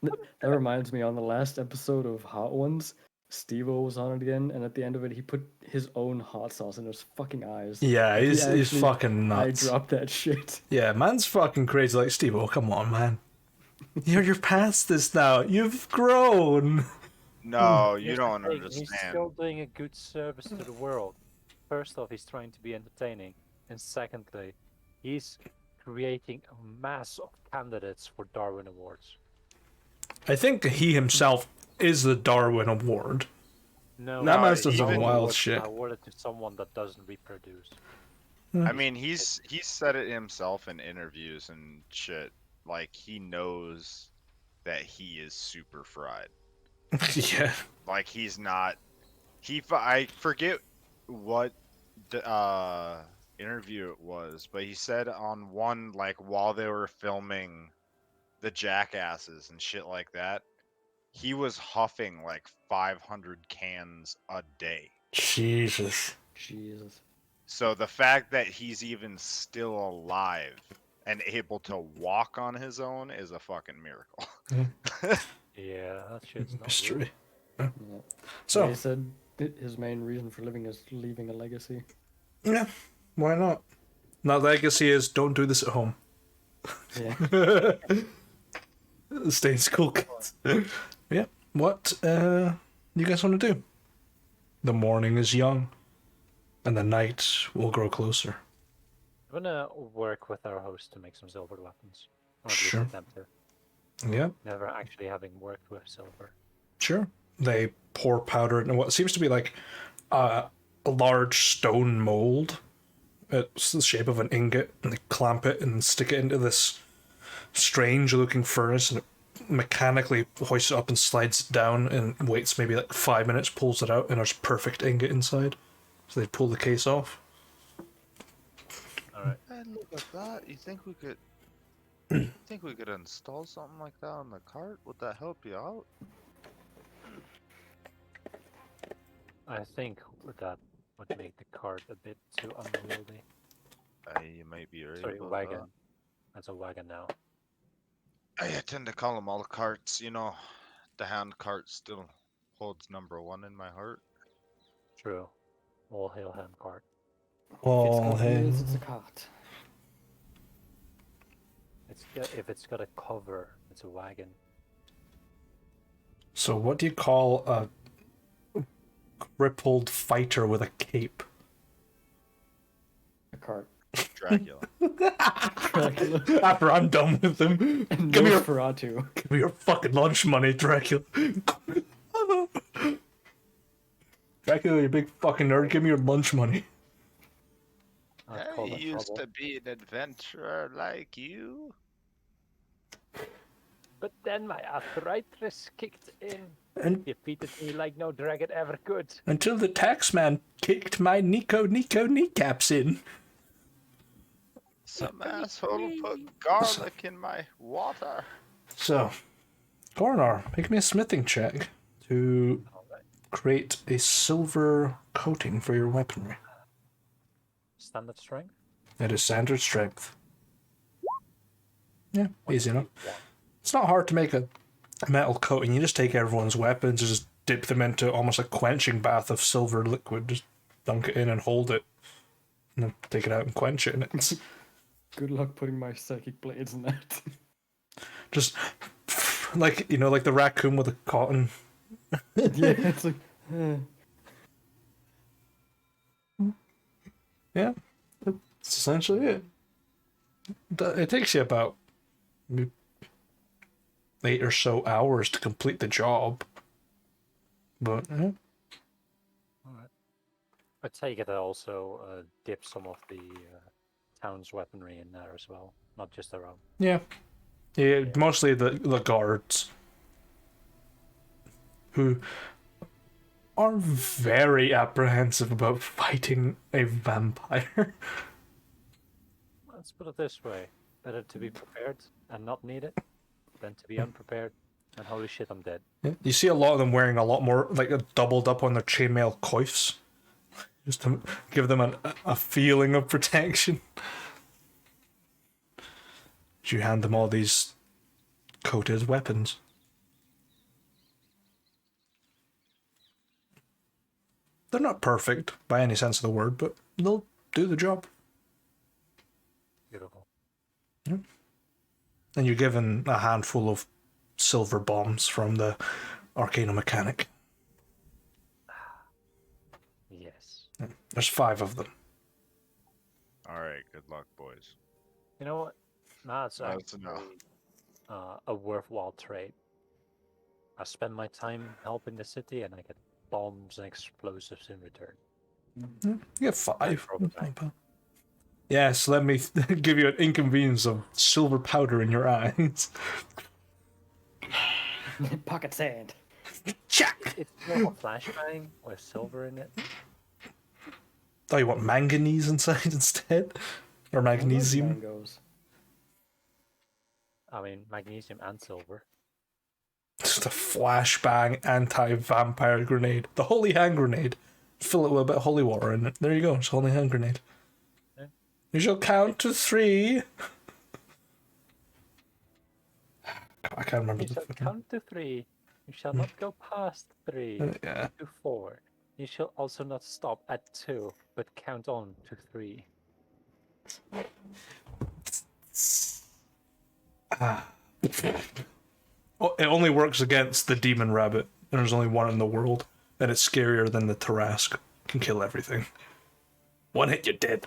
That reminds me, on the last episode of Hot Ones, Steve-O was on it again, and at the end of it, he put his own hot sauce in his fucking eyes. Yeah, Like, he he's actually fucking I nuts. dropped that shit. Yeah, man's fucking crazy. Like, Steve, oh, come on, man. You're past this now. You've grown. No, you Here's don't the thing, understand. He's still doing a good service to the world. First off, he's trying to be entertaining, and secondly, he's creating a mass of candidates for Darwin Awards. I think he himself is the Darwin Award. No, That man's done some even wild shit. Awarded to someone that doesn't reproduce. I mean, he's said it himself in interviews and shit. Like, he knows that he is super fried. Yeah. Like, he's not. I forget what the interview it was, but he said on one, like, while they were filming the Jackasses and shit like that, he was huffing like 500 cans a day. Jesus. Jesus. So the fact that he's even still alive and able to walk on his own is a fucking miracle. Yeah, that shit's not Mystery. Yeah. So, He said his main reason for living is leaving a legacy. yeah, why not? Now, the legacy is don't do this at home. Yeah. Stay in school, kids. Yeah. What you guys want to do? The morning is young, and the night will grow closer. I'm gonna work with our host to make some silver weapons. Or at Sure. least attempt to. Yeah, Never actually having worked with silver. sure. They pour powder in what seems to be like a large stone mold. It's the shape of an ingot, and they clamp it and stick it into this strange-looking furnace, and it mechanically hoists it up and slides it down, and waits maybe like 5 minutes, pulls it out, and there's perfect ingot inside. So they pull the case off. Alright. Hey, look at that. You think we could install something like that on the cart? Would that help you out? I think that would make the cart a bit too unwieldy. You might be right. Sorry, about wagon. that. That's a wagon now. I tend to call them all carts. You know, the hand cart still holds number one in my heart. True. All hail hand cart. If it's Oh, got hey. wheels, it's a cart. If it's got a cover, it's a wagon. So what do you call a crippled fighter with a cape? A cart. Dracula. Dracula. After I'm done with them, And give me your Nosferatu. give me your fucking lunch money, Dracula. Dracula, you big fucking nerd, give me your lunch money. I'd call I that used trouble. to be an adventurer like you. But then my arthritis kicked in. And Defeated me like no dragon ever could. until the taxman kicked my Nico kneecaps in. Some asshole put garlic in my water. So, Gornar, make me a smithing check to Alright. create a silver coating for your weaponry. Standard strength? It is standard strength. Yeah, easy enough. 1. It's not hard to make a metal coating. You just take everyone's weapons, just dip them into almost a quenching bath of silver liquid, just dunk it in and hold it, and then take it out and quench it. And it's Good luck putting my psychic blades in that. just like, you know, like the raccoon with the cotton. Yeah, it's like. Yeah, that's essentially it. It takes you about 8 or so hours to complete the job. But yeah. Alright. I take it I also dip some of the town's weaponry in there as well, not just their own. Yeah, mostly the guards, who are very apprehensive about fighting a vampire. Let's put it this way: better to be prepared and not need it than to be unprepared and holy shit, I'm dead. Yeah. You see a lot of them wearing a lot more, like, doubled up on their chainmail coifs, just to give them a feeling of protection. You hand them all these coated weapons. They're not perfect by any sense of the word, but they'll do the job. Beautiful. And you're given a handful of silver bombs from the Arcana Mechanic. Yes. There's 5 of them. All right, good luck, boys. You know what? That's That's actually enough. a worthwhile trade. I spend my time helping the city and I get bombs and explosives in return. You get 5. throw them back. Yes, let me give you an inconvenience of silver powder in your eyes. Pocket sand. Check! It's more of a flashbang with silver in it. Oh, you want manganese inside instead? Or magnesium? Mangoes. I mean, magnesium and silver. Just a flashbang anti-vampire grenade. The holy hand grenade. Fill it with a bit of holy water in it. There you go, it's a holy hand grenade. Yeah. You shall count to 3. I can't remember You the shall fucking... count to 3. You shall not go past 3. Yeah. To 4. You shall also not stop at 2, but count on to 3. Oh, it only works against the demon rabbit. There's only one in the world, and it's scarier than the Tarask. Can kill everything. One hit, you're dead.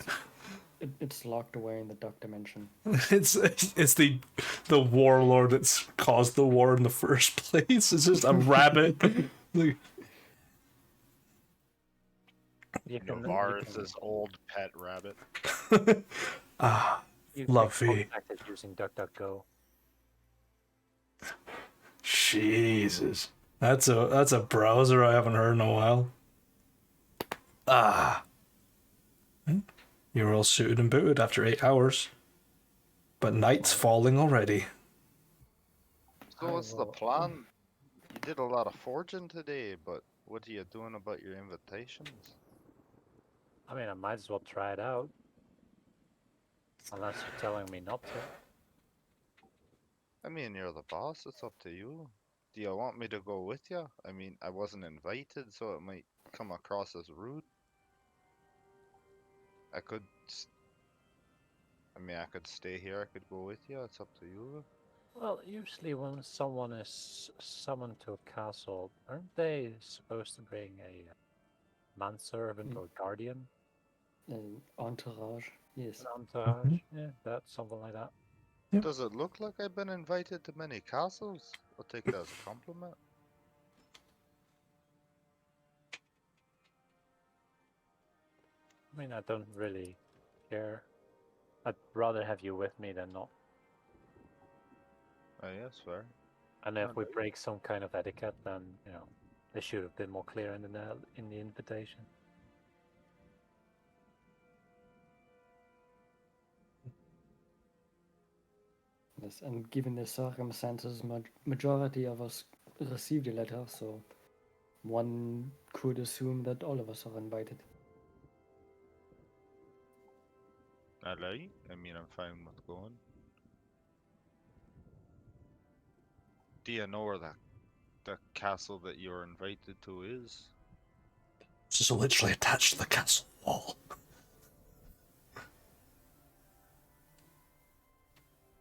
It's locked away in the duck dimension. It's the warlord that's caused the war in the first place. It's just a rabbit. Like, You can, Novaris' old pet rabbit. you Lovey. can contact it using DuckDuckGo. Jesus, that's a browser I haven't heard in a while. You're all suited and booted after 8 hours, but night's falling already. So what's the plan? You did a lot of forging today, but what are you doing about your invitations? I mean, I might as well try it out. Unless you're telling me not to. I mean, you're the boss, it's up to you. Do you want me to go with you? I mean, I wasn't invited, so it might come across as rude. I could stay here, I could go with you, it's up to you. Well, usually when someone is summoned to a castle, aren't they supposed to bring a manservant or guardian? Entourage. Yes. An entourage? Yeah, that's something like that. Yep. Does it look like I've been invited to many castles? I'll take it as a compliment. I mean, I don't really care. I'd rather have you with me than not. Oh, yes, fair. And if we Alright. break some kind of etiquette, then, you know, they should have been more clear in the invitation. Yes, and given the circumstances, majority of us received a letter, so one could assume that all of us are invited. Alright. I mean, I'm fine with going. Do you know where the castle that you're invited to is? This is literally attached to the castle wall.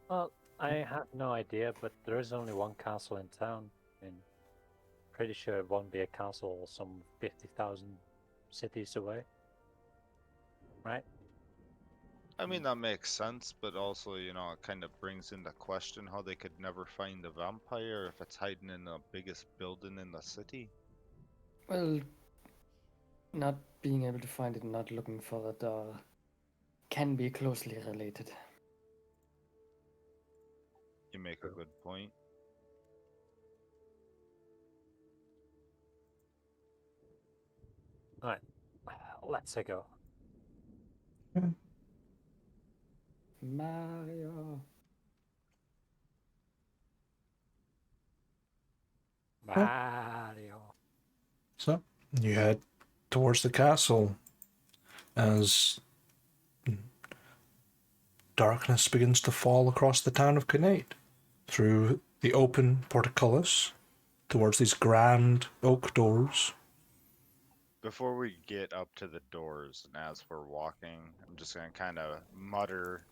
Well, I have no idea, but there is only one castle in town, and pretty sure it won't be a castle some 50,000 cities away. Right? I mean, that makes sense, but also, you know, it kind of brings into question how they could never find the vampire if it's hiding in the biggest building in the city. Well, not being able to find it and not looking for it can be closely related. You make a good point. Alright, let's go. Mario. Mario. So, you head towards the castle as darkness begins to fall across the town of Cinnaed through the open portcullis towards these grand oak doors. Before we get up to the doors, and as we're walking, I'm just gonna kind of mutter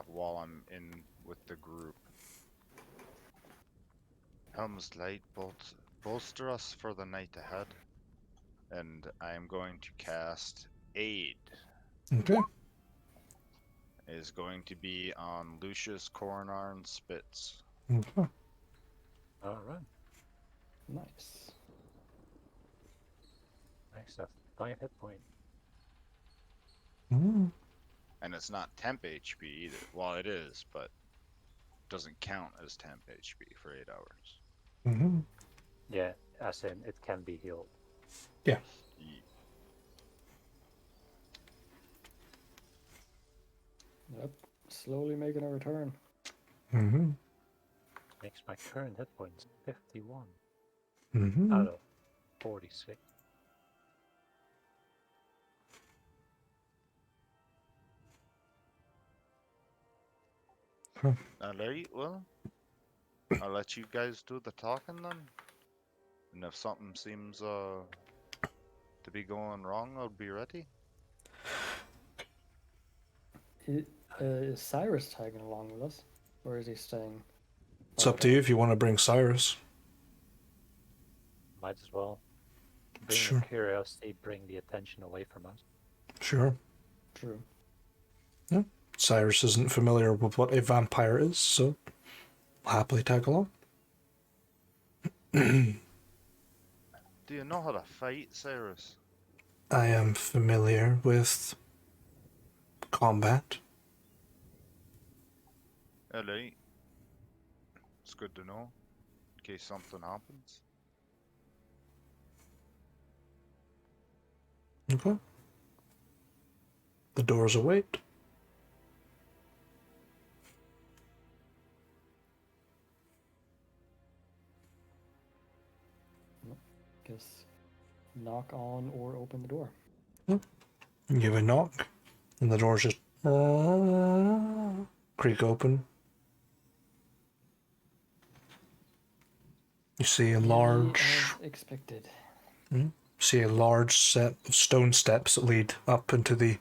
while I'm in with the group. Helm's light bolster us for the night ahead, and I am going to cast Aid. Okay. Is going to be on Lucius Coronarn Spitz. Okay. Alright, Nice. nice. That's 5 hit point. Mm. And it's not temp HP either. Well, it is, but doesn't count as temp HP for 8 hours. Mm-hmm. Yeah, as in it can be healed. Yeah. Yep. Slowly making a return. Mm-hmm. Makes my current hit points 51 Mm-hmm. out of 46. Alright, well, I'll let you guys do the talking then. And if something seems to be going wrong, I'll be ready. Is Cyrus tagging along with us? Or is he staying? It's up to you if you want to bring Cyrus. Might as well. Bring Sure. the curiosity, bring the attention away from us. Sure. True. Cyrus isn't familiar with what a vampire is, so I'll happily tag along. Do you know how to fight, Cyrus? I am familiar with combat. Alright. It's good to know, in case something happens. Okay. The doors await. Guess knock on or open the door. You give a knock, and the doors just creak open. You see a large, As expected. set of stone steps that lead up into the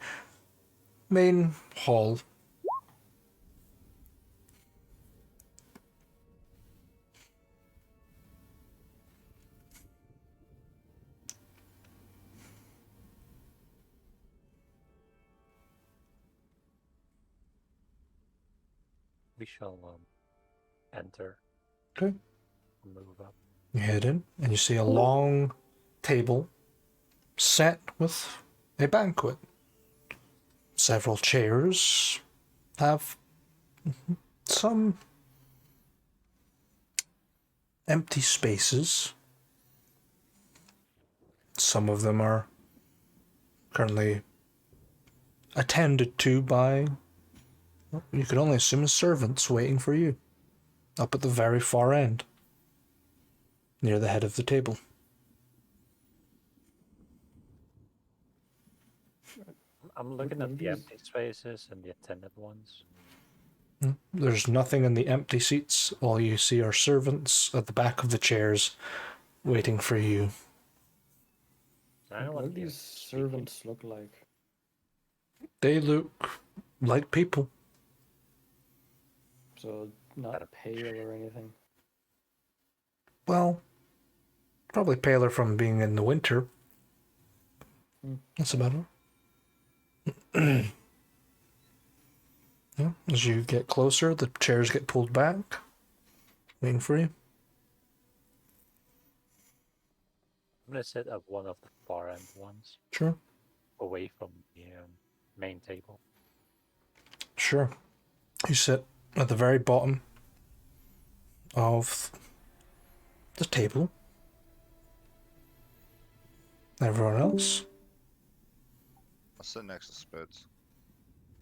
main hall. We shall enter. Okay. Move up. You head in, and you see a long table set with a banquet. Several chairs have some empty spaces. Some of them are currently attended to by You could only assume servants waiting for you. Up at the very far end. Near the head of the table. I'm looking Will at the these- empty spaces and the attended ones. There's nothing in the empty seats. All you see are servants at the back of the chairs waiting for you. I don't What do want these servants look like? They look like people. So not pale or anything. Well, probably paler from being in the winter. That's about it. Yeah, as you get closer, the chairs get pulled back, waiting for you. I'm gonna sit at one of the far end ones, Sure. away from the main table. Sure. You sit at the very bottom of the table. Everyone else? I'll sit next to Spitz.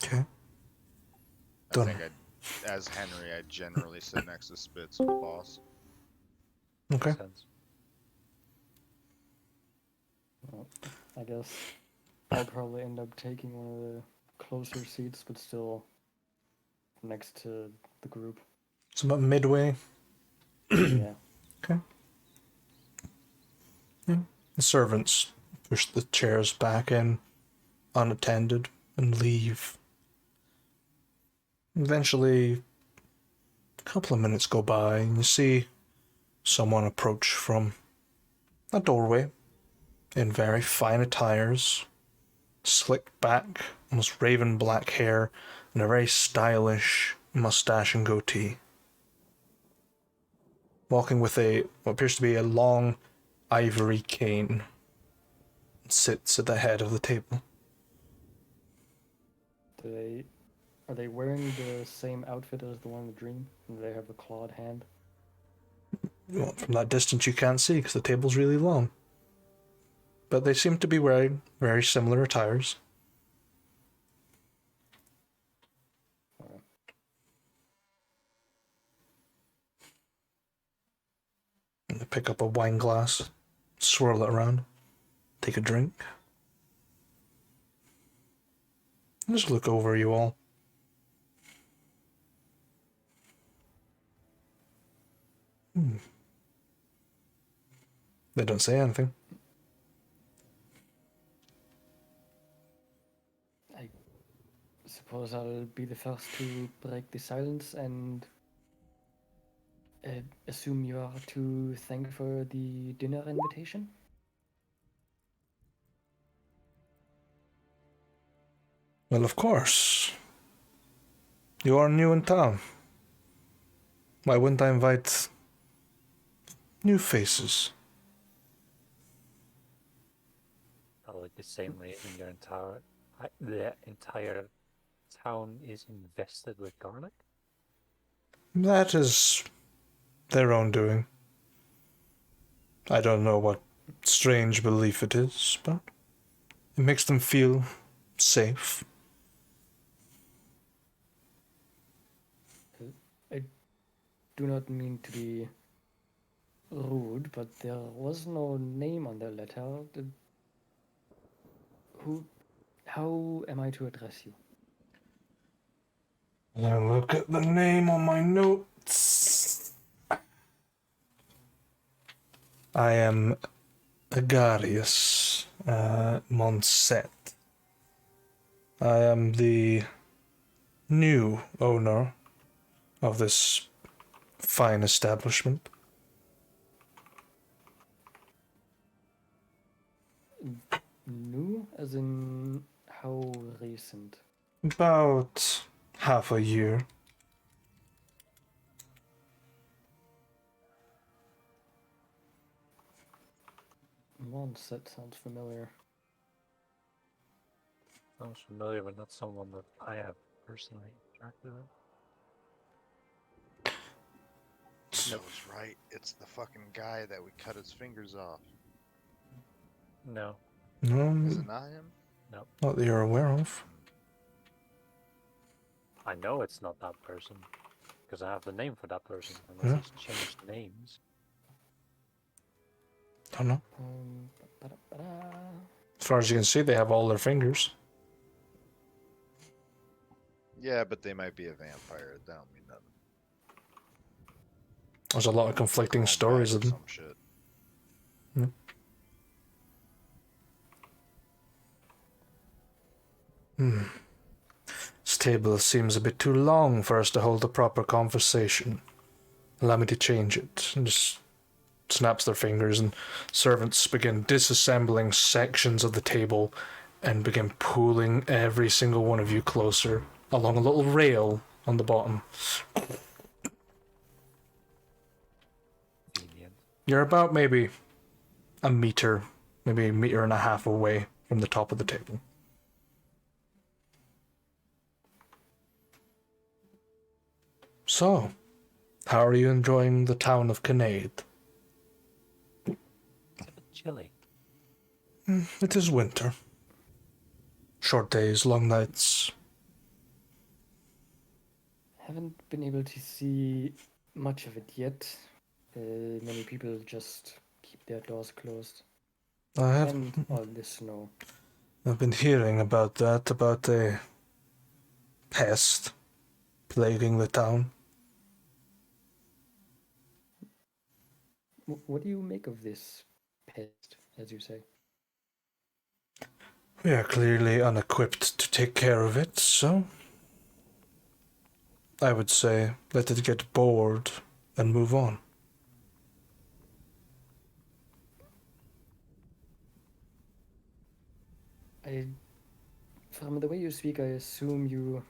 Okay. I Done. think as Henry, I generally sit next to Spitz, boss. Okay. Makes sense. Well, I guess I'll probably end up taking one of the closer seats, but still next to the group. It's about midway. Yeah. Okay. Yeah. The servants push the chairs back in, unattended, and leave. Eventually, a couple of minutes go by, and you see someone approach from a doorway in very fine attires, slicked back, almost raven black hair, and a very stylish mustache and goatee. Walking with what appears to be a long ivory cane, sits at the head of the table. Are they wearing the same outfit as the one in the dream? And they have a clawed hand? Well, from that distance, you can't see because the table's really long. But they seem to be wearing very similar attires. And they pick up a wine glass, swirl it around, take a drink. And just look over you all. They don't say anything. I suppose I'll be the first to break the silence and assume you are to thank for the dinner invitation? Well, of course. You are new in town. Why wouldn't I invite new faces? Probably the same reason the entire town is invested with garlic. That is their own doing. I don't know what strange belief it is, but it makes them feel safe. I do not mean to be rude, but there was no name on the letter. How am I to address you? Now look at the name on my notes. I am Agarius Monset. I am the new owner of this fine establishment. New? As in how recent? About half a year. Monset sounds familiar. Sounds familiar, but not someone that I have personally interacted with. That was right. It's the fucking guy that we cut his fingers off. No. Is No, it not him? not that you're aware of. I know it's not that person because I have the name for that person, unless Yeah. he's changed names. Don't know. Ba-da-ba-da. As far as you can see, they have all their fingers. Yeah, but they might be a vampire. That don't mean nothing. There's a lot of conflicting Crawl stories back of or them. some shit. This table seems a bit too long for us to hold a proper conversation. Allow me to change it. And just snaps their fingers, and servants begin disassembling sections of the table and begin pulling every single one of you closer along a little rail on the bottom. Convenient. You're about maybe a meter, maybe a meter and a half away from the top of the table. So, how are you enjoying the town of Cinnaed? It's a bit chilly. It is winter. Short days, long nights. Haven't been able to see much of it yet. Many people just keep their doors closed. And all this snow. I've been hearing about that, about a pest plaguing the town. What do you make of this pest, as you say? We are clearly unequipped to take care of it, so I would say let it get bored and move on. From the way you speak, I assume you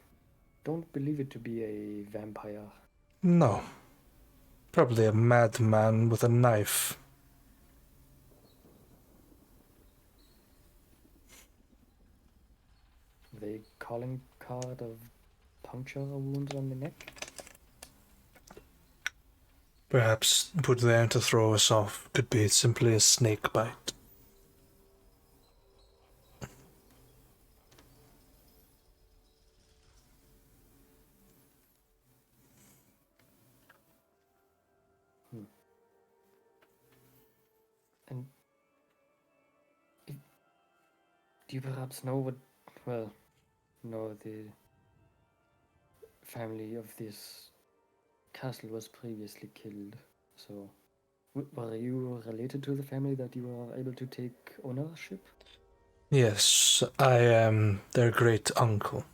don't believe it to be a vampire. No. Probably a madman with a knife. The calling card of puncture wounds on the neck? Perhaps put there to throw us off could be simply a snake bite. And do you perhaps know the family of this castle was previously killed, so were you related to the family that you were able to take ownership? Yes, I am their great uncle.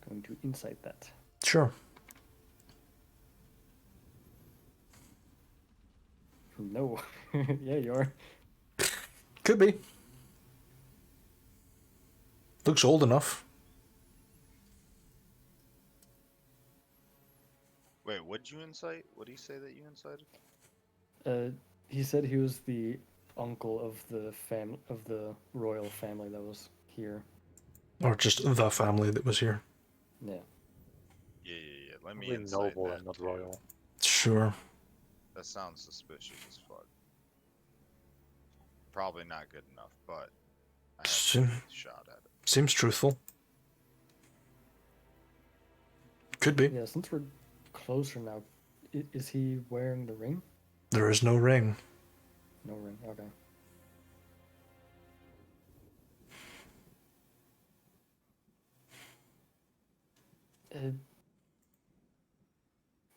Going to insight that. Sure. No. Yeah, you are. Could be. Looks old enough. Wait, what'd you incite? What did he say that you incited? He said he was the uncle of the royal family that was here. Or just the family that was here. Yeah. Yeah. Let me Probably incite noble that and not too. royal. Sure. That sounds suspicious as fuck. Probably not good enough, but I have a shot at it. Seems truthful. Could be. Yeah, since we're closer now, is he wearing the ring? There is no ring. No ring, okay.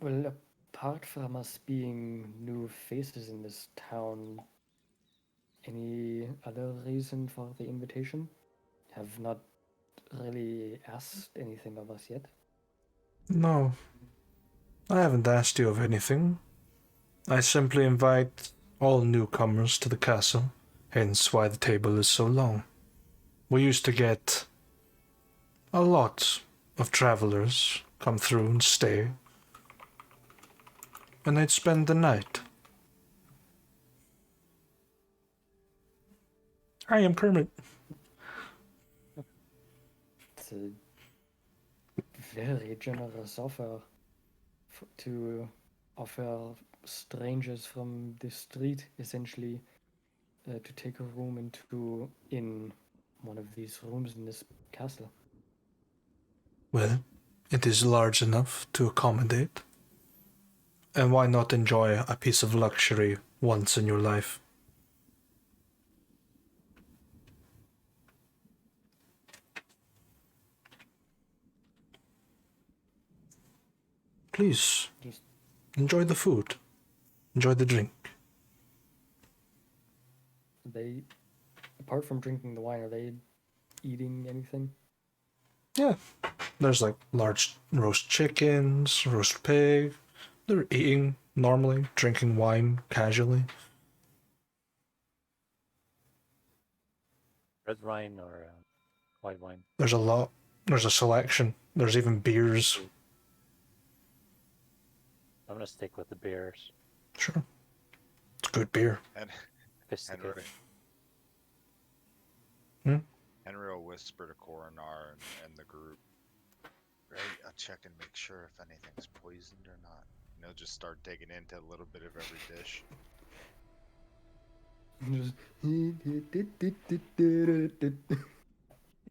Well, apart from us being new faces in this town, any other reason for the invitation? Have not really asked anything of us yet. No. I haven't asked you of anything. I simply invite all newcomers to the castle, hence why the table is so long. We used to get a lot of travelers come through and stay, and they'd spend the night. I am Kermit. It's a very generous offer to offer strangers from the street, essentially, to take a room in one of these rooms in this castle. Well, it is large enough to accommodate. And why not enjoy a piece of luxury once in your life? Please, Just enjoy the food. Enjoy the drink. they, apart from drinking the wine, are they eating anything? Yeah, there's like large roast chickens, roast pig. They're eating normally, drinking wine casually. Red wine or white wine? There's a lot. There's a selection. There's even beers. I'm gonna stick with the beers. Sure. It's good beer. And Sophisticated. Henry will whisper to Coronar and the group. Right, I'll check and make sure if anything's poisoned or not. And he'll just start digging into a little bit of every dish.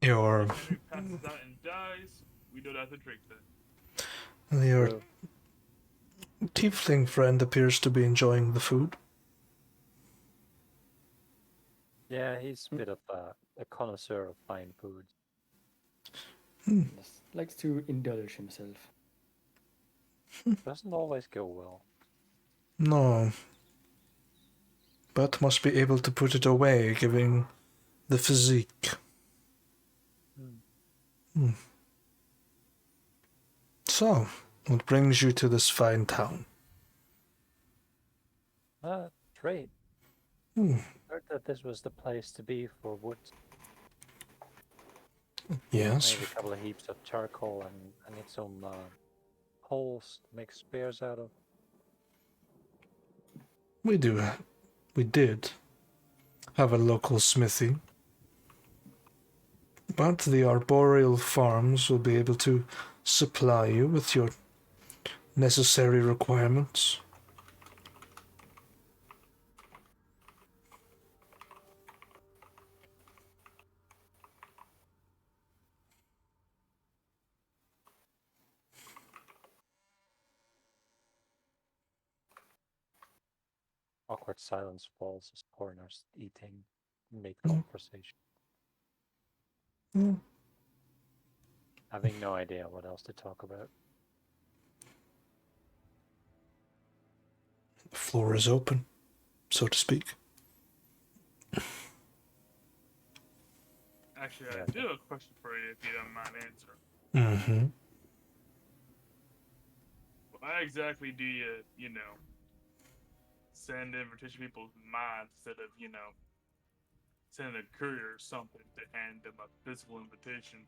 Your Henry passes out and dies. We don't have to drink that. your So, tiefling friend appears to be enjoying the food. yeah, he's a bit of a connoisseur of fine foods. Yes, likes to indulge himself. Doesn't always go well. No. But must be able to put it away, given the physique. So, what brings you to this fine town? Trade. Hmm. Heard that this was the place to be for wood. Yes, Maybe a couple of heaps of charcoal, and I need some poles to make spears out of. we do. We did have a local smithy. But the arboreal farms will be able to supply you with your necessary requirements. Awkward silence falls as foreigners eating make conversation. Hmm. Having no idea what else to talk about. The floor is open, so to speak. Actually, Yeah. I do have a question for you if you don't mind answering. Mm-hmm. Why exactly do you, send invitation to people's minds instead of, sending a courier or something to hand them a physical invitation?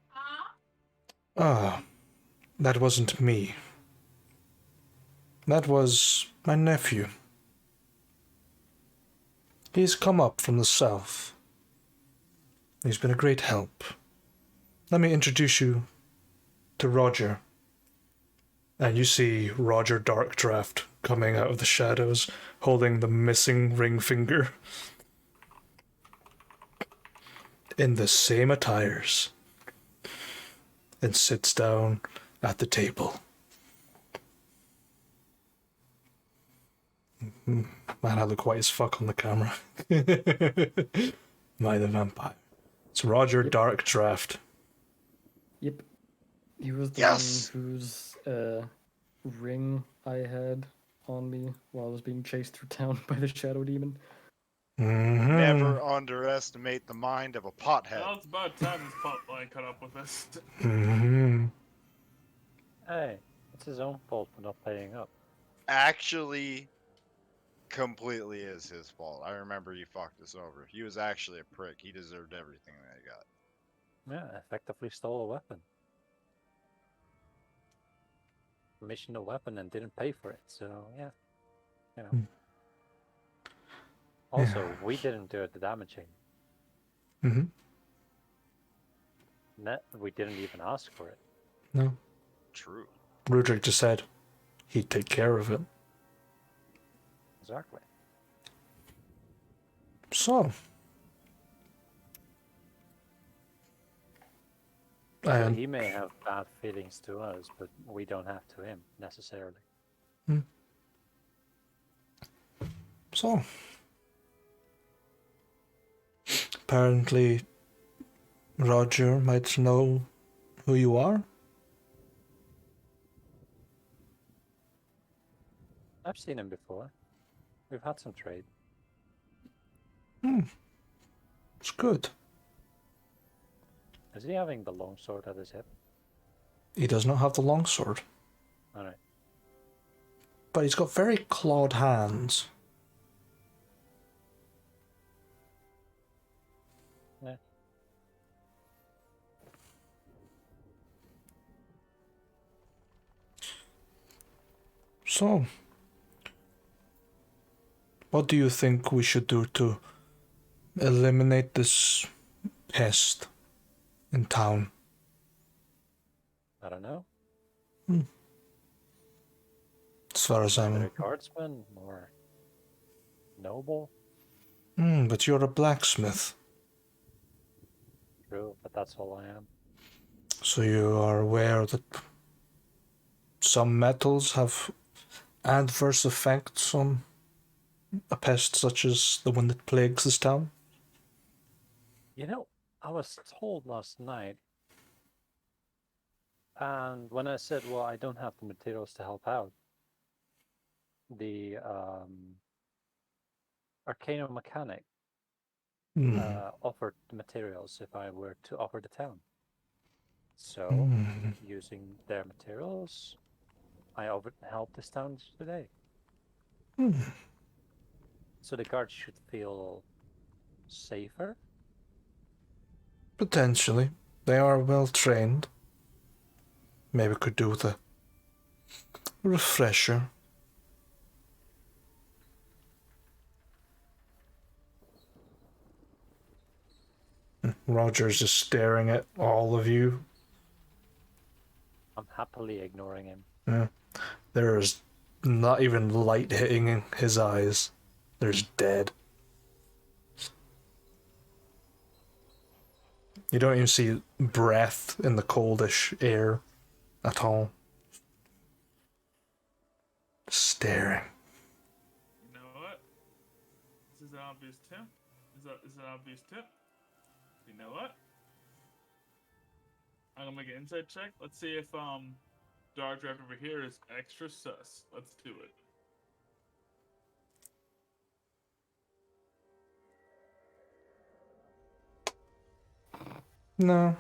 Ah, that wasn't me. That was my nephew. He's come up from the south. He's been a great help. Let me introduce you to Roger. And you see Roger Darkdraft coming out of the shadows, holding the missing ring finger. In the same attires. And sits down at the table. Man, I look white as fuck on the camera. My the vampire. It's Roger Yep. Darkdraft. Yep. He was the Yes! one whose ring I had on me while I was being chased through town by the shadow demon. Mm-hmm. Never underestimate the mind of a pothead. Well, it's about time this plotline caught up with us. Mm-hmm. Hey, it's his own fault for not paying up. Actually, completely is his fault. I remember you fucked us over. He was actually a prick. He deserved everything that he got. Yeah, effectively stole a weapon. Commissioned a weapon and didn't pay for it, so yeah. You know. Also, we didn't do the damaging. Mm-hmm. We didn't even ask for it. No. True. Rudrick just said he'd take care of it. Exactly. So, So And he may have bad feelings to us, but we don't have to him necessarily. so, apparently, Roger might know who you are. I've seen him before. We've had some trade. It's good. Is he having the long sword at his hip? He does not have the longsword, Alright. but he's got very clawed hands. Yeah. So, what do you think we should do to eliminate this pest in town? I don't know. As far as Either I'm... a guardsman or noble. but you're a blacksmith, True, but that's all I am. so you are aware that some metals have adverse effects on a pest such as the one that plagues this town? You know, I was told last night, and when I said, well, I don't have the materials to help out, the Arcano mechanic offered the materials if I were to offer the town. So, using their materials, I offered to help this town today. So the guards should feel safer. Potentially. They are well trained. Maybe could do with a refresher. Roger's just staring at all of you. I'm happily ignoring him. Yeah. There's not even light hitting his eyes. There's dead. You don't even see breath in the coldish air at all. Staring. You know what? This is an obvious tip. Is an obvious tip. You know what? I'm gonna make an insight check. Let's see if Dark Draft over here is extra sus. Let's do it. No.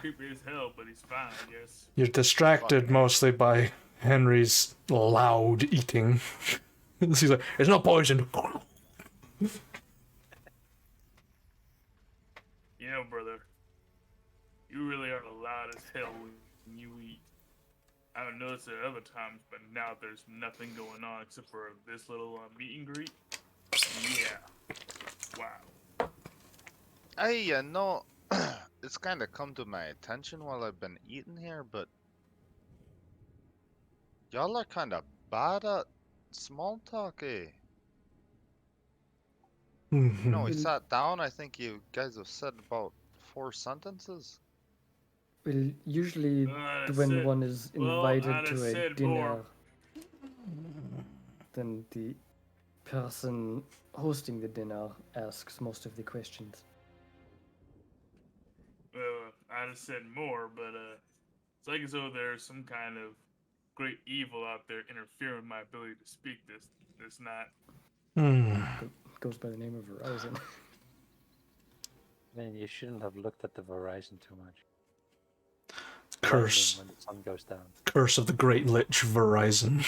Creepy as hell, but he's fine, I guess. You're distracted mostly by Henry's loud eating. He's like, it's not poison. You know, brother, you really are loud as hell when you eat. I haven't noticed it at other times, but now there's nothing going on except for this little meet and greet. Yeah. Wow. I know it's kind of come to my attention while I've been eating here, but y'all are kind of bad at small talk, eh? You know, we sat down, I think you guys have said about 4 sentences. Well, usually I'd when said- one is well, invited I'd have to a said dinner, more. then the person hosting the dinner asks most of the questions. I'd have said more, but it's like as though there's some kind of great evil out there interfering with my ability to speak this night. Goes by the name of Verizon. I mean, you shouldn't have looked at the horizon too much. Curse. When the sun goes down. Curse of the Great Lich Verizon.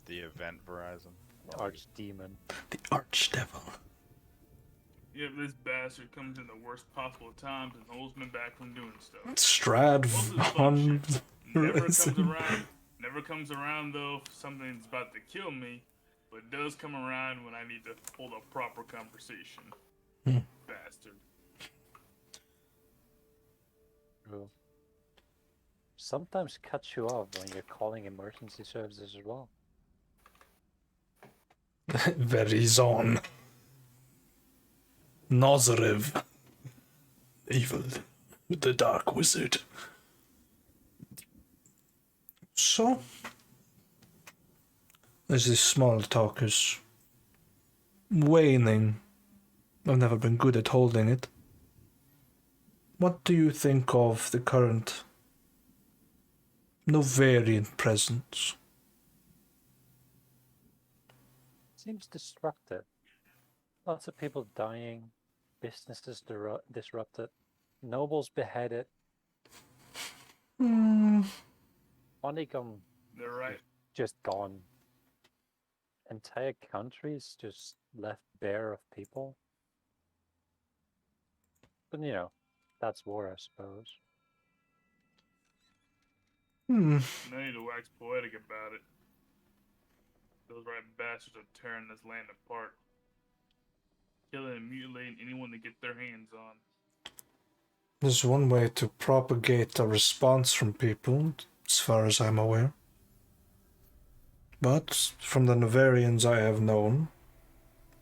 The event Verizon. The archdemon. The Archdevil. Yeah, this bastard comes in the worst possible times and holds me back from doing stuff. Strad Most of the von fun shit never comes Verizon. around. Never comes around though if something's about to kill me, but it does come around when I need to hold a proper conversation. Bastard. True. Sometimes cuts you off when you're calling emergency services as well. Verizon. Nozarev. Evil. The Dark dark wizard. So, as this small talk is waning, I've never been good at holding it. What do you think of the current Novarian presence? Seems destructive. Lots of people dying, businesses disrupted, nobles beheaded, money They're right. just gone. Entire countries just left bare of people. But you know, that's war, I suppose. No need to wax poetic about it. Those right bastards are tearing this land apart. Killing and mutilating anyone they get their hands on. There's one way to propagate a response from people, as far as I'm aware. But from the Novarians I have known,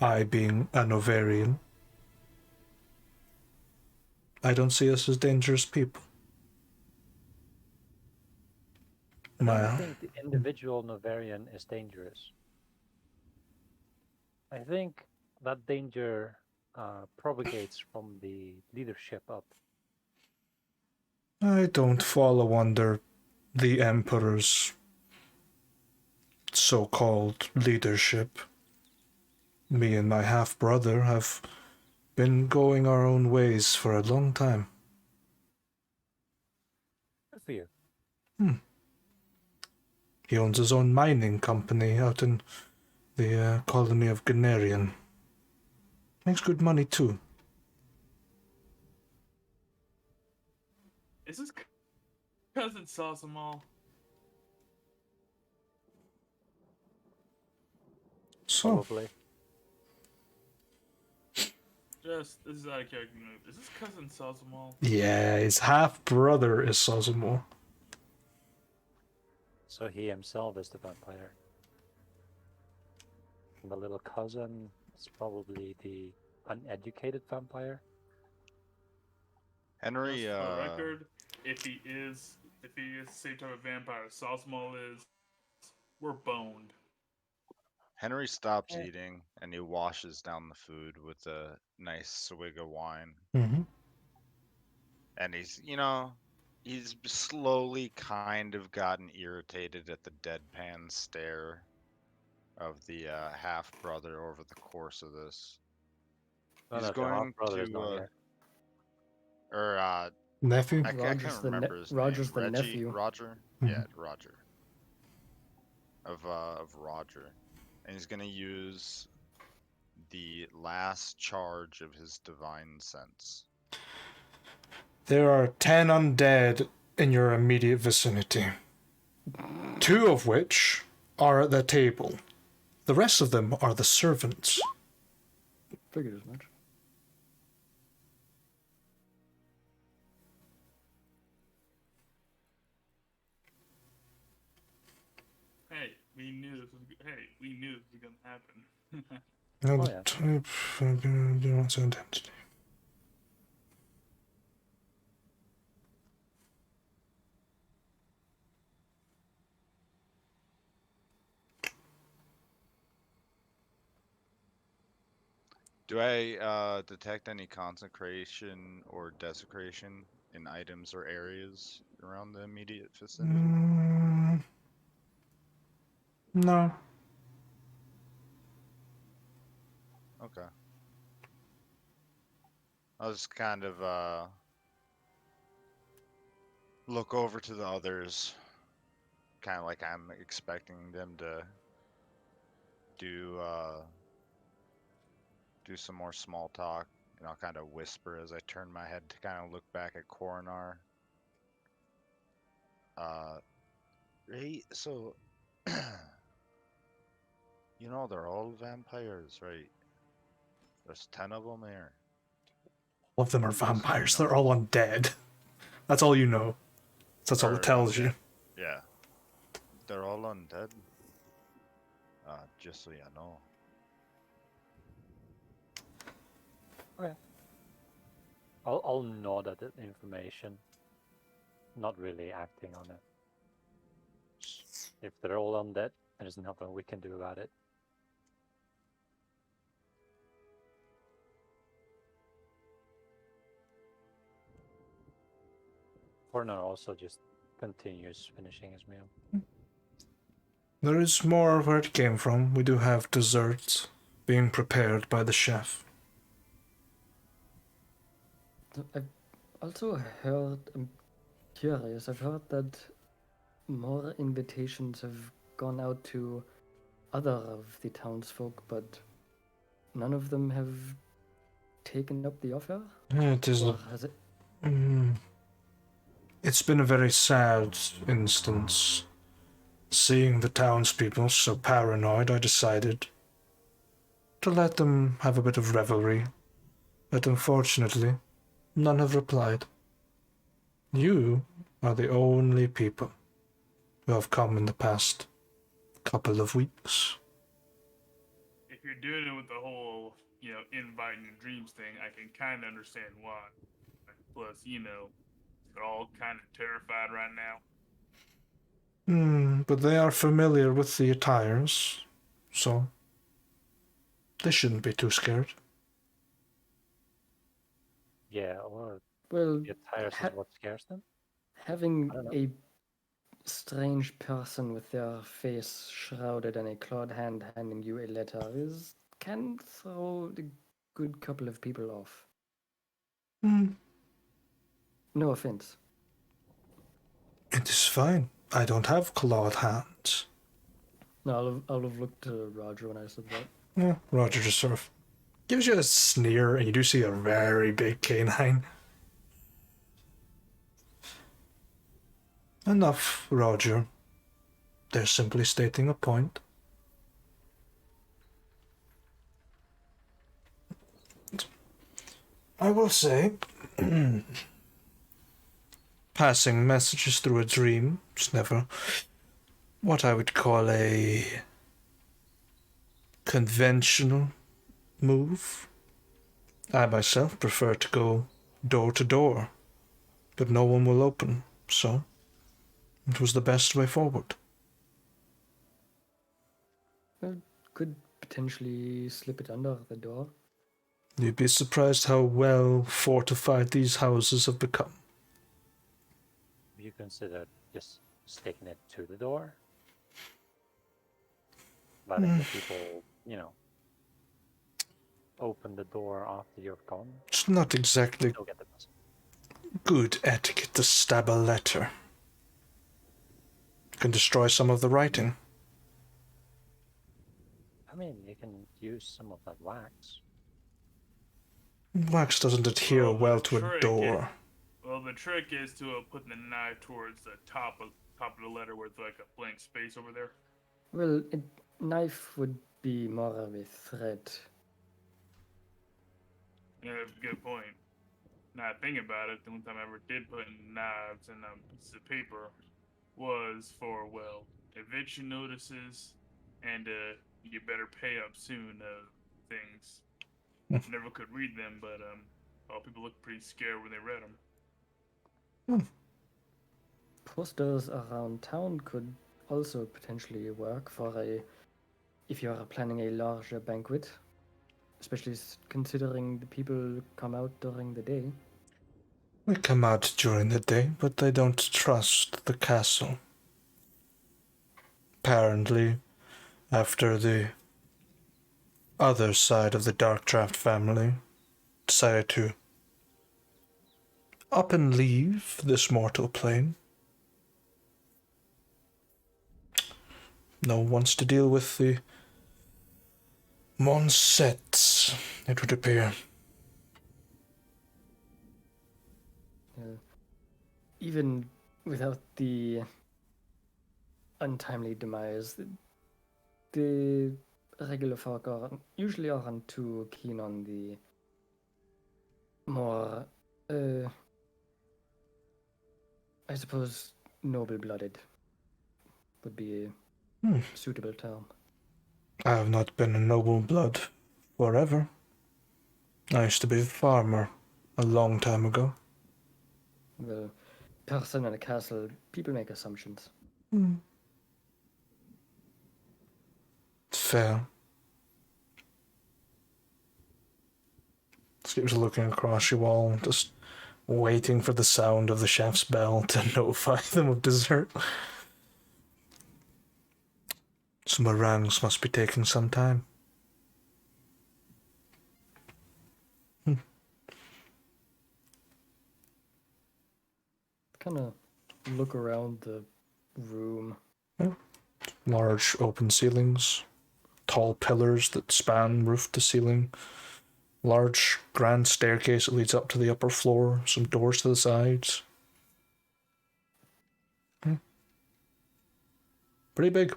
I being a Novarian, I don't see us as dangerous people. I don't My, think the individual Novarian is dangerous. I think that danger propagates from the leadership up. I don't follow under the Emperor's so-called leadership. Me and my half-brother have been going our own ways for a long time. Good for you. He owns his own mining company out in the colony of Ganarian. Makes good money too. Is this cousin Sausamal? So, Probably. Just, this is out of character move. Is this cousin Sausamal? yeah, his half-brother is Sazamo. So he himself is the vampire. And the little cousin is probably the uneducated vampire. Henry, Just for the record, if he is the same type of vampire as Sausamal is, we're boned. Henry stops Eh. eating and he washes down the food with a nice swig of wine. Mm-hmm. And he's slowly kind of gotten irritated at the deadpan stare of the half brother over the course of this. No, He's no, the going half-brother is not to, here. Nephew? I can't remember his Roger's name. the Reggie? nephew. Roger? Mhm. Yeah, Roger. Of Roger. And he's gonna use the last charge of his divine sense. There are 10 undead in your immediate vicinity. 2 of which are at the table. The rest of them are the servants. Figured as much. Hey, we knew this was gonna happen. Now Oh, the yeah. type do not identity. Do I detect any consecration or desecration in items or areas around the immediate vicinity? No. Okay. I'll just kind of look over to the others, kind of like I'm expecting them to do some more small talk, and I'll kind of whisper as I turn my head to kind of look back at Coronar. Right, so they're all vampires, right? There's 10 of them here. All of them are Just so you vampires. know. They're all undead. That's all you know. That's all it Or tells you. undead. Yeah. They're all undead. Just so you know. Okay. I'll nod at that information. not really acting on it. If they're all undead, there's nothing we can do about it. Horner also just continues finishing his meal. There is more where it came from. We do have desserts being prepared by the chef. I've also heard, I'm curious, I've heard that more invitations have gone out to other of the townsfolk, but none of them have taken up the offer? It is. Or has it? It's been a very sad instance. Seeing the townspeople so paranoid, I decided to let them have a bit of revelry. But unfortunately, none have replied. You are the only people who have come in the past couple of weeks. If you're doing it with the whole, inviting your dreams thing, I can kind of understand why. Plus, they're all kind of terrified right now. But they are familiar with the attires, so they shouldn't be too scared. Yeah, or Well, the attires is what scares them. having I don't know. a strange person with their face shrouded and a clawed hand handing you a letter can throw a good couple of people off. No offense. It is fine. I don't have clawed hands. No, I'll have looked to Roger when I said that. Yeah, Roger just sort of gives you a sneer, and you do see a very big canine. Enough, Roger. They're simply stating a point. I will say, passing messages through a dream is never what I would call a conventional move. I myself prefer to go door to door, but no one will open, so it was the best way forward. Well, could potentially slip it under the door. You'd be surprised how well fortified these houses have become. You consider just sticking it to the door? Letting the people, open the door after you're gone? It's not exactly Still get the message. good etiquette to stab a letter. It can destroy some of the writing. I mean, you can use some of that wax. Wax doesn't adhere well to a door. Well, the trick is to put the knife towards the top of the letter where it's like a blank space over there. Well, a knife would be more of a threat. Yeah, good point. Now think about it, the one time I ever did put knives in a piece of paper was for, eviction notices and you better pay up soon things. Never could read them, but people looked pretty scared when they read them. Posters around town could also potentially work for if you are planning a larger banquet, especially considering the people come out during the day. We come out during the day, but they don't trust the castle. Apparently, after the other side of the Darkdraft family decided to up and leave this mortal plane, no one wants to deal with the Monsets, it would appear. Even without the untimely demise, the regular folk usually aren't too keen on the more, I suppose, noble-blooded would be a suitable term. I have not been a noble blood forever. I used to be a farmer a long time ago. Well, person in a castle, people make assumptions. Fair. Skips looking across you all, just waiting for the sound of the chef's bell to notify them of dessert. Some meringues must be taking some time. Kind of look around the room. Large open ceilings, tall pillars that span roof to ceiling, large grand staircase that leads up to the upper floor, some doors to the sides. Pretty big.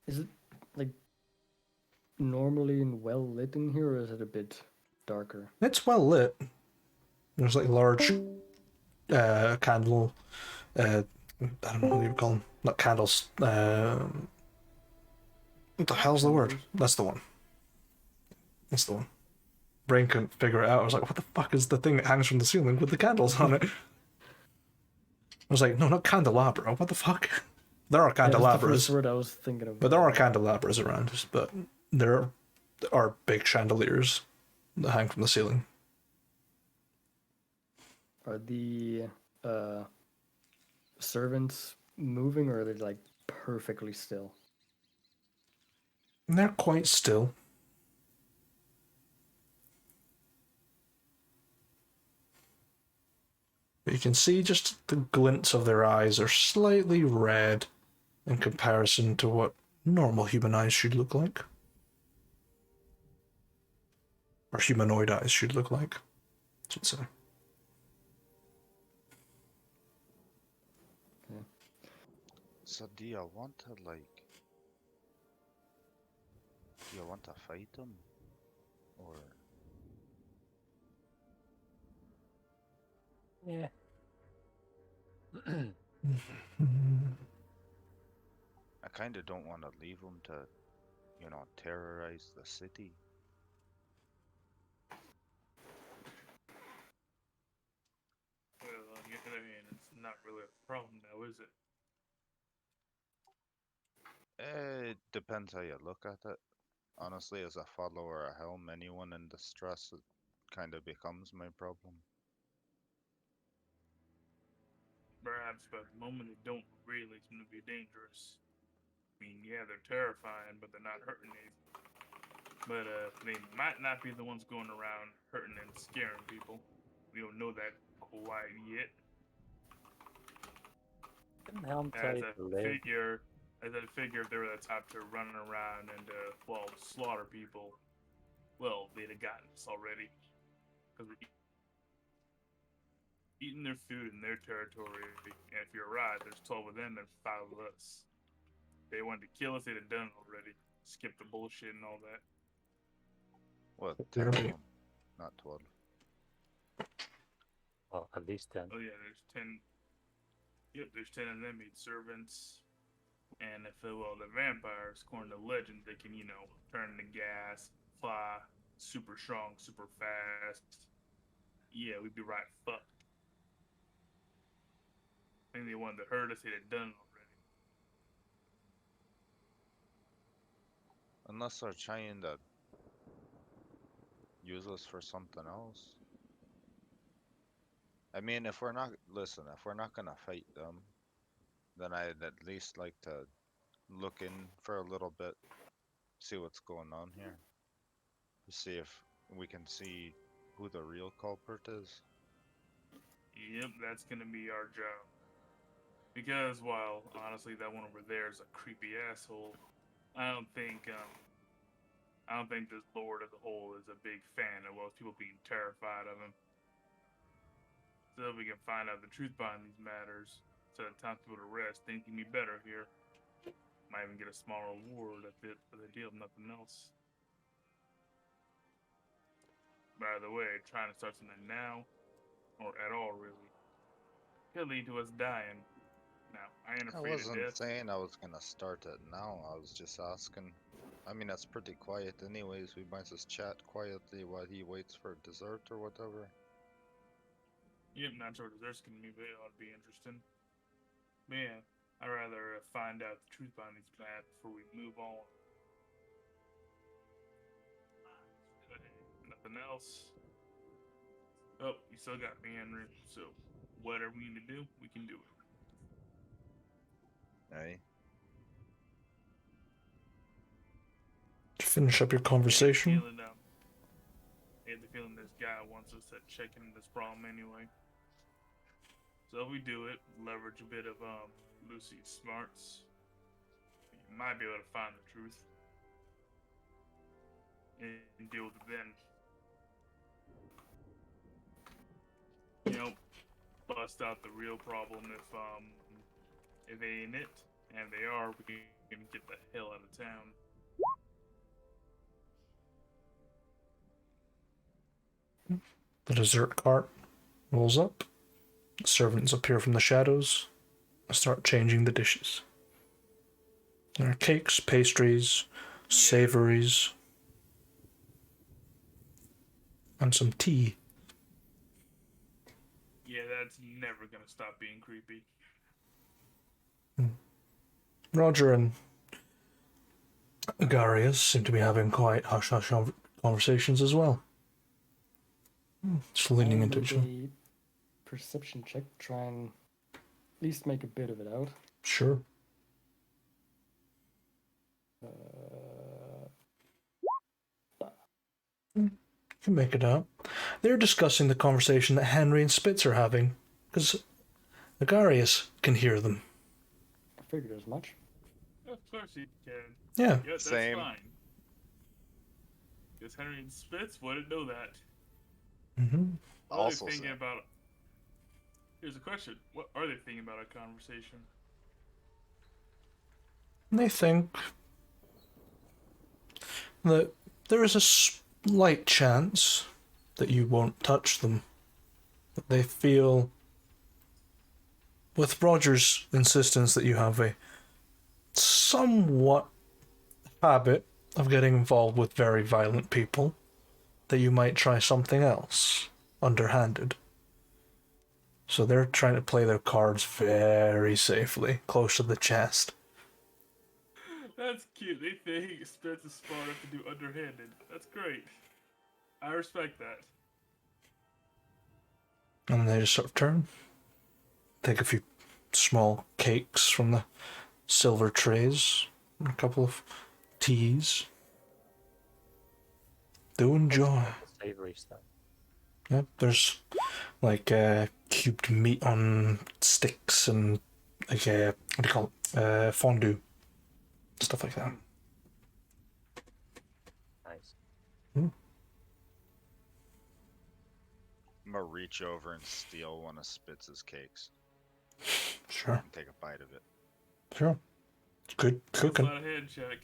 Is it like normally and well lit in here, or is it a bit darker? It's well lit. There's like large candle. I don't know what you would call them. Not candles. What the hell's the word? That's the one. That's the one. Brain couldn't figure it out. I was like, what the fuck is the thing that hangs from the ceiling with the candles on it? I was like, no, not candelabra. What the fuck? There are Yeah, that's the candelabras, first word I was thinking of. but there are candelabras around. But there are big chandeliers that hang from the ceiling. Are the servants moving, or are they like perfectly still? They're quite still. But you can see just the glints of their eyes are slightly red in comparison to what normal human eyes should look like. Or humanoid eyes should look like, I should say. So do you want to fight them? Or Yeah. I kind of don't want to leave them to, terrorize the city. Well, on the other hand, it's not really a problem now, is it? It depends how you look at it. Honestly, as a follower of Helm, anyone in distress, it kind of becomes my problem. Perhaps, but at the moment they don't really seem to be dangerous. I mean, yeah, they're terrifying, but they're not hurting anything. But they might not be the ones going around hurting and scaring people. We don't know that quite yet. Didn't Helm tell As you I to live? figure, if they were the type to run around and slaughter people, well, they'd have gotten us already. Because we're eating their food in their territory, and if you're right, there's 12 of them and 5 of us. If they wanted to kill us, they'd have done it already. Skip the bullshit and all that. Well, 10 of them, not 12. Well, at least 10. Oh yeah, there's 10. Yep, there's 10 of them, 8 servants. And if the vampires, according to legend, they can, turn into gas, fly, super strong, super fast. Yeah, we'd be right fucked. I think they wanted to hurt us, they'd have done it already. Unless they're trying to use us for something else. I mean, if we're not gonna fight them, then I'd at least like to look in for a little bit, see what's going on here. See if we can see who the real culprit is. Yep, that's gonna be our job. Because while honestly that one over there is a creepy asshole, I don't think this Lord as a whole is a big fan of people being terrified of him. So if we can find out the truth behind these matters, so that time people to rest, things can be better here. Might even get a small reward for the deal, if nothing else. By the way, trying to start something now, or at all really, could lead to us dying. Now, I ain't I afraid of wasn't death. saying I was gonna start it now. I was just asking I mean, that's pretty quiet anyways. We might just chat quietly while he waits for dessert or whatever. Yep, not sure dessert's gonna be, but it ought to be interesting. Man, I'd rather find out the truth behind these plans before we move on. Nothing else. Oh, you still got me, Henry. So, whatever we need to do, we can do it. Hey. To finish up your conversation. I had the feeling this guy wants us to check into this problem anyway. So if we do it, leverage a bit of Lucy's smarts, you might be able to find the truth and deal with it then. You know, bust out the real problem if they ain't it, and they are, we can get the hell out of town. The dessert cart rolls up. Servants appear from the shadows and start changing the dishes. There are cakes, pastries, savories, and some tea. Yeah, that's never gonna stop being creepy. Roger and Agarius seem to be having quite hush-hush conversations as well. Just leaning into each other. A perception check, try and at least make a bit of it out. Sure. You can make it out. They're discussing the conversation that Henry and Spitz are having, because Agarius can hear them. I figured as much. Of course you can. Yeah. Yeah, that's Same. fine. Because Henry and Spitz wouldn't know that. Mm-hmm. What are Also they thinking same. about? Here's a question. What are they thinking about a conversation? They think that there is a slight chance that you won't touch them. That they feel, with Roger's insistence that you have a somewhat habit of getting involved with very violent people, that you might try something else, underhanded. So they're trying to play their cards very safely, close to the chest. That's cute. They think Spitz is smart enough to do underhanded. That's great. I respect that. And they just sort of turn, take a few small cakes from the silver trays, and a couple of teas. Do enjoy. Savory stuff. Yep, there's like cubed meat on sticks and like what do you call it? Fondue, stuff like that. Nice. I'm gonna reach over and steal one of Spitz's cakes Sure, and take a bite of it. sure. It's good That's cooking. not a hand check.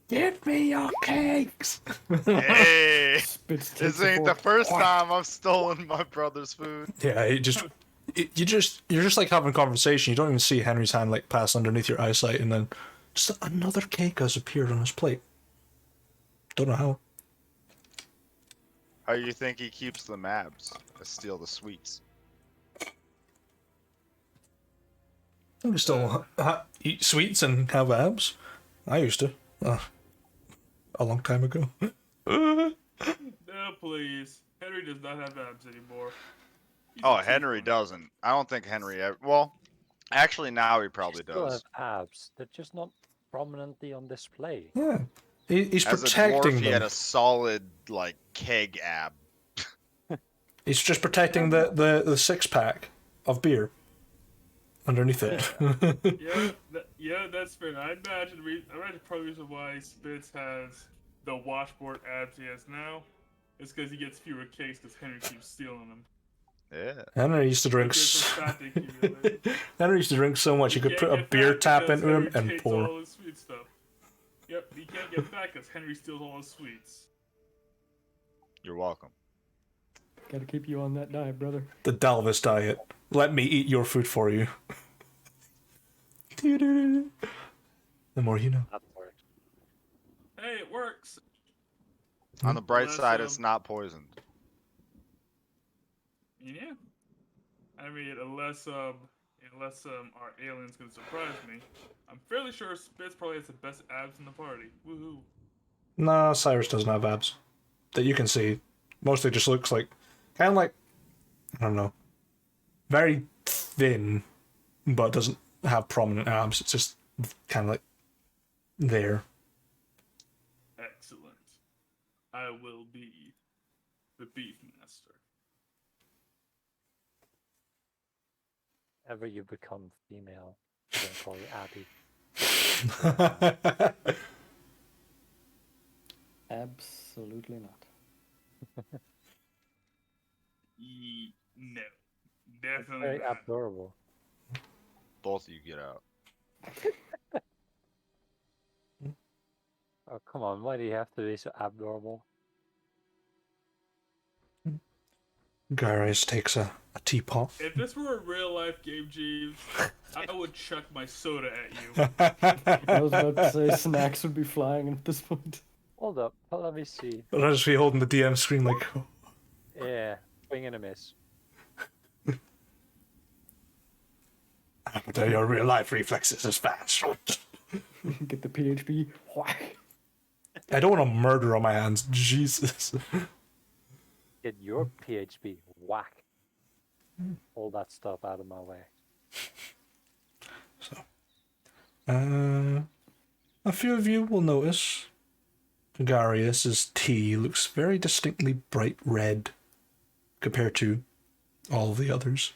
Give me your cakes. Hey! Spitz takes This a ain't the fork. first time I've stolen my brother's food. Yeah, you're just like having a conversation. You don't even see Henry's hand like pass underneath your eyesight, and then just another cake has appeared on his plate. Don't know how. How you think he keeps the abs? To steal the sweets. You can still eat sweets and have abs. I used to. A long time ago. No, please. Henry does not have abs anymore. He's Oh, a Henry teeth doesn't. I don't think Henry ever. Well, actually, now he probably Still does. have abs. They're just not prominently on display. Yeah. He's As a protecting dwarf, he had them. a solid, like, keg ab. He's just protecting the six pack of beer underneath it. Yeah, that's fair. I imagine probably the reason why Spitz has the washboard abs he has now is because he gets fewer cakes because Henry keeps stealing them. Yeah. Henry used to drink. Because some fat they accumulate. Henry used to drink so much you could can't put a get beer fat tap because into him Henry and takes pour. all his sweet stuff. Yep, he can't get fat because Henry steals all his sweets. You're welcome. Gotta keep you on that diet, brother. The Dalvis diet. Let me eat your food for you. The more you know. That works. Hey, it works. On the bright Unless, side, it's not poisoned. Yeah. I mean, unless our aliens can surprise me, I'm fairly sure Spitz probably has the best abs in the party. Woohoo! No, Cyrus doesn't have abs that you can see. Mostly just looks like, kind of like, I don't know, very thin, but doesn't have prominent abs. It's just kind of like there. Excellent. I will be the beef master. Ever you become female, I'm gonna call you Abby. Absolutely not. No, It's definitely very not. adorable. Both of you get out. Oh, come on, why do you have to be so abnormal? Garius takes a teapot. If this were a real life game, Jeeves, I would chuck my soda at you. I was about to say snacks would be flying at this point. Hold up, let me see. I'll just be holding the DM screen like, Yeah, swing and a miss. but your real life reflexes is fast. Get the PHP. Whack. I don't want a murder on my hands. Jesus. Get your PHP whack. All that stuff out of my way. A few of you will notice Garius's tea looks very distinctly bright red compared to all the others.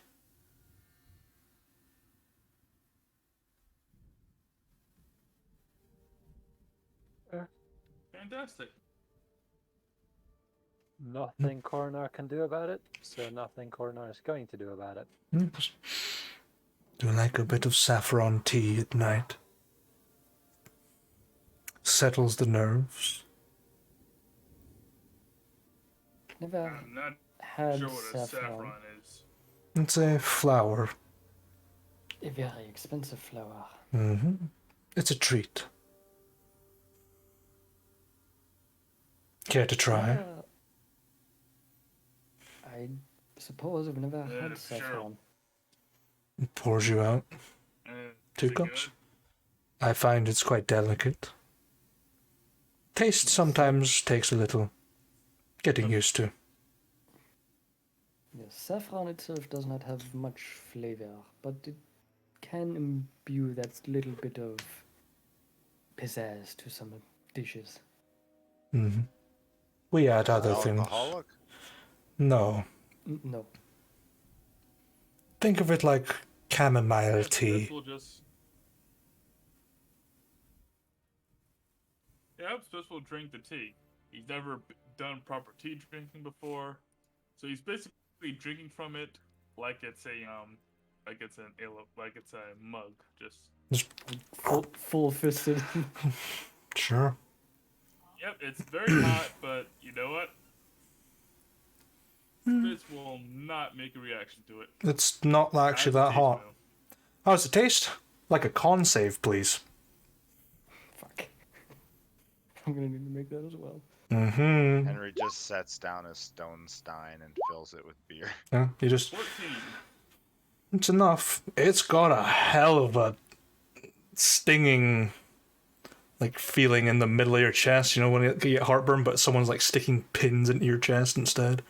Fantastic. Nothing Coronar can do about it, so nothing Coronar is going to do about it. Do like a bit of saffron tea at night. Settles the nerves. Never I'm not had sure what a saffron. saffron is. It's a flower. A very expensive flower. It's a treat. Care to try? I suppose I've never Yeah, had sure. saffron. It pours you out. Uh, 2 is it cups. good? I find it's quite delicate. Taste sometimes takes a little getting used to. The saffron itself does not have much flavor, but it can imbue that little bit of pizzazz to some dishes. We add other things. Alcoholic? No. No. Think of it like chamomile Yes, tea. Spitz will just... Yeah, Spitz will drink the tea. He's never done proper tea drinking before, so he's basically drinking from it like it's a mug. Just Full fisted. Sure. yep, it's very hot, but you know what? Spitz will not make a reaction to it. It's not actually How's it that taste, hot. though? How does it taste? Like a con save, please. Fuck. I'm gonna need to make that as well. Henry just sets down a stone stein and fills it with beer. Yeah, you just... 14. It's enough. It's got a hell of a stinging, like, feeling in the middle of your chest. You know, when you get heartburn, but someone's, like, sticking pins into your chest instead.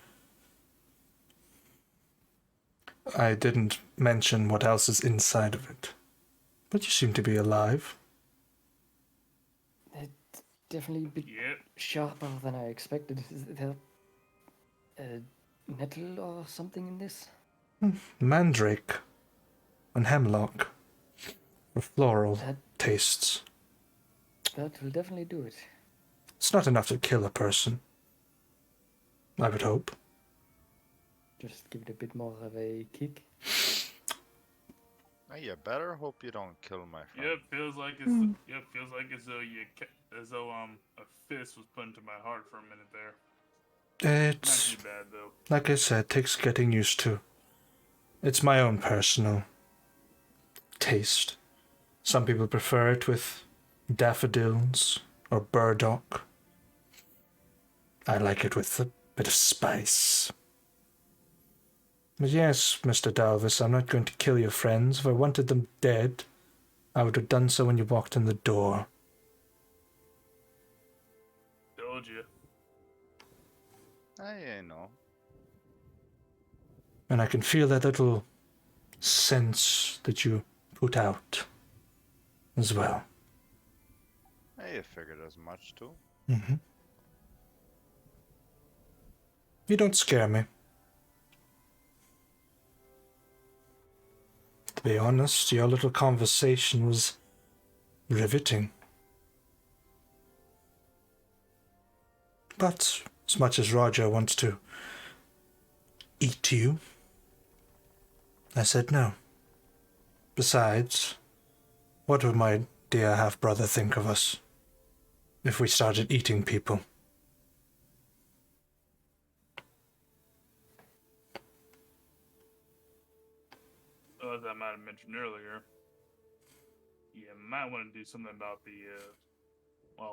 I didn't mention what else is inside of it. But you seem to be alive. It's definitely a bit Yep. sharper than I expected. Is there a nettle or something in this? Mandrake and hemlock for floral That tastes. that will definitely do it. It's not enough to kill a person. I would hope. Just give it a bit more of a kick. Now, you better hope you don't kill my friend. Yep, feels like as though a fist was put into my heart for a minute there. Not It's, too bad though. like I said, takes getting used to. It's my own personal taste. Some people prefer it with daffodils or burdock. I like it with a bit of spice. But yes, Mr. Dalvis, I'm not going to kill your friends. If I wanted them dead, I would have done so when you walked in the door. Told you. I know. And I can feel that little sense that you put out as well. I figured as much too. Mm-hmm. You don't scare me. To be honest, your little conversation was riveting. But as much as Roger wants to eat you, I said no. Besides, what would my dear half-brother think of us if we started eating people? As I might have mentioned earlier, you might want to do something about the,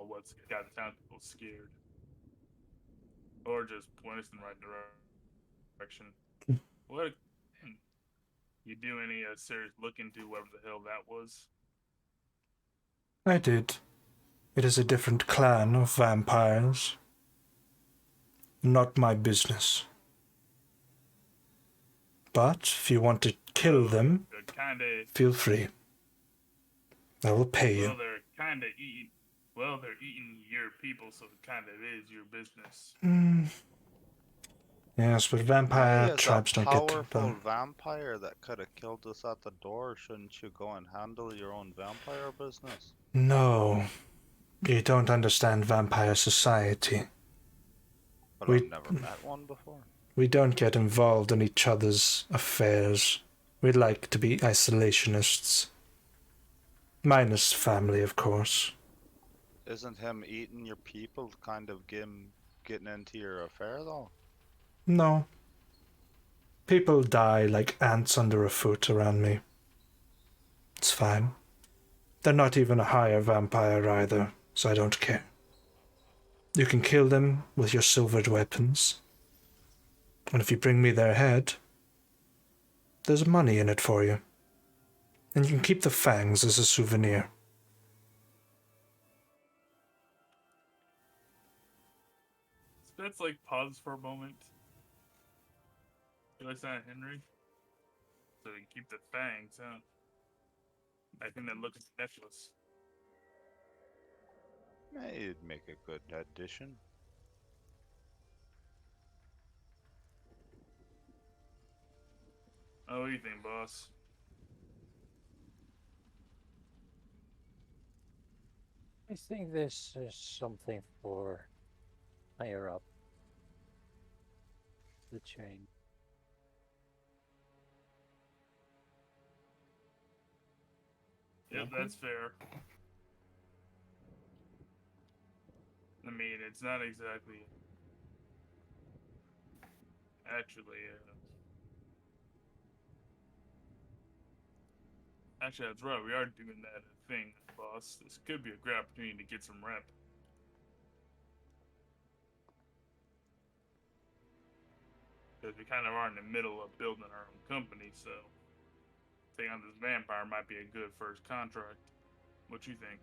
what's got the town people scared. Or just point us in the right direction. What? You do any serious look into whatever the hell that was? I did. It is a different clan of vampires. Not my business. But if you want to kill them, feel free. I will pay you. Well, they're kind of eating. Well, they're eating your people, so it kind of is your business. Yes, but vampire Hey, as tribes a don't get too powerful done. vampire that could have killed us at the door. Shouldn't you go and handle your own vampire business? No, you don't understand vampire society. But We- I've never met one before. We don't get involved in each other's affairs. We like to be isolationists. Minus family, of course. Isn't him eating your people kind of getting into your affair though? No. People die like ants under a foot around me. It's fine. They're not even a higher vampire either, so I don't care. You can kill them with your silvered weapons. And if you bring me their head, there's money in it for you. And you can keep the fangs as a souvenir. Let's like pause for a moment. You like that, Henry? So you keep the fangs, huh? I think that looks necklace. It'd make a good addition. Oh, what do you think, boss? I think this is something for higher up the chain. Yep, that's fair. I mean, it's not exactly. Actually, that's right. We are doing that thing, boss. This could be a great opportunity to get some rep. Because we kind of are in the middle of building our own company, so taking on this vampire might be a good first contract. What you think?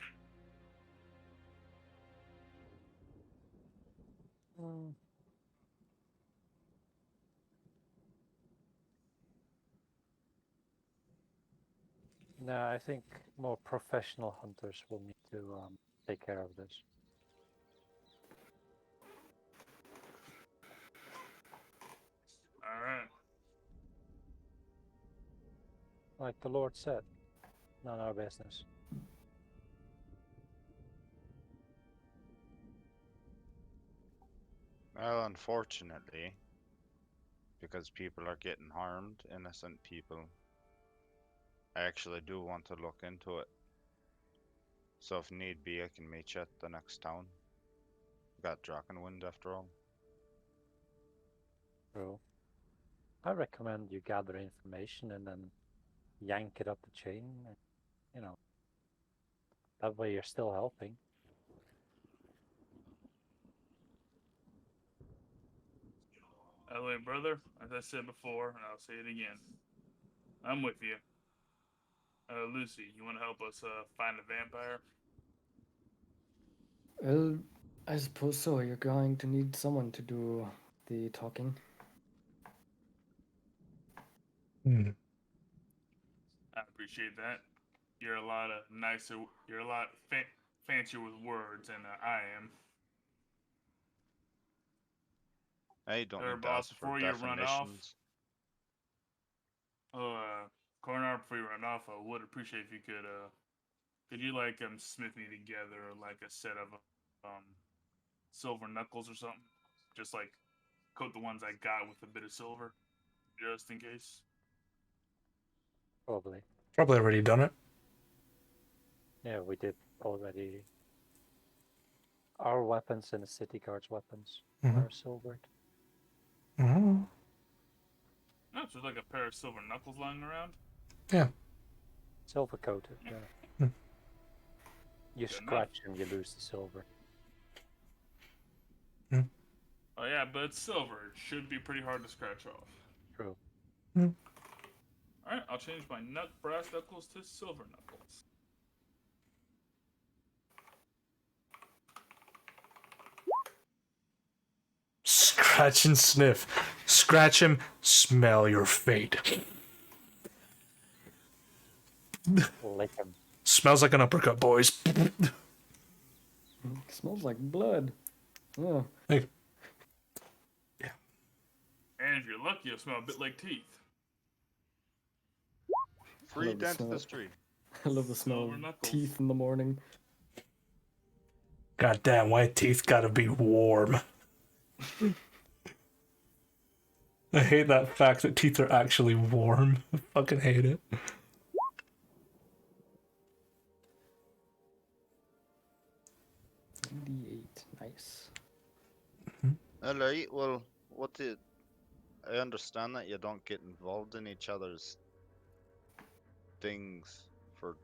No, I think more professional hunters will need to take care of this. All right. Like the Lord said, none of our business. Well, unfortunately, because people are getting harmed, innocent people, I actually do want to look into it. So if need be, I can meet you at the next town. Got Drakenwind after all. So I recommend you gather information and then yank it up the chain. And, That way you're still helping. Ellie, brother, as I said before, and I'll say it again, I'm with you. Lucy, you want to help us find a vampire? Well, I suppose so. You're going to need someone to do the talking. Hmm. I appreciate that. You're a lot nicer. You're a lot fancier with words than I am. Hey, don't Sir, need to boss, ask for before you run off, definitions. Coroner, before you run off, I would appreciate if you could you like smith me together like a set of silver knuckles or something? Just like coat the ones I got with a bit of silver, just in case. Probably. Probably already done it. Yeah, we did already. Our weapons and the city guard's weapons Mhm. are silvered. Mm-hmm. No, so like a pair of silver knuckles lying around. Yeah. Silver coated, yeah. Hmm. You Good scratch and you lose the silver. Oh yeah, but it's silver. It should be pretty hard to scratch off. True. All right, I'll change my brass knuckles to silver knuckles. Scratch and sniff. Scratch him, smell your fate. Lick him. Smells like an uppercut, boys. Smells like blood. Oh, Hey. And if you're lucky, you'll smell a bit like teeth. Free love the smell. dentistry. I love the smell Silver of knuckles. teeth in the morning. Goddamn, white teeth gotta be warm. I hate that fact that teeth are actually warm. I fucking hate it. D8, nice. Alright, well, I understand that you don't get involved in each other's things for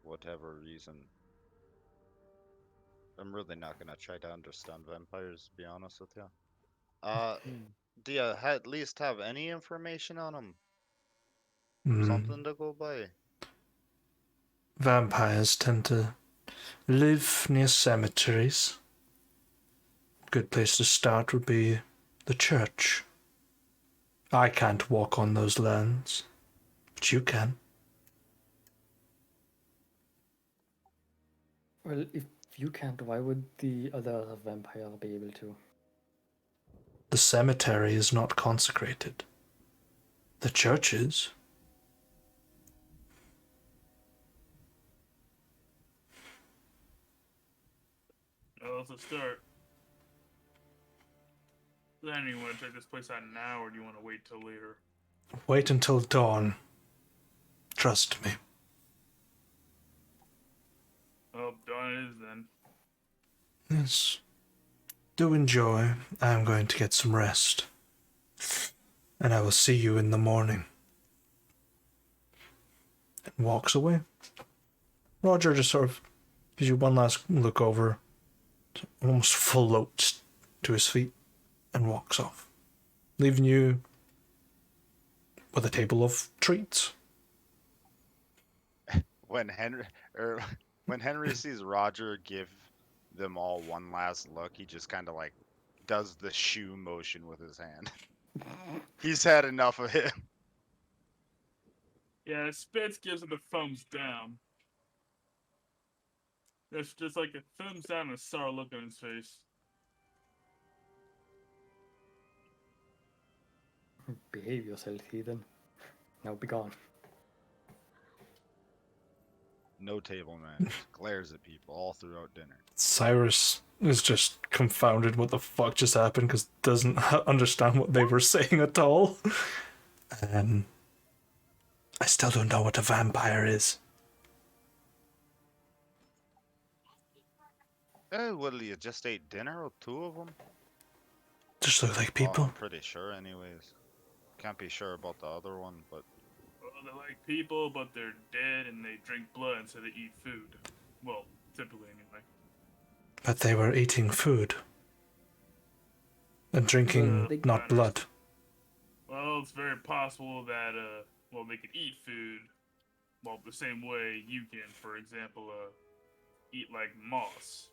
whatever reason. I'm really not gonna try to understand vampires, to be honest with you. Do you at least have any information on them? Something to go by? Vampires tend to live near cemeteries. Good place to start would be the church. I can't walk on those lands, but you can. Well, if you can't, why would the other vampire be able to? The cemetery is not consecrated. The church is. Well, that's a start. Then you want to check this place out now, or do you want to wait till later? Wait until dawn. Trust me. Oh, dawn it is then. Yes. Do enjoy. I am going to get some rest. And I will see you in the morning. And walks away. Roger just sort of gives you one last look over, almost floats to his feet, and walks off, leaving you with a table of treats. When Henry sees Roger give them all one last look, he just kind of like does the shoe motion with his hand. He's had enough of him. Yeah, Spitz gives him a thumbs down. There's just like a thumbs down and a sour look on his face. Behave yourself, heathen. Now be gone. No table manners. Glares at people all throughout dinner. Cyrus is just confounded what the fuck just happened because doesn't understand what they were saying at all. I still don't know what a vampire is. Oh, well, you just ate dinner with two of them? Just look like Well, people. I'm pretty sure, anyways. Can't be sure about the other one, but Well, they're like people, but they're dead and they drink blood instead of eat food. Well, typically anyway. But they were eating food. And drinking They- not blood. Well, it's very possible that well, they could eat food, well, the same way you can. For example, eat like moss.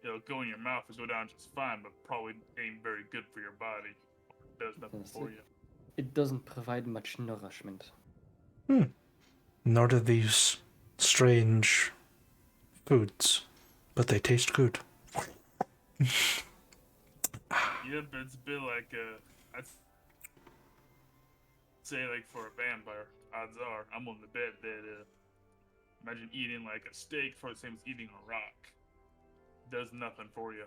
It'll go in your mouth and go down just fine, but probably ain't very good for your body. It does nothing Yes, for you. It doesn't provide much nourishment. Nor do these strange foods. But they taste good. Yep, it's a bit like I'd say like for a vampire, odds are I'm on the bet that imagine eating like a steak for the same as eating a rock. Does nothing for you.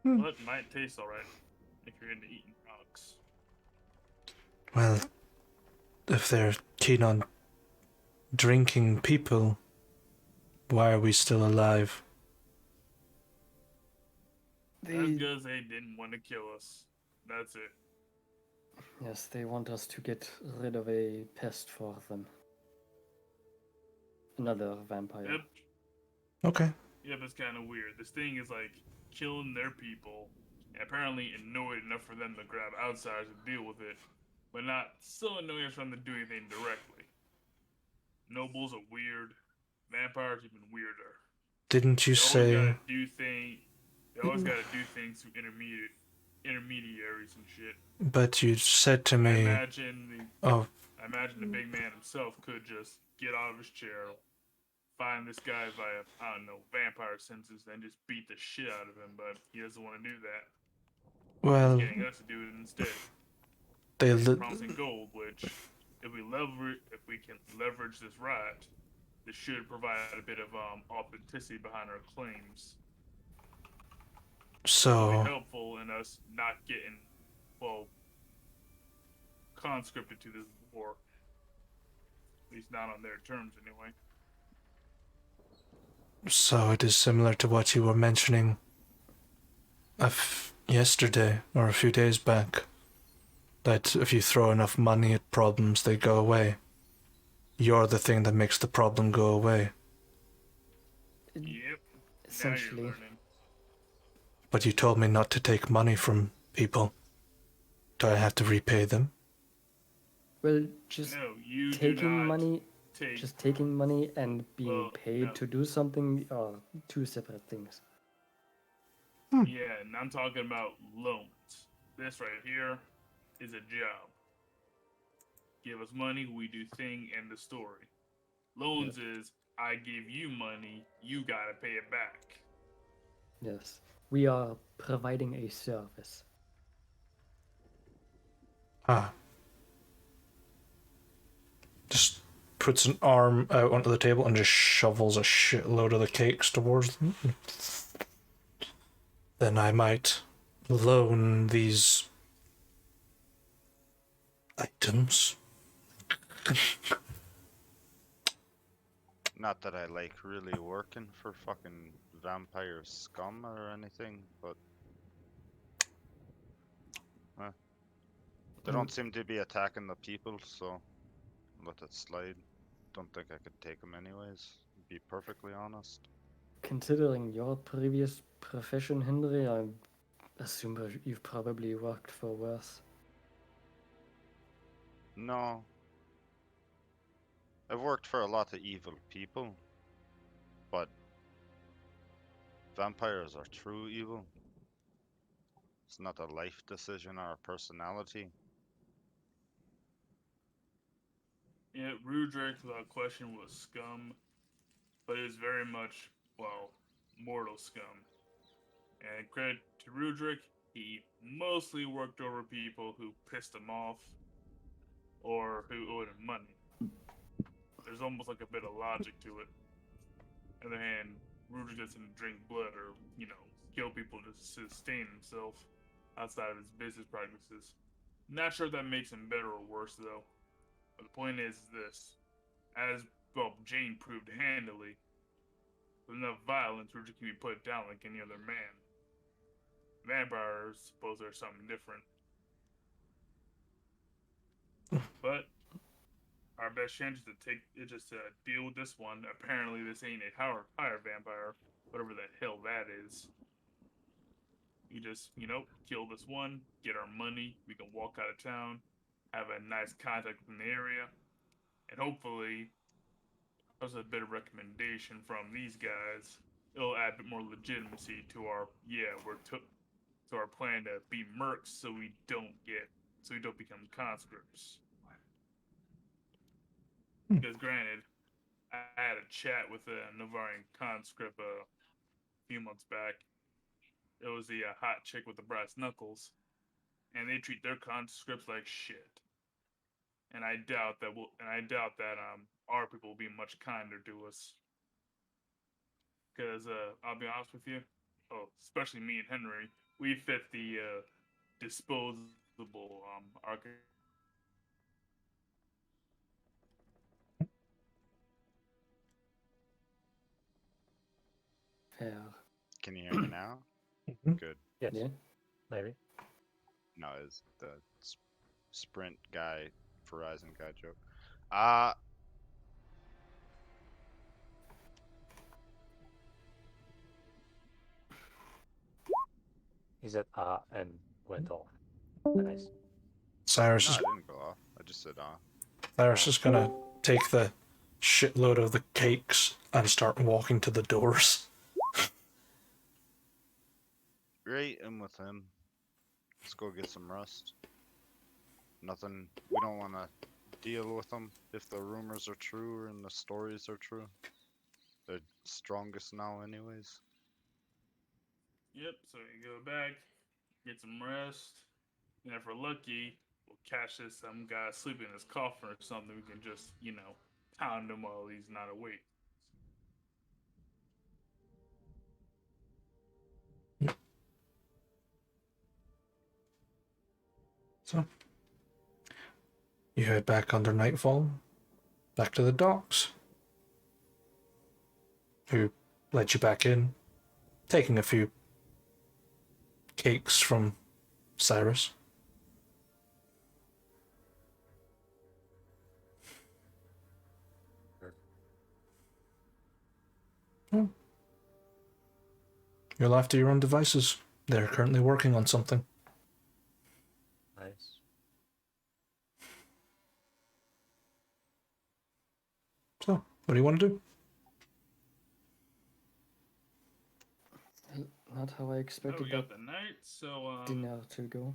But might taste alright if you're into eating rocks. Well, if they're keen on drinking people, why are we still alive? That's because they didn't want to kill us. That's it. Yes, they want us to get rid of a pest for them. Another vampire. Yep. Okay. Yep, it's kind of weird. This thing is like killing their people, and apparently annoyed enough for them to grab outsiders to deal with it, but not so annoying for them to do anything directly. Nobles are weird. Vampires even weirder. Didn't you They always say... gotta do things. They always gotta do things through intermediaries and shit. But you said to I me... imagine Oh, the big man himself could just get out of his chair, find this guy via, I don't know, vampire senses, and just beat the shit out of him, but he doesn't want to do that. well, He's getting us to do it instead. they... Promising gold, which, if we can leverage this right, this should provide a bit of authenticity behind our claims. It'll So... be helpful in us not getting, well, conscripted to this war. At least not on their terms, anyway. So it is similar to what you were mentioning yesterday, or a few days back. That if you throw enough money at problems, they go away. You're the thing that makes the problem go away. Yep. Essentially. Now you're learning. But you told me not to take money from people. Do I have to repay them? Well, just No, you do taking not money, take. just taking money and being Well, paid no. to do something are two separate things. Yeah, and I'm talking about loans. This right here is a job. Give us money, we do thing, end the story. Loans is I give you money, you gotta pay it back. Yes, we are providing a service. Ah. Just puts an arm out onto the table and just shovels a shitload of the cakes towards them. Then I might loan these items. Not that I like really working for fucking vampire scum or anything, but they don't seem to be attacking the people, so let it slide. Don't think I could take them anyways, to be perfectly honest. Considering your previous profession, Henry, I assume you've probably worked for worse. No. I've worked for a lot of evil people, but vampires are true evil. It's not a life decision or a personality. Yeah, Rudrick, without question, was scum, but it was very much, well, mortal scum. And credit to Rudrick, he mostly worked over people who pissed him off or who owed him money. There's almost like a bit of logic to it. On the other hand, Rudrick doesn't drink blood or, kill people to sustain himself outside of his business practices. Not sure if that makes him better or worse, though. But the point is this. As, well, Jane proved handily, with enough violence, Rudrick can be put down like any other man. Vampires, suppose they're something different. But our best chance is just to deal with this one. Apparently, this ain't a higher vampire, whatever the hell that is. We just, kill this one, get our money. We can walk out of town, have a nice contact in the area, and hopefully, that's a bit of recommendation from these guys. It'll add a bit more legitimacy to our to our plan to be mercs, so we don't become conscripts. Because granted, I had a chat with a Navarian conscript a few months back. It was the hot chick with the brass knuckles, and they treat their conscripts like shit. And I doubt that our people will be much kinder to us. Because I'll be honest with you, especially me and Henry, we fit the disposable archetype. Fair. Can you hear me now? Mhm. Good. Yes, Yeah. maybe. No, it's the Sprint guy, Verizon guy joke. Uh, He said and went off. Nice. Cyrus no, I is didn't go off. I just said Cyrus is gonna take the shitload of the cakes and start walking to the doors. Right in with him. Let's go get some rest. Nothing. We don't want to deal with them if the rumors are true and the stories are true. They're strongest now, anyways. Yep, so you go back, get some rest, and if we're lucky, we'll catch this some guy sleeping in his coffin or something. We can just, pound him while he's not awake. So you head back under nightfall, back to the docks. Who led you back in, taking a few cakes from Cyrus. Sure. You're left to your own devices. They're currently working on something. Nice. So, what do you want to do? Not how I Oh, expected we that got the night, so dinner to go.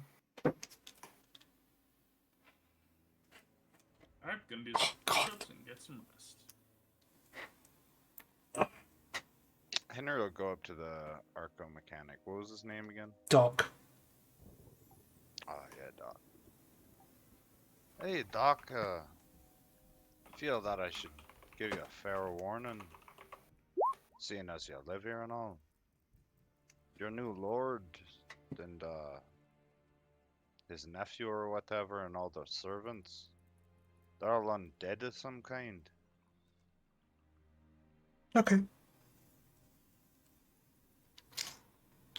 I'm gonna do some push-ups and get some rest. Henry will go up to the Arco mechanic. What was his name again? Doc. Oh yeah, Doc. Hey Doc, feel that I should give you a fair warning, seeing as you live here and all. Your new lord and his nephew or whatever and all the servants, they're all undead of some kind. Okay.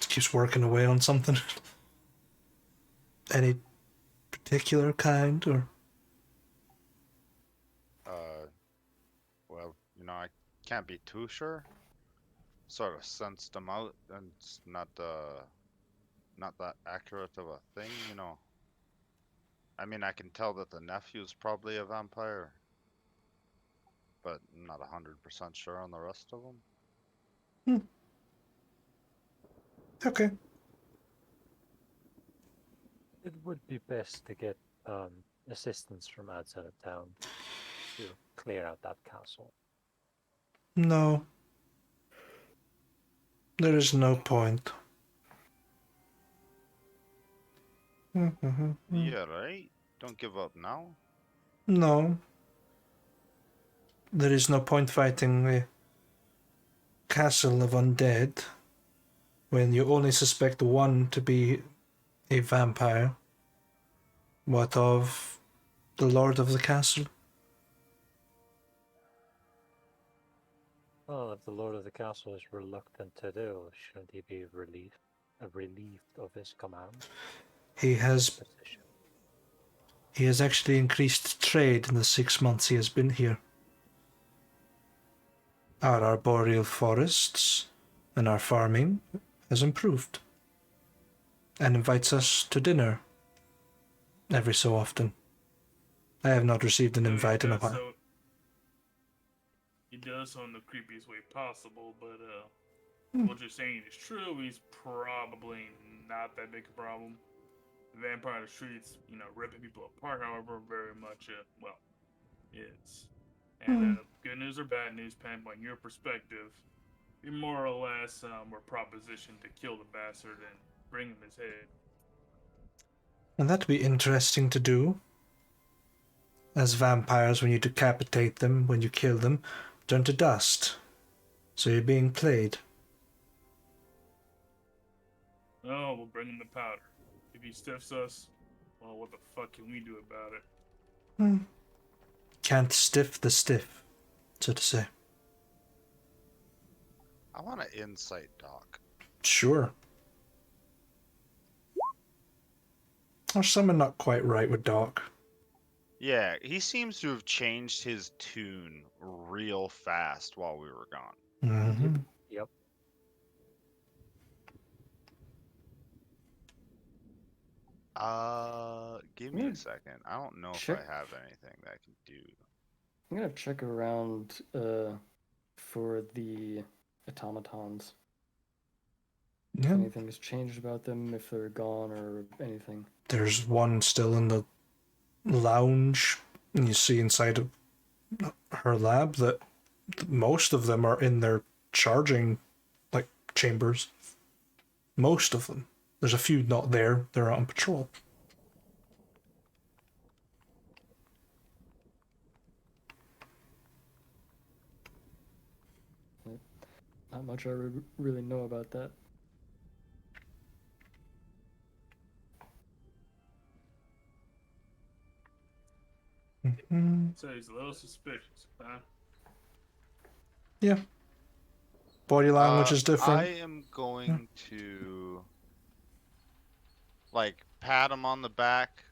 Keeps working away on something. Any particular kind, or? Well, I can't be too sure. Sort of sensed them out, and it's not that accurate of a thing. I mean, I can tell that the nephew's probably a vampire, but I'm not 100% sure on the rest of them. Okay. It would be best to get assistance from outside of town to clear out that castle. No. There is no point. Yeah, right? Don't give up now. No. There is no point fighting a castle of undead when you only suspect one to be a vampire. What of the lord of the castle? Well, if the lord of the castle is reluctant to do, shouldn't he be relieved of his command He has position? He has actually increased trade in the 6 months he has been here. Our arboreal forests and our farming has improved, and invites us to dinner every so often. I have not received an So he invite in a does while. so- He does so in the creepiest way possible, but what you're saying is true. He's probably not that big a problem. Vampire in the streets, ripping people apart, however, very much, is. And good news or bad news, depending on your perspective, we more or less were propositioned to kill the bastard and bring him his head. And that'd be interesting to do. As vampires, when you decapitate them, when you kill them, turn to dust. So you're being played. Oh, we'll bring him the powder. If he stiffs us, well, what the fuck can we do about it? Can't stiff the stiff, so to say. I want to insight Doc. Sure. Or something not quite right with Doc. Yeah, he seems to have changed his tune real fast while we were gone. Mm-hmm. Yep. Give me Yeah. a second. I don't know Check. if I have anything that I can do. I'm gonna check around for the automatons. If Yeah. anything has changed about them, if they're gone or anything. There's one still in the lounge, and you see inside of her lab that most of them are in their charging chambers. Most of them. There's a few not there. They're out on patrol. Not much I really know about that. Mm-hmm. So he's a little suspicious, huh? Yeah. Body language is different. I am going to pat him on the back,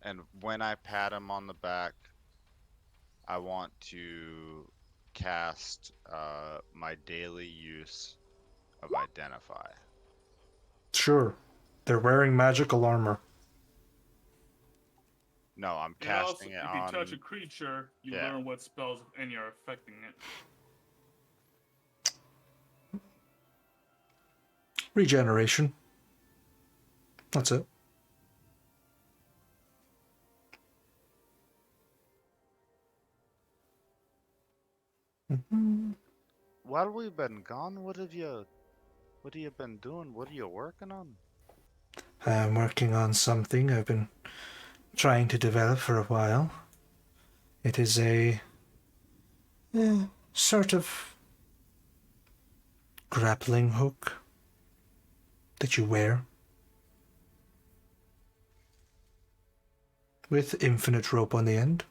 and when I pat him on the back, I want to cast my daily use of Identify. Sure. They're wearing magical armor. No, I'm And also, casting if it you on. touch a creature, you Yeah. learn what spells, if any, are affecting it. Regeneration. That's it. Mm-hmm. While we've been gone, what have you been doing? What are you working on? I'm working on something I've been trying to develop for a while. It is a sort of grappling hook that you wear with infinite rope on the end.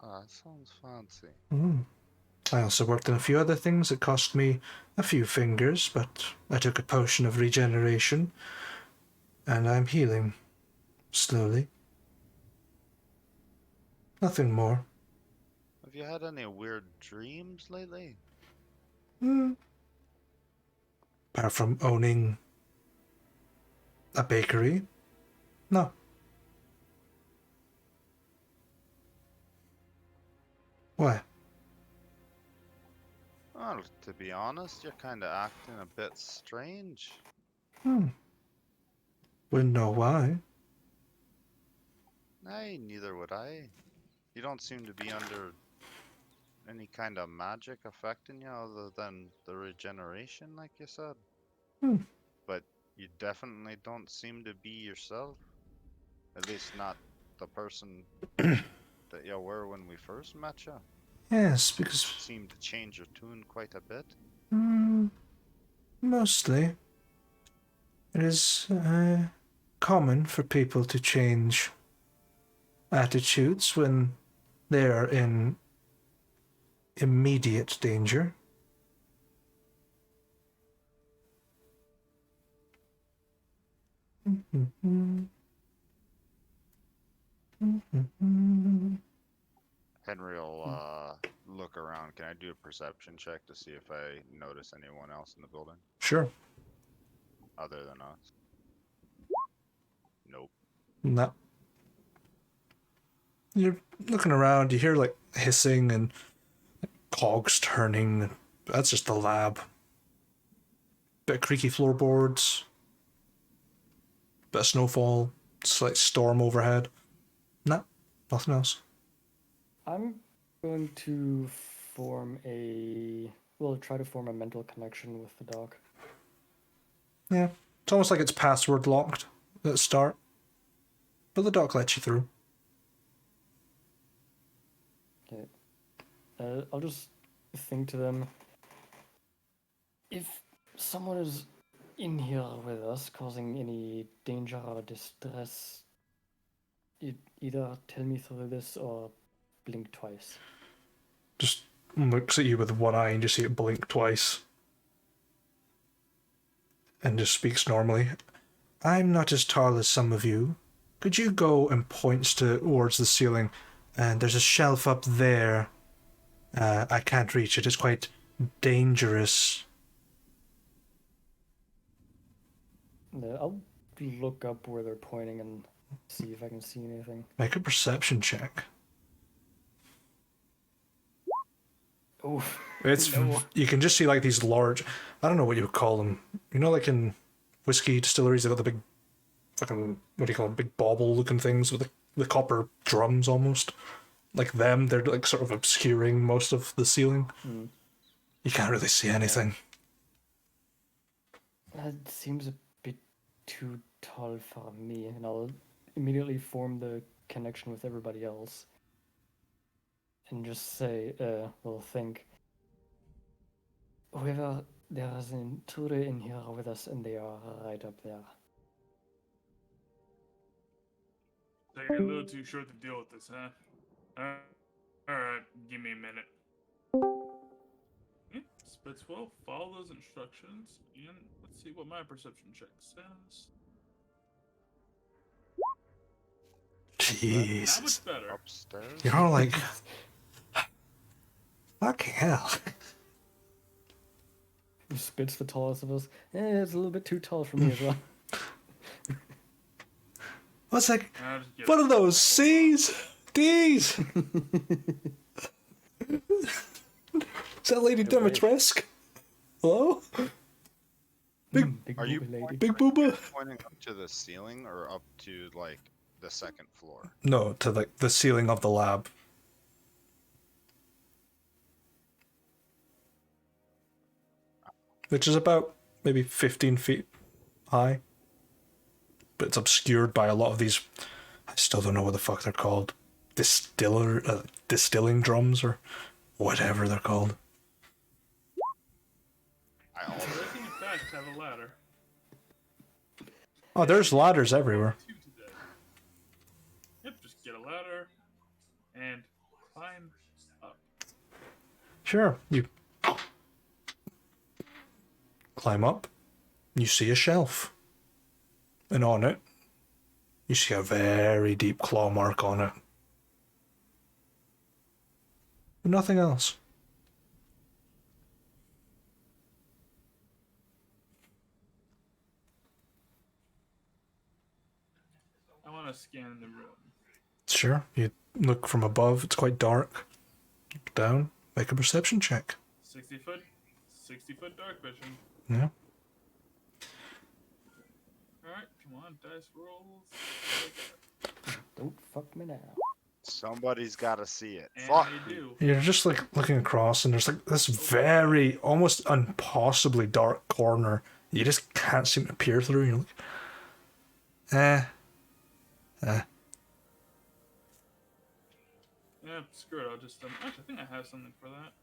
Oh, that sounds fancy. I also worked on a few other things that cost me a few fingers, but I took a potion of regeneration and I'm healing slowly. Nothing more. Have you had any weird dreams lately? Apart from owning a bakery? No. Why? Well, to be honest, you're kind of acting a bit strange. Wouldn't know why. Nay, neither would I. You don't seem to be under any kind of magic affecting you other than the regeneration, like you said. But you definitely don't seem to be yourself. At least not the person that you were when we first met you. Yes, because Seemed to change your tune quite a bit. mostly it is common for people to change attitudes when they are in immediate danger. Henry will look around. Can I do a perception check to see if I notice anyone else in the building Sure. other than us? Nope. No. You're looking around, you hear like hissing and cogs turning. That's just the lab. Bit of creaky floorboards. Bit of snowfall. Slight storm overhead. No, nothing else. I'm going to try to form a mental connection with the dog. Yeah. It's almost like it's password locked at the start. But the doc lets you through. Okay. I'll just think to them. If someone is in here with us causing any danger or distress, you either tell me through this or blink twice. Just looks at you with one eye and you see it blink twice. And just speaks normally. I'm not as tall as some of you. Could you go, and points towards the ceiling, and there's a shelf up there. I can't reach it. It's quite dangerous. I'll look up where they're pointing and see if I can see anything. Make a perception check. Oh, It's no. You can just see like these large, I don't know what you would call them. You know, like in whiskey distilleries, they got the big fucking, what do you call them? Big bauble looking things with the copper drums almost. Like them, they're like sort of obscuring most of the ceiling. Mm. You can't really see anything. That seems a bit too tall for me, and I'll immediately form the connection with everybody else. And just say, think, whoever, there is an intruder in here with us, and they are right up there. So you're a little too short to deal with this, huh? Alright, give me a minute. Spitz will follow those instructions, and let's see what my perception check says. Not Jesus. much better. Upstairs? You're all like, fucking hell. Spit's the tallest of us. It's a little bit too tall for me as well. What's like, I'll just get what it. are those, C's? D's? Is that Lady No way. Dimitrescu? Hello? Big, Big Are you booby lady. big booba? Pointing up to the ceiling or up to like the second floor? No, to like the ceiling of the lab. Which is about maybe 15 feet high. But it's obscured by a lot of these, I still don't know what the fuck they're called. Distilling drums or whatever they're called. I also Breaking it back to have a ladder. Oh, there's ladders everywhere. Two today. Yep, just get a ladder and climb up. Sure, you climb up, you see a shelf. And on it, you see a very deep claw mark on it. But nothing else. I want to scan the room. Sure, you look from above, it's quite dark. Look down, make a perception check. 60 foot dark vision. Yeah. Alright, come on, dice rolls. Don't fuck me now. somebody's got to see it. And Fuck. they do. You're just like looking across, and there's like this very, almost impossibly dark corner you just can't seem to peer through. You're like, Yeah, screw it. I'll just actually, I think I have something for that.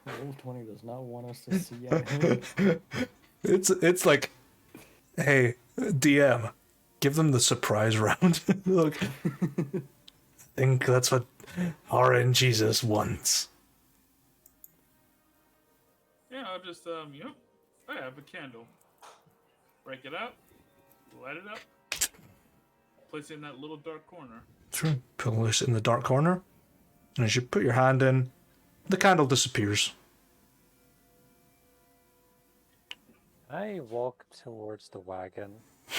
Roll20 does not want us to see anything. It's like, hey, DM, give them the surprise round. Look, I think that's what RN Jesus wants. Yeah, I'll just I have a candle. Break it out, light it up, place it in that little dark corner. Sure. Pull this in the dark corner, and as you put your hand in, the candle disappears. I walk towards the wagon,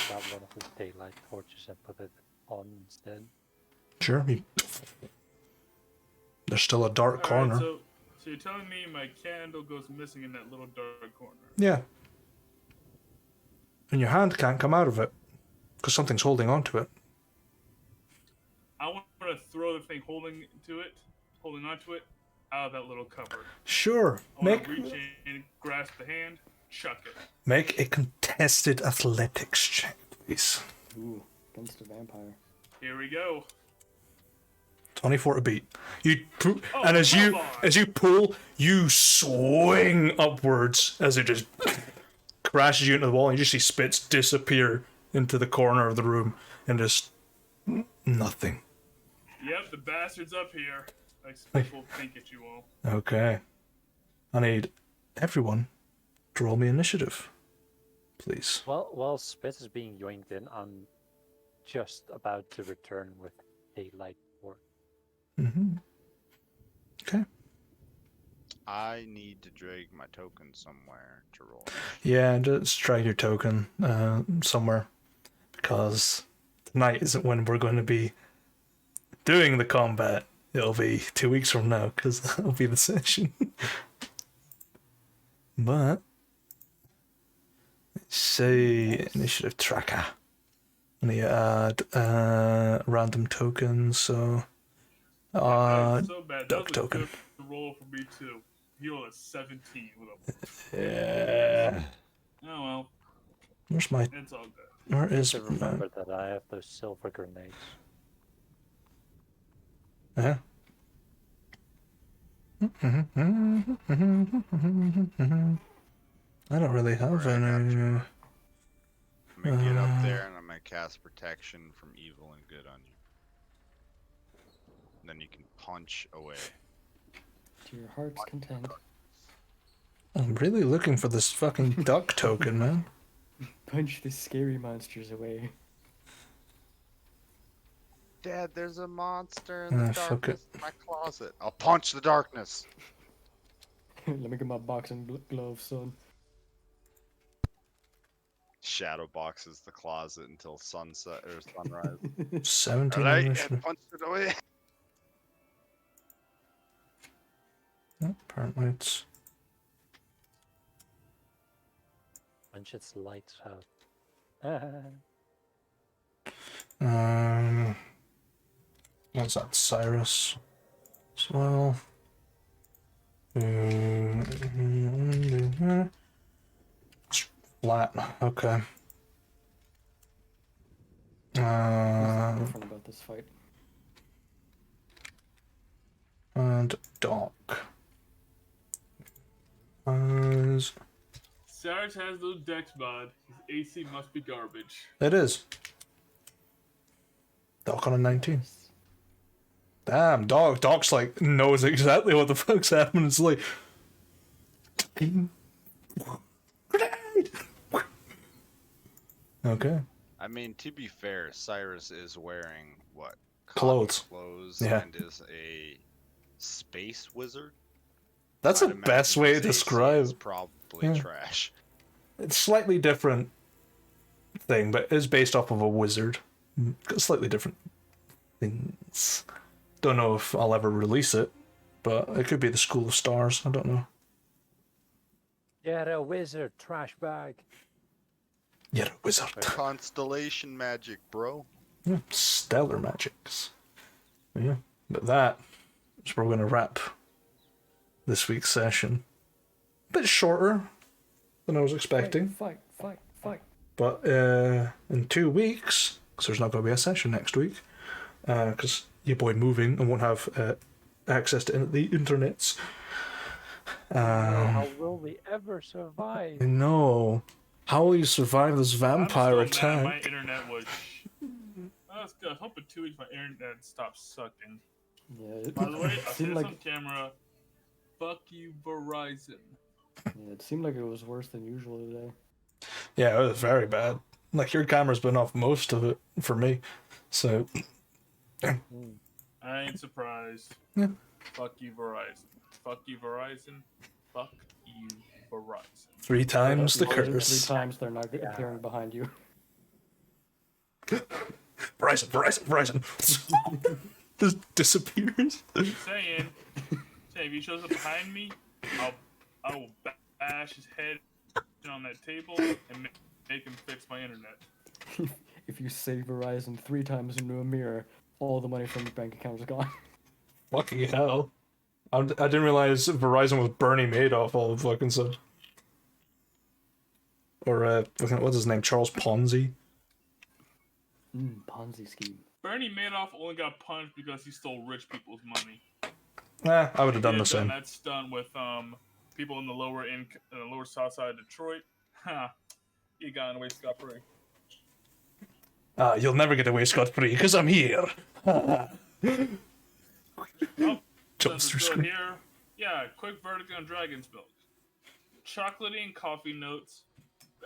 grab one of the daylight torches and put it on instead. Sure. There's still a dark corner. Alright, so you're telling me my candle goes missing in that little dark corner? Yeah. And your hand can't come out of it because something's holding onto it. I want to throw the thing holding onto it, out of that little cupboard. Sure. I want to reach in, grasp the hand, chuck it. Make a contested athletics check, please. Ooh, against a vampire. Here we go. 24 to beat. Oh, and as come on. you pull, you swing upwards as it just crashes you into the wall, and you just see Spitz disappear into the corner of the room, and just nothing. Yep, the bastard's up here. Like Spitz will think at you all. Okay. I need everyone to roll me initiative, please. Well, while Spitz is being yoinked in, I'm just about to return with daylight work. Mm-hmm. Okay. I need to drag my token somewhere to roll. Yeah, just drag your token somewhere, because tonight isn't when we're going to be doing the combat. It'll be 2 weeks from now, because that'll be the session. But let's say initiative tracker. I need to add random tokens. So So bad. duck That was token. a good roll for me too. He rolled a 17 with a. Yeah. Oh well, Where's my? it's all good. Where is To my? remember that I have those silver grenades. Yeah. I don't really have any. I'm gonna get up there and I'm gonna cast protection from evil and good on you. And then you can punch away. To your heart's content. I'm really looking for this fucking duck token, man. Punch the scary monsters away. Dad, there's a monster in the fuck darkness in my closet. I'll punch the darkness. Let me get my boxing gloves, son. Shadow boxes the closet until sunset or sunrise. 17 Alright, initiative. and punched it away. Oh, apparently it's. Punch its lights out. What's that? Cyrus as well. It's flat. Okay. What's different about this fight? And Doc. It Cyrus has those dex mod. His AC must be garbage. is. Doc on a 19. Damn, Doc's like knows exactly what the fuck's happening. It's like grenade. Okay. I mean, to be fair, Cyrus is wearing what? Clothes. Clothes Yeah. and is a space wizard. That's I'd the best imagine way to his AC describe. is probably Yeah. trash. It's slightly different thing, but it is based off of a wizard. Got slightly different things. Don't know if I'll ever release it, but it could be the School of Stars. I don't know. Yeah, a wizard, trash bag. You're a wizard. Constellation magic, bro. Yeah, stellar magics. Yeah, but that is where we're going to wrap this week's session. A bit shorter than I was expecting. Fight. But in 2 weeks, because there's not going to be a session next week, because your boy moving and won't have access to the internets. How will we ever survive? I know. How will you survive this vampire I'm still mad attack? my internet was. I was good. I hope in 2 weeks my internet stops sucking. Yeah. By the way, I'll say seemed this like on camera. Fuck you, Verizon. Yeah, it seemed like it was worse than usual today. Yeah, it was very bad. Like, your camera's been off most of it for me. So, Mm. I ain't surprised. Yeah. Fuck you, Verizon. Fuck you, Verizon. Fuck you, Verizon. 3 times the You said it curse. 3 times, they're not appearing behind you. Verizon. Just disappears. Saying, if he shows up behind me, I will bash his head on that table and make him fix my internet. If you say Verizon 3 times into a mirror, all the money from your bank account is gone. Fucking hell. I didn't realize Verizon was Bernie Madoff all the fucking stuff. Or, what's his name? Charles Ponzi? Ponzi scheme. Bernie Madoff only got punched because he stole rich people's money. I would have done the And same. that's done with people in the lower south side of Detroit. He got away scot free. You'll never get away scot-free, because I'm here. Oh, Jumps since through we're still screen. here, yeah, quick verdict on Dragon's Milk. Chocolatey and coffee notes,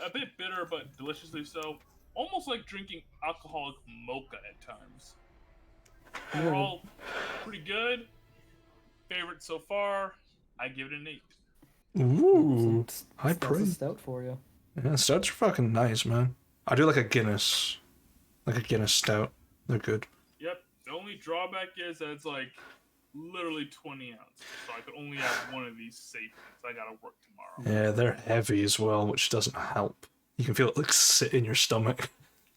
a bit bitter but deliciously so. Almost like drinking alcoholic mocha at times. Overall, pretty good. Favorite so far, I give it an 8. Ooh, That's high a praise. stout for you. Yeah, stouts are fucking nice, man. I do like a Guinness. Like a Guinness stout. They're good. Yep. The only drawback is that it's like literally 20 ounces, so I could only have one of these safely. So I gotta work tomorrow. Yeah, they're heavy as well, which doesn't help. You can feel it like sit in your stomach.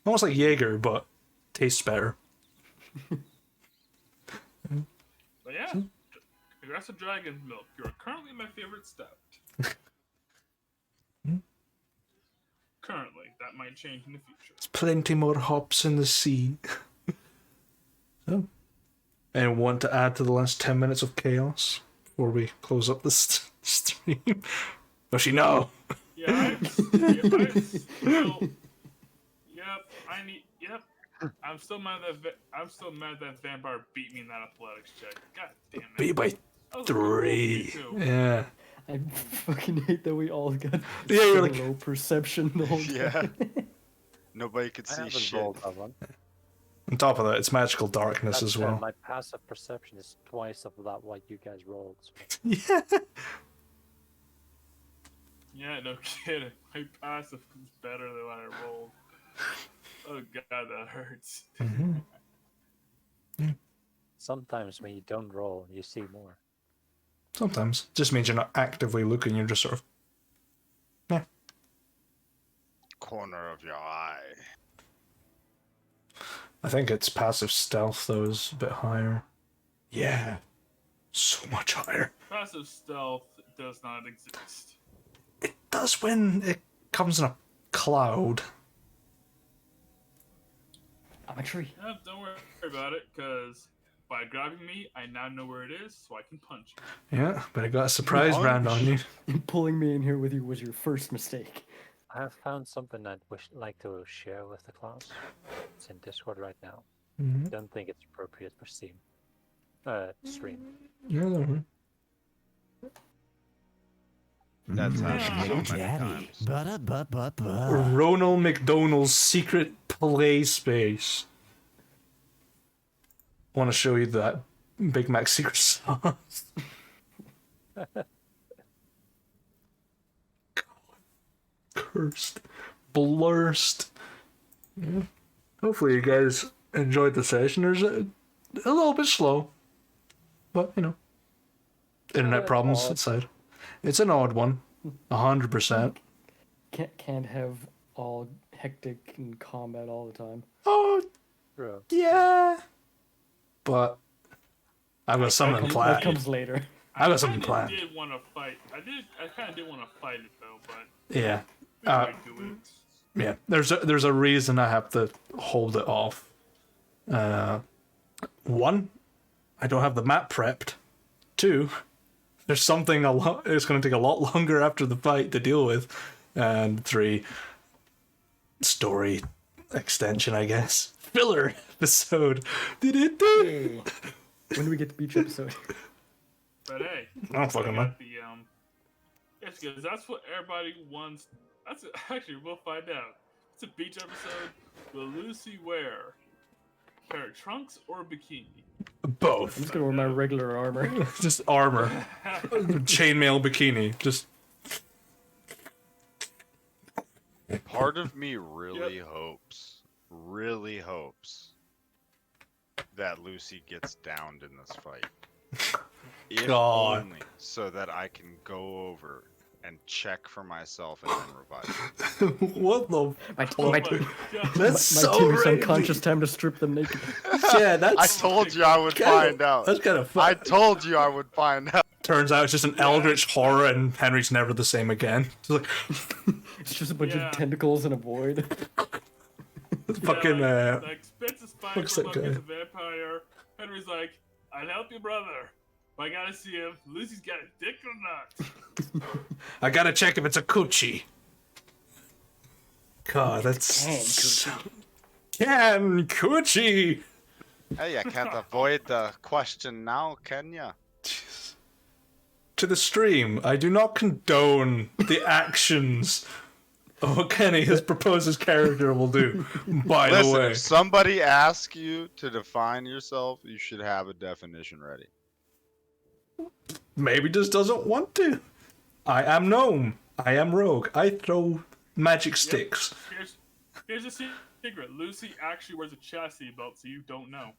Almost like Jaeger, but tastes better. But yeah, congrats to Dragon's Milk. You're currently my favorite stout. Currently, that might change in the future. There's plenty more hops in the sea. So, anyone want to add to the last 10 minutes of chaos before we close up this stream? Does she know? Yeah, I'm still. Yep. I'm still mad that vampire beat me in that athletics check. God damn it. Beat by That was a good roll for you, 3. too. Yeah. I fucking hate that we all got Yeah, you're so like- low perception the whole Yeah. time. Nobody could I see haven't shit. rolled that one. On top of that, it's magical darkness as well. My passive perception is twice of that what you guys rolled. So. Yeah. Yeah, no kidding. My passive is better than what I rolled. Oh god, that hurts. Sometimes when you don't roll, you see more. Sometimes. Just means you're not actively looking, you're just sort of. Yeah. Corner of your eye. I think its passive stealth, though, is a bit higher. Yeah. So much higher. Passive stealth does not exist. It does when it comes in a cloud. I'm a tree. Yeah, don't worry about it, because by grabbing me, I now know where it is, so I can punch you. Yeah, but it got a surprise round on you. Pulling me in here with you was your first mistake. I have found something I'd like to share with the class. It's in Discord right now. Mm-hmm. Don't think it's appropriate for stream. Yeah, don't worry. That's happened so many McDaddy. times. But. Ronald McDonald's secret play space. Want to show you that Big Mac secret sauce? Cursed. Blurst. Yeah. Hopefully you guys enjoyed the session. There's a little bit slow. But, you know. Internet problems odd. aside. It's an odd one. 100%. Can't have all hectic and combat all the time. Oh, True. yeah. But I've got something That planned. comes later. I got something kinda planned. did want to fight. I kind of did want to fight it though, but Yeah. we might do it. Yeah. There's a reason I have to hold it off. One, I don't have the map prepped. Two, there's something it's going to take a lot longer after the fight to deal with. And three, story extension, I guess. Filler episode. Hey, when do we get the beach episode? But hey, I don't fucking know. got Yes, because that's what everybody wants. That's actually we'll find out. It's a beach episode. Will Lucy wear a pair of trunks or a bikini? I'm Both. just gonna wear my regular armor. Just armor. Chainmail bikini. Just Part of me really hopes that Lucy gets downed in this fight. If God. only so that I can go over and check for myself and then revive. what the? My, Oh my, my god. That's my so team is random. unconscious. Time to strip them naked. Yeah, that's. I told you I would find out. That's kind of I fun. told you I would find out. Turns out it's just an eldritch horror, and Henry's never the same again. It's like It's just a bunch Yeah. of tentacles in a void. fucking. Like Spence is fine fuck's for that Buck as guy? a vampire. Henry's like, I'd help you, brother. But I gotta see if Lucy's got a dick or not. I gotta check if it's a coochie. God, that's. Can Coochie. Hey, I can't avoid the question now, can ya? Jeez. To the stream, I do not condone the actions of what Kenny has proposed his character will do. By the Listen, way, if somebody asks you to define yourself, you should have a definition ready. maybe just doesn't want to. I am gnome. I am rogue. I throw magic sticks. Here's a secret. Lucy actually wears a chastity belt, so you don't know.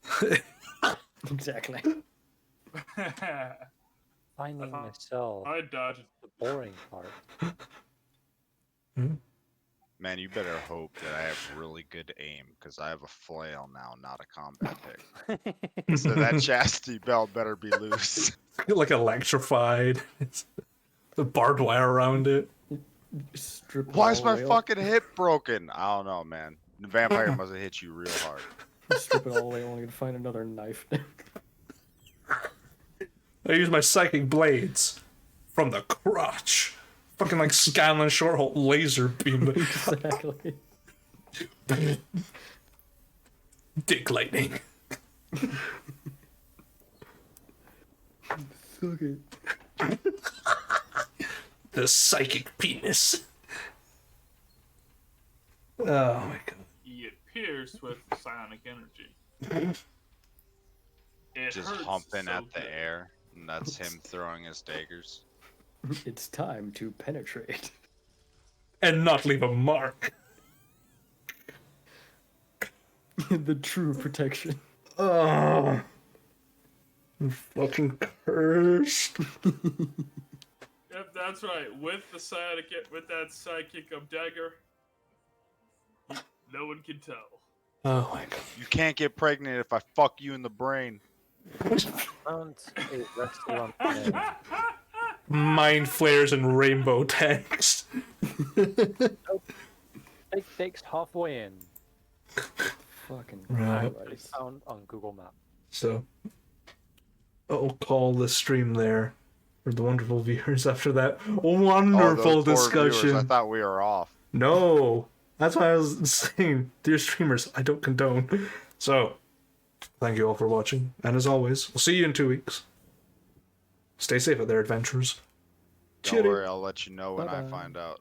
Exactly. Finding myself I dodged. the boring part. Man, you better hope that I have really good aim, because I have a flail now, not a combat pick. So that chastity belt better be loose. Like electrified. It's the barbed wire around it. Strip it Why all is the my way up. fucking hip broken? I don't know, man. The vampire must have hit you real hard. Strip it all the way, only to find another knife. I use my psychic blades from the crotch. Fucking like Scanlan Shortholt laser beam. Exactly. Dick lightning. Suck it. The psychic penis. Oh my god. He appears with psionic energy. It Just hurts humping so at the good. air, and that's him throwing his daggers. It's time to penetrate. And not leave a mark. The true protection. Oh. I'm fucking cursed. Yep, that's right. With the with that sidekick of dagger, no one can tell. Oh my god. You can't get pregnant if I fuck you in the brain. Found a restaurant name. Mind flares and rainbow text. It takes halfway in. Fucking Right. I found on Google Maps. So I'll call the stream there for the wonderful viewers after that Oh, wonderful those poor viewers, discussion. I thought we were off. No, that's why I was saying, dear streamers, I don't condone. So, thank you all for watching, and as always, we'll see you in 2 weeks. Stay safe out there, adventurers. Don't Cheerio. worry, I'll let you know when I Bye-bye. find out.